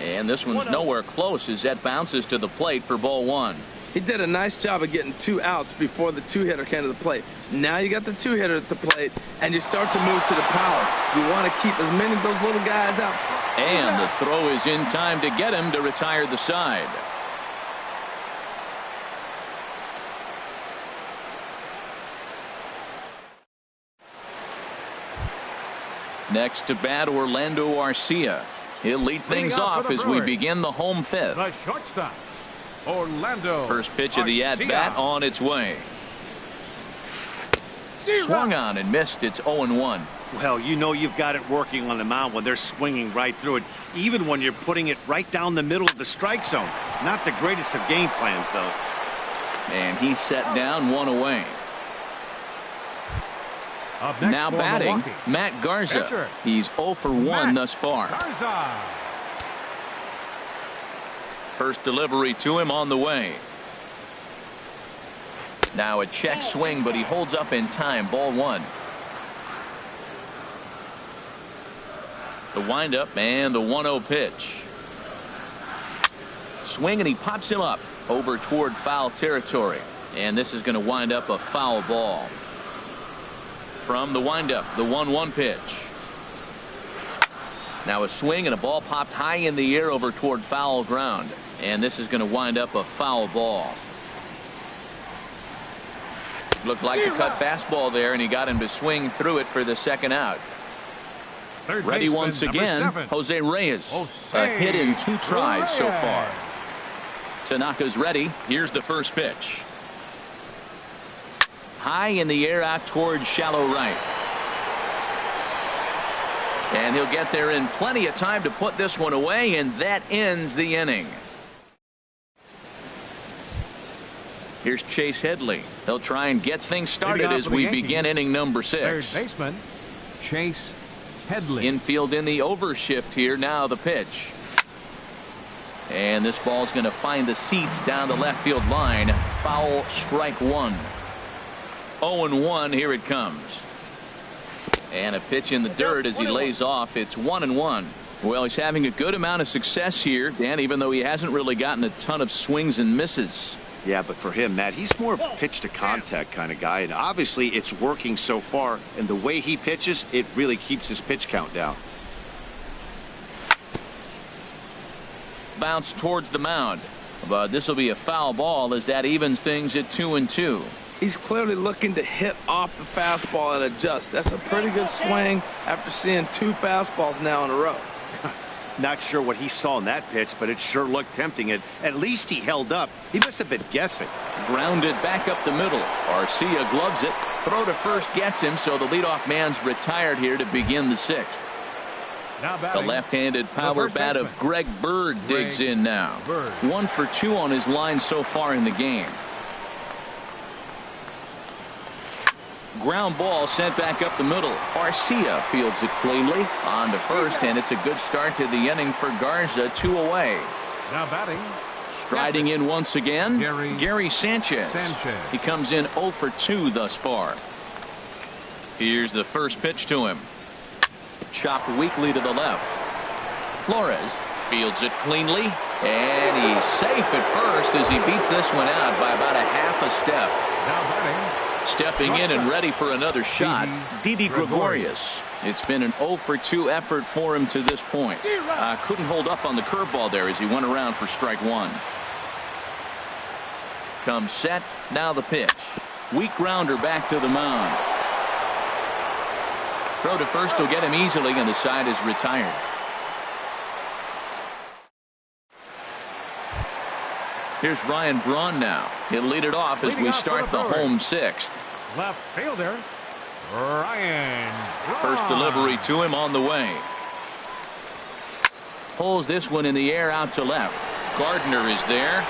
And this one's nowhere close as that bounces to the plate for ball 1. He did a nice job of getting 2 outs before the 2-hitter came to the plate. Now you got the 2-hitter at the plate, and you start to move to the power. You want to keep as many of those little guys out. And the throw is in time to get him to retire the side. Next to bat, Orlando Arcia. He'll lead things off as we begin the home 5th. The shortstop, Orlando. First pitch of the at-bat on its way. Swung on and missed. It's 0-1. Well, you know you've got it working on the mound when they're swinging right through it, even when you're putting it right down the middle of the strike zone. Not the greatest of game plans, though. And he's set down, 1 away. Now batting, Matt Garza. He's 0 for 1 thus far. First delivery to him on the way. Now a check swing, but he holds up in time. Ball 1. The windup and the 1-0 pitch. Swing, and he pops him up over toward foul territory. And this is going to wind up a foul ball. From the windup, the 1-1 pitch. Now a swing and a ball popped high in the air over toward foul ground. And this is going to wind up a foul ball. Looked like a cut fastball there, and he got him to swing through it for the second out. Ready once again, Jose Reyes. A hit in 2 tries so far. Tanaka's ready. Here's the first pitch. High in the air out towards shallow right. And he'll get there in plenty of time to put this one away, and that ends the inning. Here's Chase Headley. He'll try and get things started as we begin inning number 6. Third baseman, Chase Headley. Infield in the overshift here. Now the pitch. And this ball's going to find the seats down the left field line. Foul, strike 1. 0-1. Here it comes. And a pitch in the dirt as he lays off. It's 1-1. Well, he's having a good amount of success here, Dan, even though he hasn't really gotten a ton of swings and misses. Yeah, but for him, Matt, he's more of a pitch to contact kind of guy, and obviously it's working so far, and the way he pitches, it really keeps his pitch count down. Bounce towards the mound, but this will be a foul ball as that evens things at 2-2. He's clearly looking to hit off the fastball and adjust. That's a pretty good swing after seeing 2 fastballs now in a row. Not sure what he saw in that pitch, but it sure looked tempting. At least he held up. He must have been guessing. Grounded back up the middle. Arcia gloves it. throw to first gets him, so the leadoff man's retired here to begin the sixth. The left-handed power bat of Greg Bird digs in now. 1 for 2 on his line so far in the game. Ground ball sent back up the middle. Arcia fields it cleanly on to first, and it's a good start to the inning for Garza. 2 away. Now batting. Striding in once again, Gary Sanchez. He comes in 0 for 2 thus far. Here's the first pitch to him. Chopped weakly to the left. Flores fields it cleanly, and he's safe at first as he beats this one out by about a half a step. Now batting. Stepping in and ready for another shot, Didi Gregorius. It's been an 0 for 2 effort for him to this point. Couldn't hold up on the curveball there as he went around for strike 1. Comes set, now the pitch. Weak grounder back to the mound. Throw to first will get him easily, and the side is retired. Here's Ryan Braun now. He'll lead it off as we start the home sixth. Left fielder, Ryan Braun. First delivery to him on the way. Pulls this one in the air out to left. Gardner is there.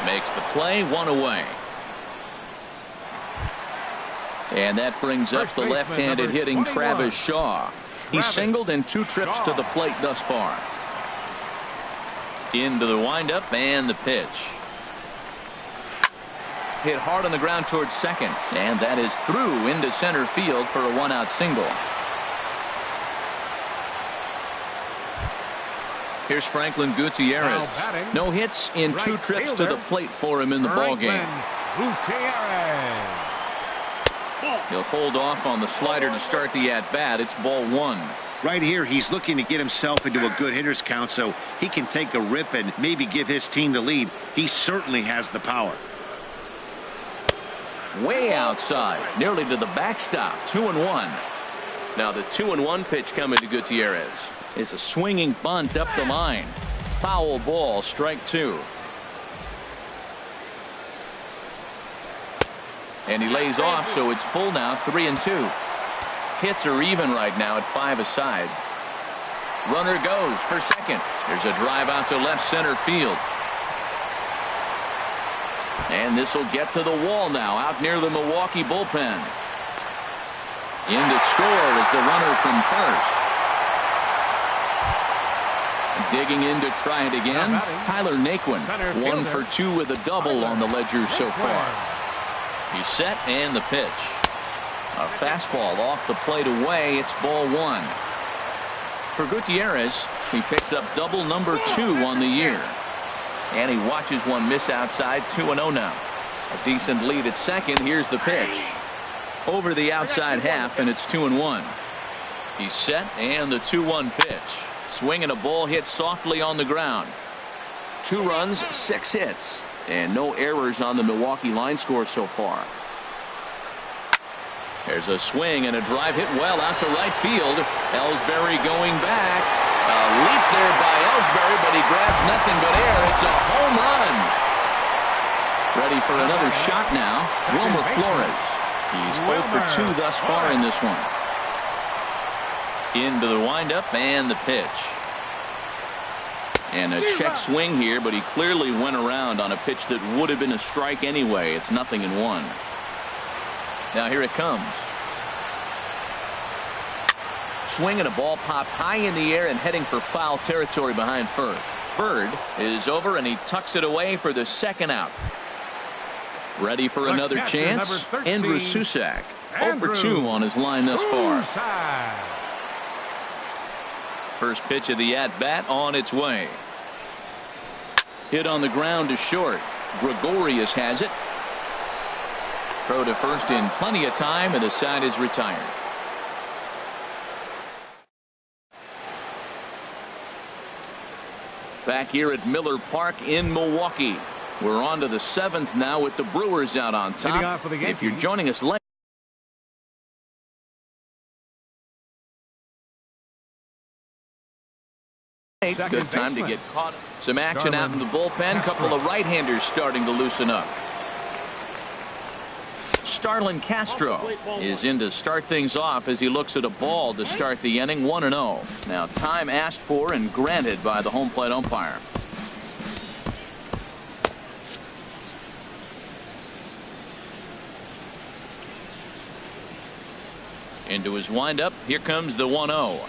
Makes the play, 1 away. And that brings up the left-handed hitting Travis Shaw. He's singled in 2 trips to the plate thus far. Into the windup and the pitch. Hit hard on the ground towards second, and that is through into center field for a 1-out single. Here's Franklin Gutierrez. No hits in 2 trips to the plate for him in the ballgame. He'll hold off on the slider to start the at-bat. It's ball 1. Right here, he's looking to get himself into a good hitter's count so he can take a rip and maybe give his team the lead. He certainly has the power. Way outside, nearly to the backstop. 2-1. Now the 2-1 pitch coming to Gutierrez. It's a swinging bunt up the line. Foul ball, strike 2. And he lays off, so it's full now, 3-2. Hits are even right now at 5 aside. Runner goes for second. There's a drive out to left center field. And this will get to the wall now, out near the Milwaukee bullpen. In to score is the runner from first. Digging in to try it again, Tyler Naquin. 1 for 2 with a double on the ledger so far. He's set, and the pitch. A fastball off the plate away. It's ball 1. For Gutierrez, he picks up double number 2 on the year. And he watches one miss outside. 2-0 now. A decent lead at second. Here's the pitch. Over the outside half, and it's 2-1. He's set, and the 2-1 pitch. Swinging a ball hit softly on the ground. 2 runs, 6 hits. And no errors on the Milwaukee line score so far. There's a swing and a drive hit well out to right field. Ellsbury going back. A leap there by Ellsbury, but he grabs nothing but air. It's a home run. Ready for another shot now. Wilmer Flores. He's 0 for 2 thus far in this one. Into the windup and the pitch. And a check swing here, but he clearly went around on a pitch that would have been a strike anyway. It's 0-1. Now here it comes. Swinging a ball popped high in the air and heading for foul territory behind first. Bird is over and he tucks it away for the second out. Ready for another chance. Andrew Susac. 0 for 2 on his line thus far. First pitch of the at-bat on its way. Hit on the ground to short. Gregorius has it. Throw to first in plenty of time, and the side is retired. Back here at Miller Park in Milwaukee. We're on to the 7th now with the Brewers out on top. If you're joining us late. Good time to get caught. Some action out in the bullpen. Couple of right-handers starting to loosen up. Starlin Castro is in to start things off as he looks at a ball to start the inning. 1-0. Now time asked for and granted by the home plate umpire. Into his windup. Here comes the 1-0.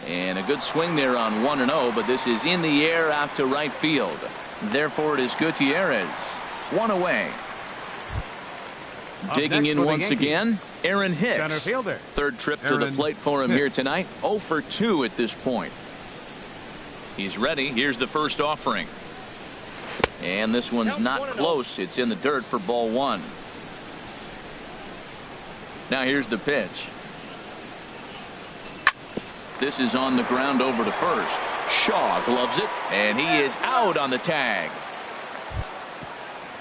And a good swing there on 1-0, but this is in the air out to right field. Therefore, it is Gutierrez. One away. Digging in once again, Aaron Hicks. Third trip to the plate for him here tonight. 0 for 2 at this point. He's ready. Here's the first offering. And this one's not close. It's in the dirt for ball 1. Now here's the pitch. This is on the ground over to first. Shaw gloves it, and he is out on the tag.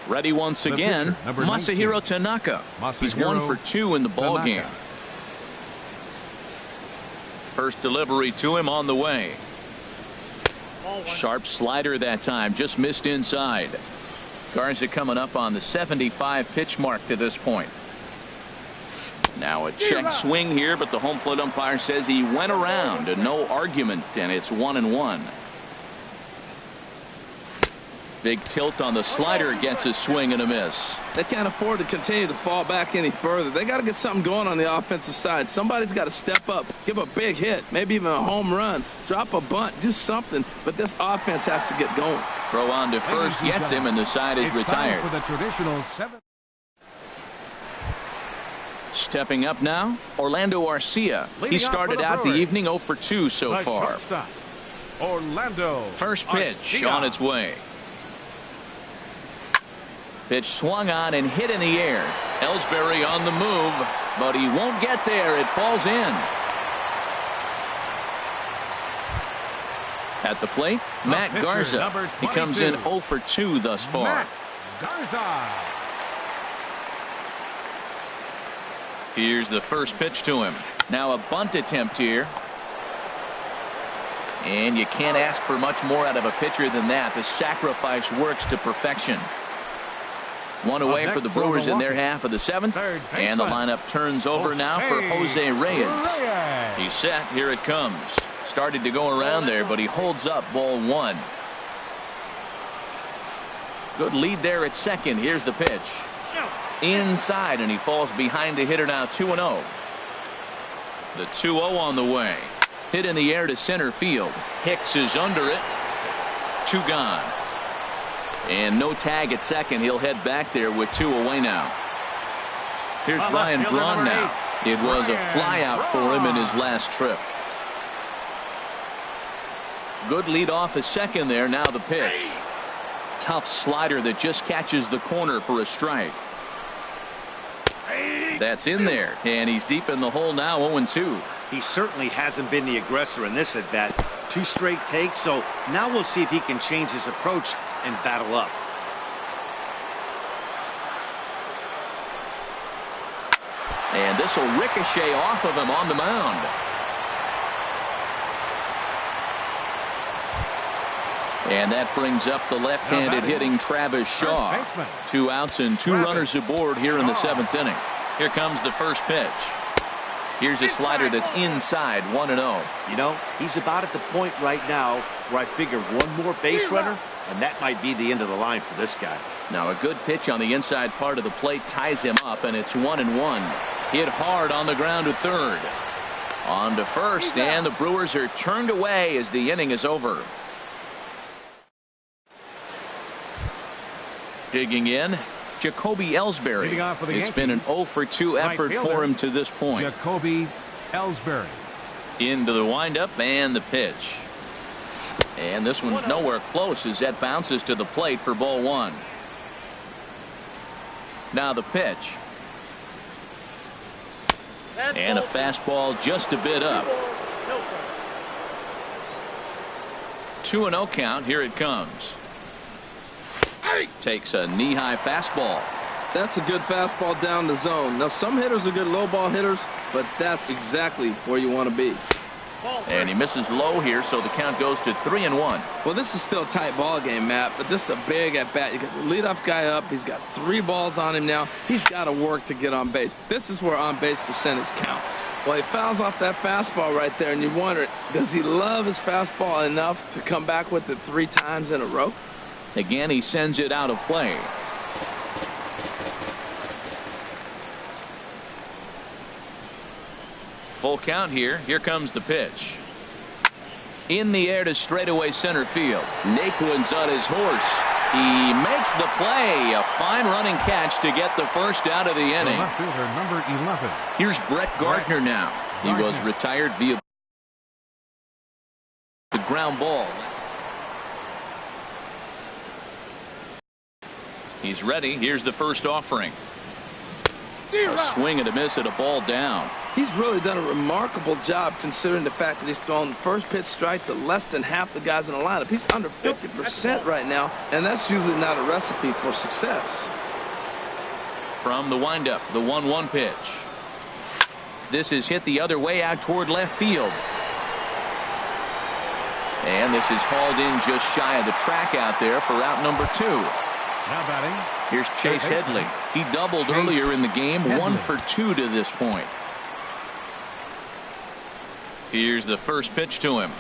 Ready once again, Masahiro Tanaka. He's 1 for 2 in the ball game. First delivery to him on the way. Sharp slider that time, just missed inside. Garza coming up on the 75 pitch mark to this point. Now a check swing here, but the home plate umpire says he went around and no argument, and it's 1-1. Big tilt on the slider, gets a swing and a miss. They can't afford to continue to fall back any further. They got to get something going on the offensive side. Somebody's got to step up, give a big hit, maybe even a home run, drop a bunt, do something. But this offense has to get going. Throw on to first gets him, and the side is retired. For the traditional 7. Stepping up now, Orlando Arcia. He started out the evening 0 for 2 so far. Orlando. First pitch on its way. Pitch swung on and hit in the air. Ellsbury on the move, but he won't get there. It falls in. At the plate, Matt Garza. He comes in 0 for 2 thus far. Matt Garza. Here's the first pitch to him. Now a bunt attempt here. And you can't ask for much more out of a pitcher than that. The sacrifice works to perfection. One away for the Brewers in their half of the 7th. And the lineup turns over now for Jose Reyes. He's set. Here it comes. Started to go around there, but he holds up ball 1. Good lead there at second. Here's the pitch. Inside, and he falls behind the hitter now. 2-0. The 2-0 on the way. Hit in the air to center field. Hicks is under it. 2 gone. And no tag at second. He'll head back there with 2 away now. Here's Ryan Braun now. It was a fly out for him in his last trip. Good lead off at second there. Now the pitch. Tough slider that just catches the corner for a strike. That's in there, and he's deep in the hole now. 0-2. He certainly hasn't been the aggressor in this at bat. 2 straight takes, so now we'll see if he can change his approach and battle up. And this will ricochet off of him on the mound. And that brings up the left-handed hitting Travis Shaw. 2 outs and 2 runners aboard here in the 7th inning. Here comes the first pitch. Here's a slider that's inside. 1-0. You know, he's about at the point right now where I figure one more base runner, and that might be the end of the line for this guy. Now a good pitch on the inside part of the plate ties him up, and it's 1-1. Hit hard on the ground to third. On to first, and the Brewers are turned away as the inning is over. Digging in, Jacoby Ellsbury. It's been an 0 for 2 effort for him to this point. Jacoby Ellsbury. Into the windup and the pitch. And this one's nowhere close as that bounces to the plate for ball 1. Now the pitch. And a fastball just a bit up. 2-0 count. Here it comes. Takes a knee-high fastball. That's a good fastball down the zone. Now some hitters are good low ball hitters, but that's exactly where you want to be. And he misses low here, so the count goes to 3-1. Well, this is still a tight ball game, Matt, but this is a big at-bat. You got the leadoff guy up. He's got 3 balls on him now. He's got to work to get on base. This is where on-base percentage counts. Well, he fouls off that fastball right there, and you wonder, does he love his fastball enough to come back with it 3 times in a row? Again, he sends it out of play. Full count here. Here comes the pitch. In the air to straightaway center field. Naquin's on his horse. He makes the play. A fine running catch to get the first out of the inning. Left fielder number 11. Here's Brett Gardner now. He was retired via the ground ball. He's ready. Here's the first offering. A swing and a miss at a ball down. He's really done a remarkable job considering the fact that he's thrown the first pitch strike to less than half the guys in the lineup. He's under 50% right now, and that's usually not a recipe for success. From the windup, the 1-1 pitch. This is hit the other way out toward left field. And this is hauled in just shy of the track out there for out number 2. Now batting. Here's Chase Headley. He doubled earlier in the game, 1 for 2 to this point. Here's the first pitch to him.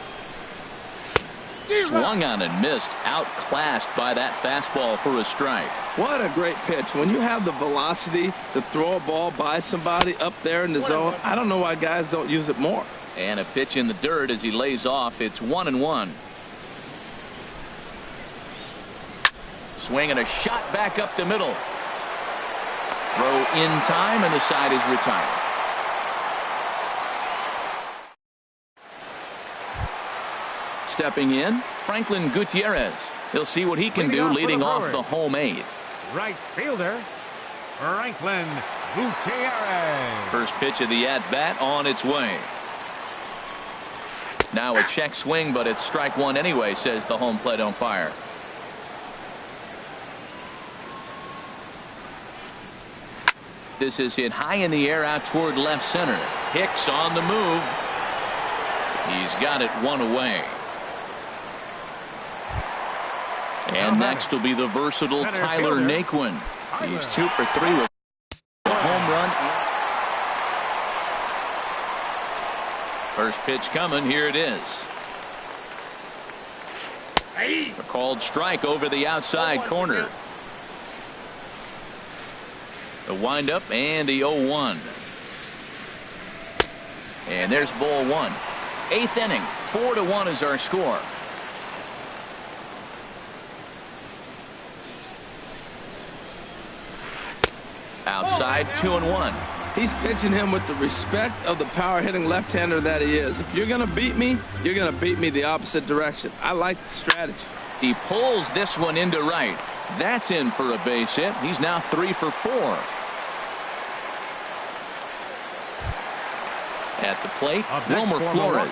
Swung on and missed. Outclassed by that fastball for a strike. What a great pitch. When you have the velocity to throw a ball by somebody up there in the zone, I don't know why guys don't use it more. And a pitch in the dirt as he lays off. It's 1-1. Swing and a shot back up the middle. Throw in time, and the side is retired. Stepping in, Franklin Gutierrez. He'll see what he can do leading off the home 8. Right fielder, Franklin Gutierrez. First pitch of the at-bat on its way. Now a check swing, but it's strike 1 anyway, says the home plate umpire. This is hit high in the air out toward left center. Hicks on the move. He's got it 1 away. And next will be the versatile Tyler Naquin. He's 2 for 3 with a home run. First pitch coming. Here it is. A called strike over the outside corner. The windup and the 0-1. And there's ball 1. 8th inning. 4-1 is our score. Outside, 2-1. He's pitching him with the respect of the power hitting left-hander that he is. If you're going to beat me, you're going to beat me the opposite direction. I like the strategy. He pulls this one into right. That's in for a base hit. He's now 3 for 4. At the plate, Wilmer Flores.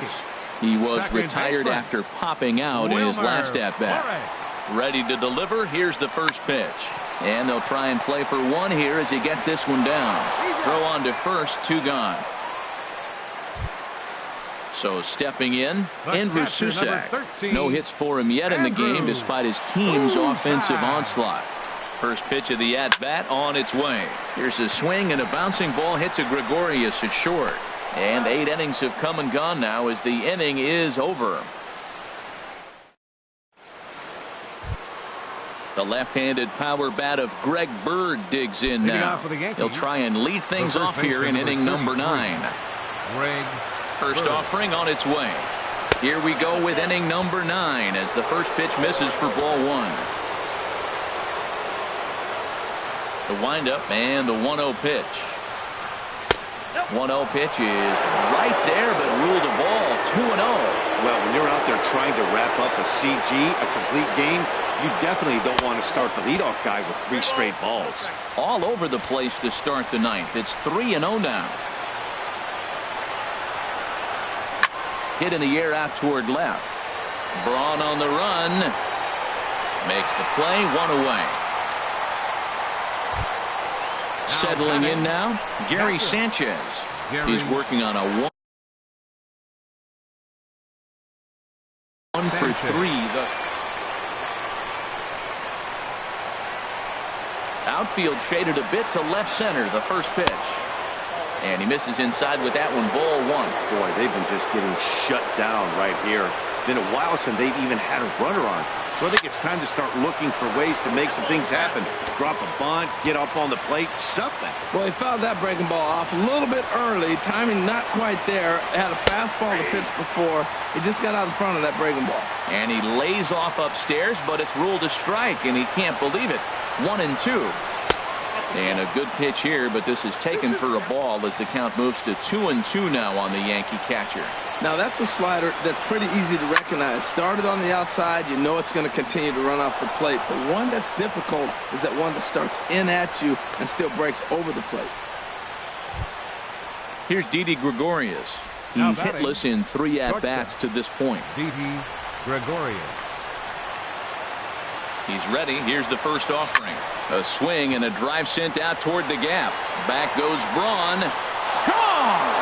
He was retired after popping out in his last at-bat. Ready to deliver. Here's the first pitch. And they'll try and play for 1 here as he gets this one down. Throw on to first, 2 gone. So stepping in, Andrew Susac. No hits for him yet in the game despite his team's offensive onslaught. First pitch of the at-bat on its way. Here's a swing, and a bouncing ball hits a Gregorius at short. And 8 innings have come and gone now as the inning is over. The left-handed power bat of Greg Bird digs in now. He'll try and lead things off here in inning number 9. First offering on its way. Here we go with inning number 9 as the first pitch misses for ball 1. The windup and the 1-0 pitch. 1-0 pitch is right there, but ruled a ball. 2-0. Well, when you're out there trying to wrap up a CG, a complete game, you definitely don't want to start the leadoff guy with 3 straight balls. All over the place to start the 9th. It's 3-0 now. Hit in the air out toward left. Braun on the run. Makes the play. 1 away. Settling in now, Gary Sanchez. He's working on a 1 for 3. The outfield shaded a bit to left center. The first pitch. And he misses inside with that one. Ball 1. Boy, they've been just getting shut down right here. Been a while since they've even had a runner on. So I think it's time to start looking for ways to make some things happen. Drop a bunt, get up on the plate, something. Well, he fouled that breaking ball off a little bit early. Timing not quite there. Had a fastball to pitch before. He just got out in front of that breaking ball. And he lays off upstairs, but it's ruled a strike, and he can't believe it. 1-2. And a good pitch here, but this is taken for a ball as the count moves to 2-2 now on the Yankee catcher. Now that's a slider that's pretty easy to recognize. Started on the outside, you know it's going to continue to run off the plate. The one that's difficult is that one that starts in at you and still breaks over the plate. Here's Didi Gregorius. He's hitless in 3 at-bats to this point. Didi Gregorius. He's ready. Here's the first offering. A swing and a drive sent out toward the gap. Back goes Braun. Gone!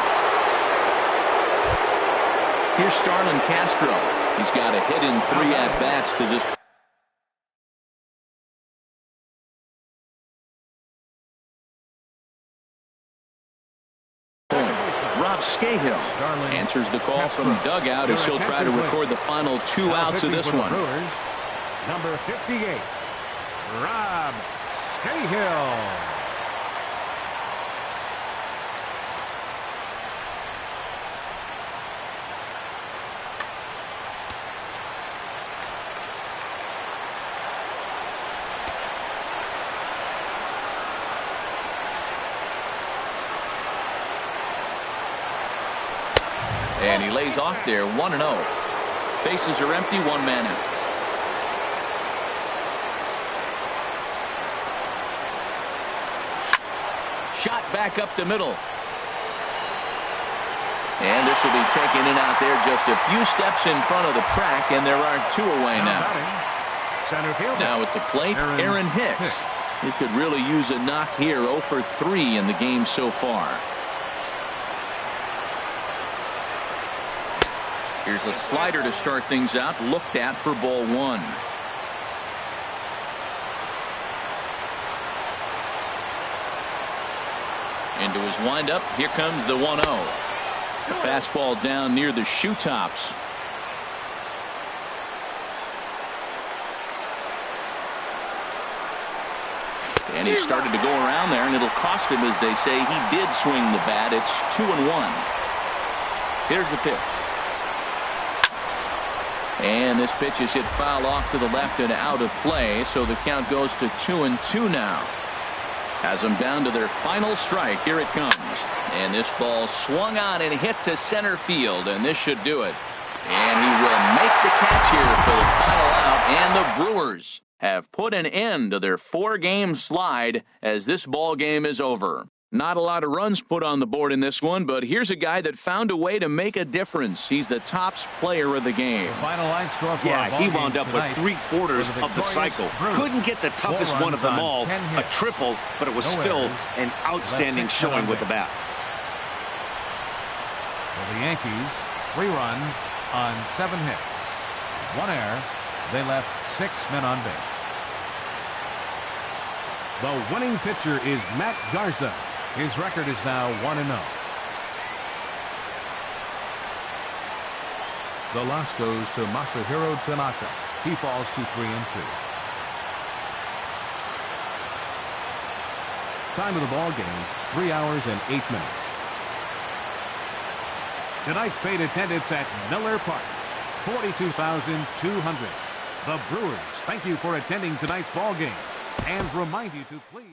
Here's Starlin Castro. He's got a hit in 3 at-bats to this point. Rob Scahill answers the call from dugout as he'll try to record the final 2 outs of this one. Number 58, Rob Scahill. And he lays off there, 1-0. Bases are empty, 1 man out. Shot back up the middle. And this will be taken in out there just a few steps in front of the track, and there are 2 away now. Center field. Now at the plate, Aaron Hicks. He could really use a knock here. 0 for 3 in the game so far. Here's a slider to start things out, looked at for ball 1. Into his windup, here comes the 1-0. The fastball down near the shoe tops. And he started to go around there, and it'll cost him, as they say. He did swing the bat. It's 2-1. Here's the pitch. And this pitch is hit foul off to the left and out of play, so the count goes to 2-2 now. Has them down to their final strike. Here it comes. And this ball swung on and hit to center field, and this should do it. And he will make the catch here for the final out, and the Brewers have put an end to their 4-game slide as this ball game is over. Not a lot of runs put on the board in this one, but here's a guy that found a way to make a difference. He's the tops player of the game. The final line score for Yeah, he wound up with 3/4 of the cycle. Couldn't get the toughest one of them all, a triple, but it was still an outstanding showing with the bat. For the Yankees, 3 runs on 7 hits. 1 error. They left 6 men on base. The winning pitcher is Matt Garza. His record is now 1-0. The loss goes to Masahiro Tanaka. He falls to 3-2. Time of the ball game, 3 hours and 8 minutes. Tonight's paid attendance at Miller Park, 42,200. The Brewers thank you for attending tonight's ball game and remind you to please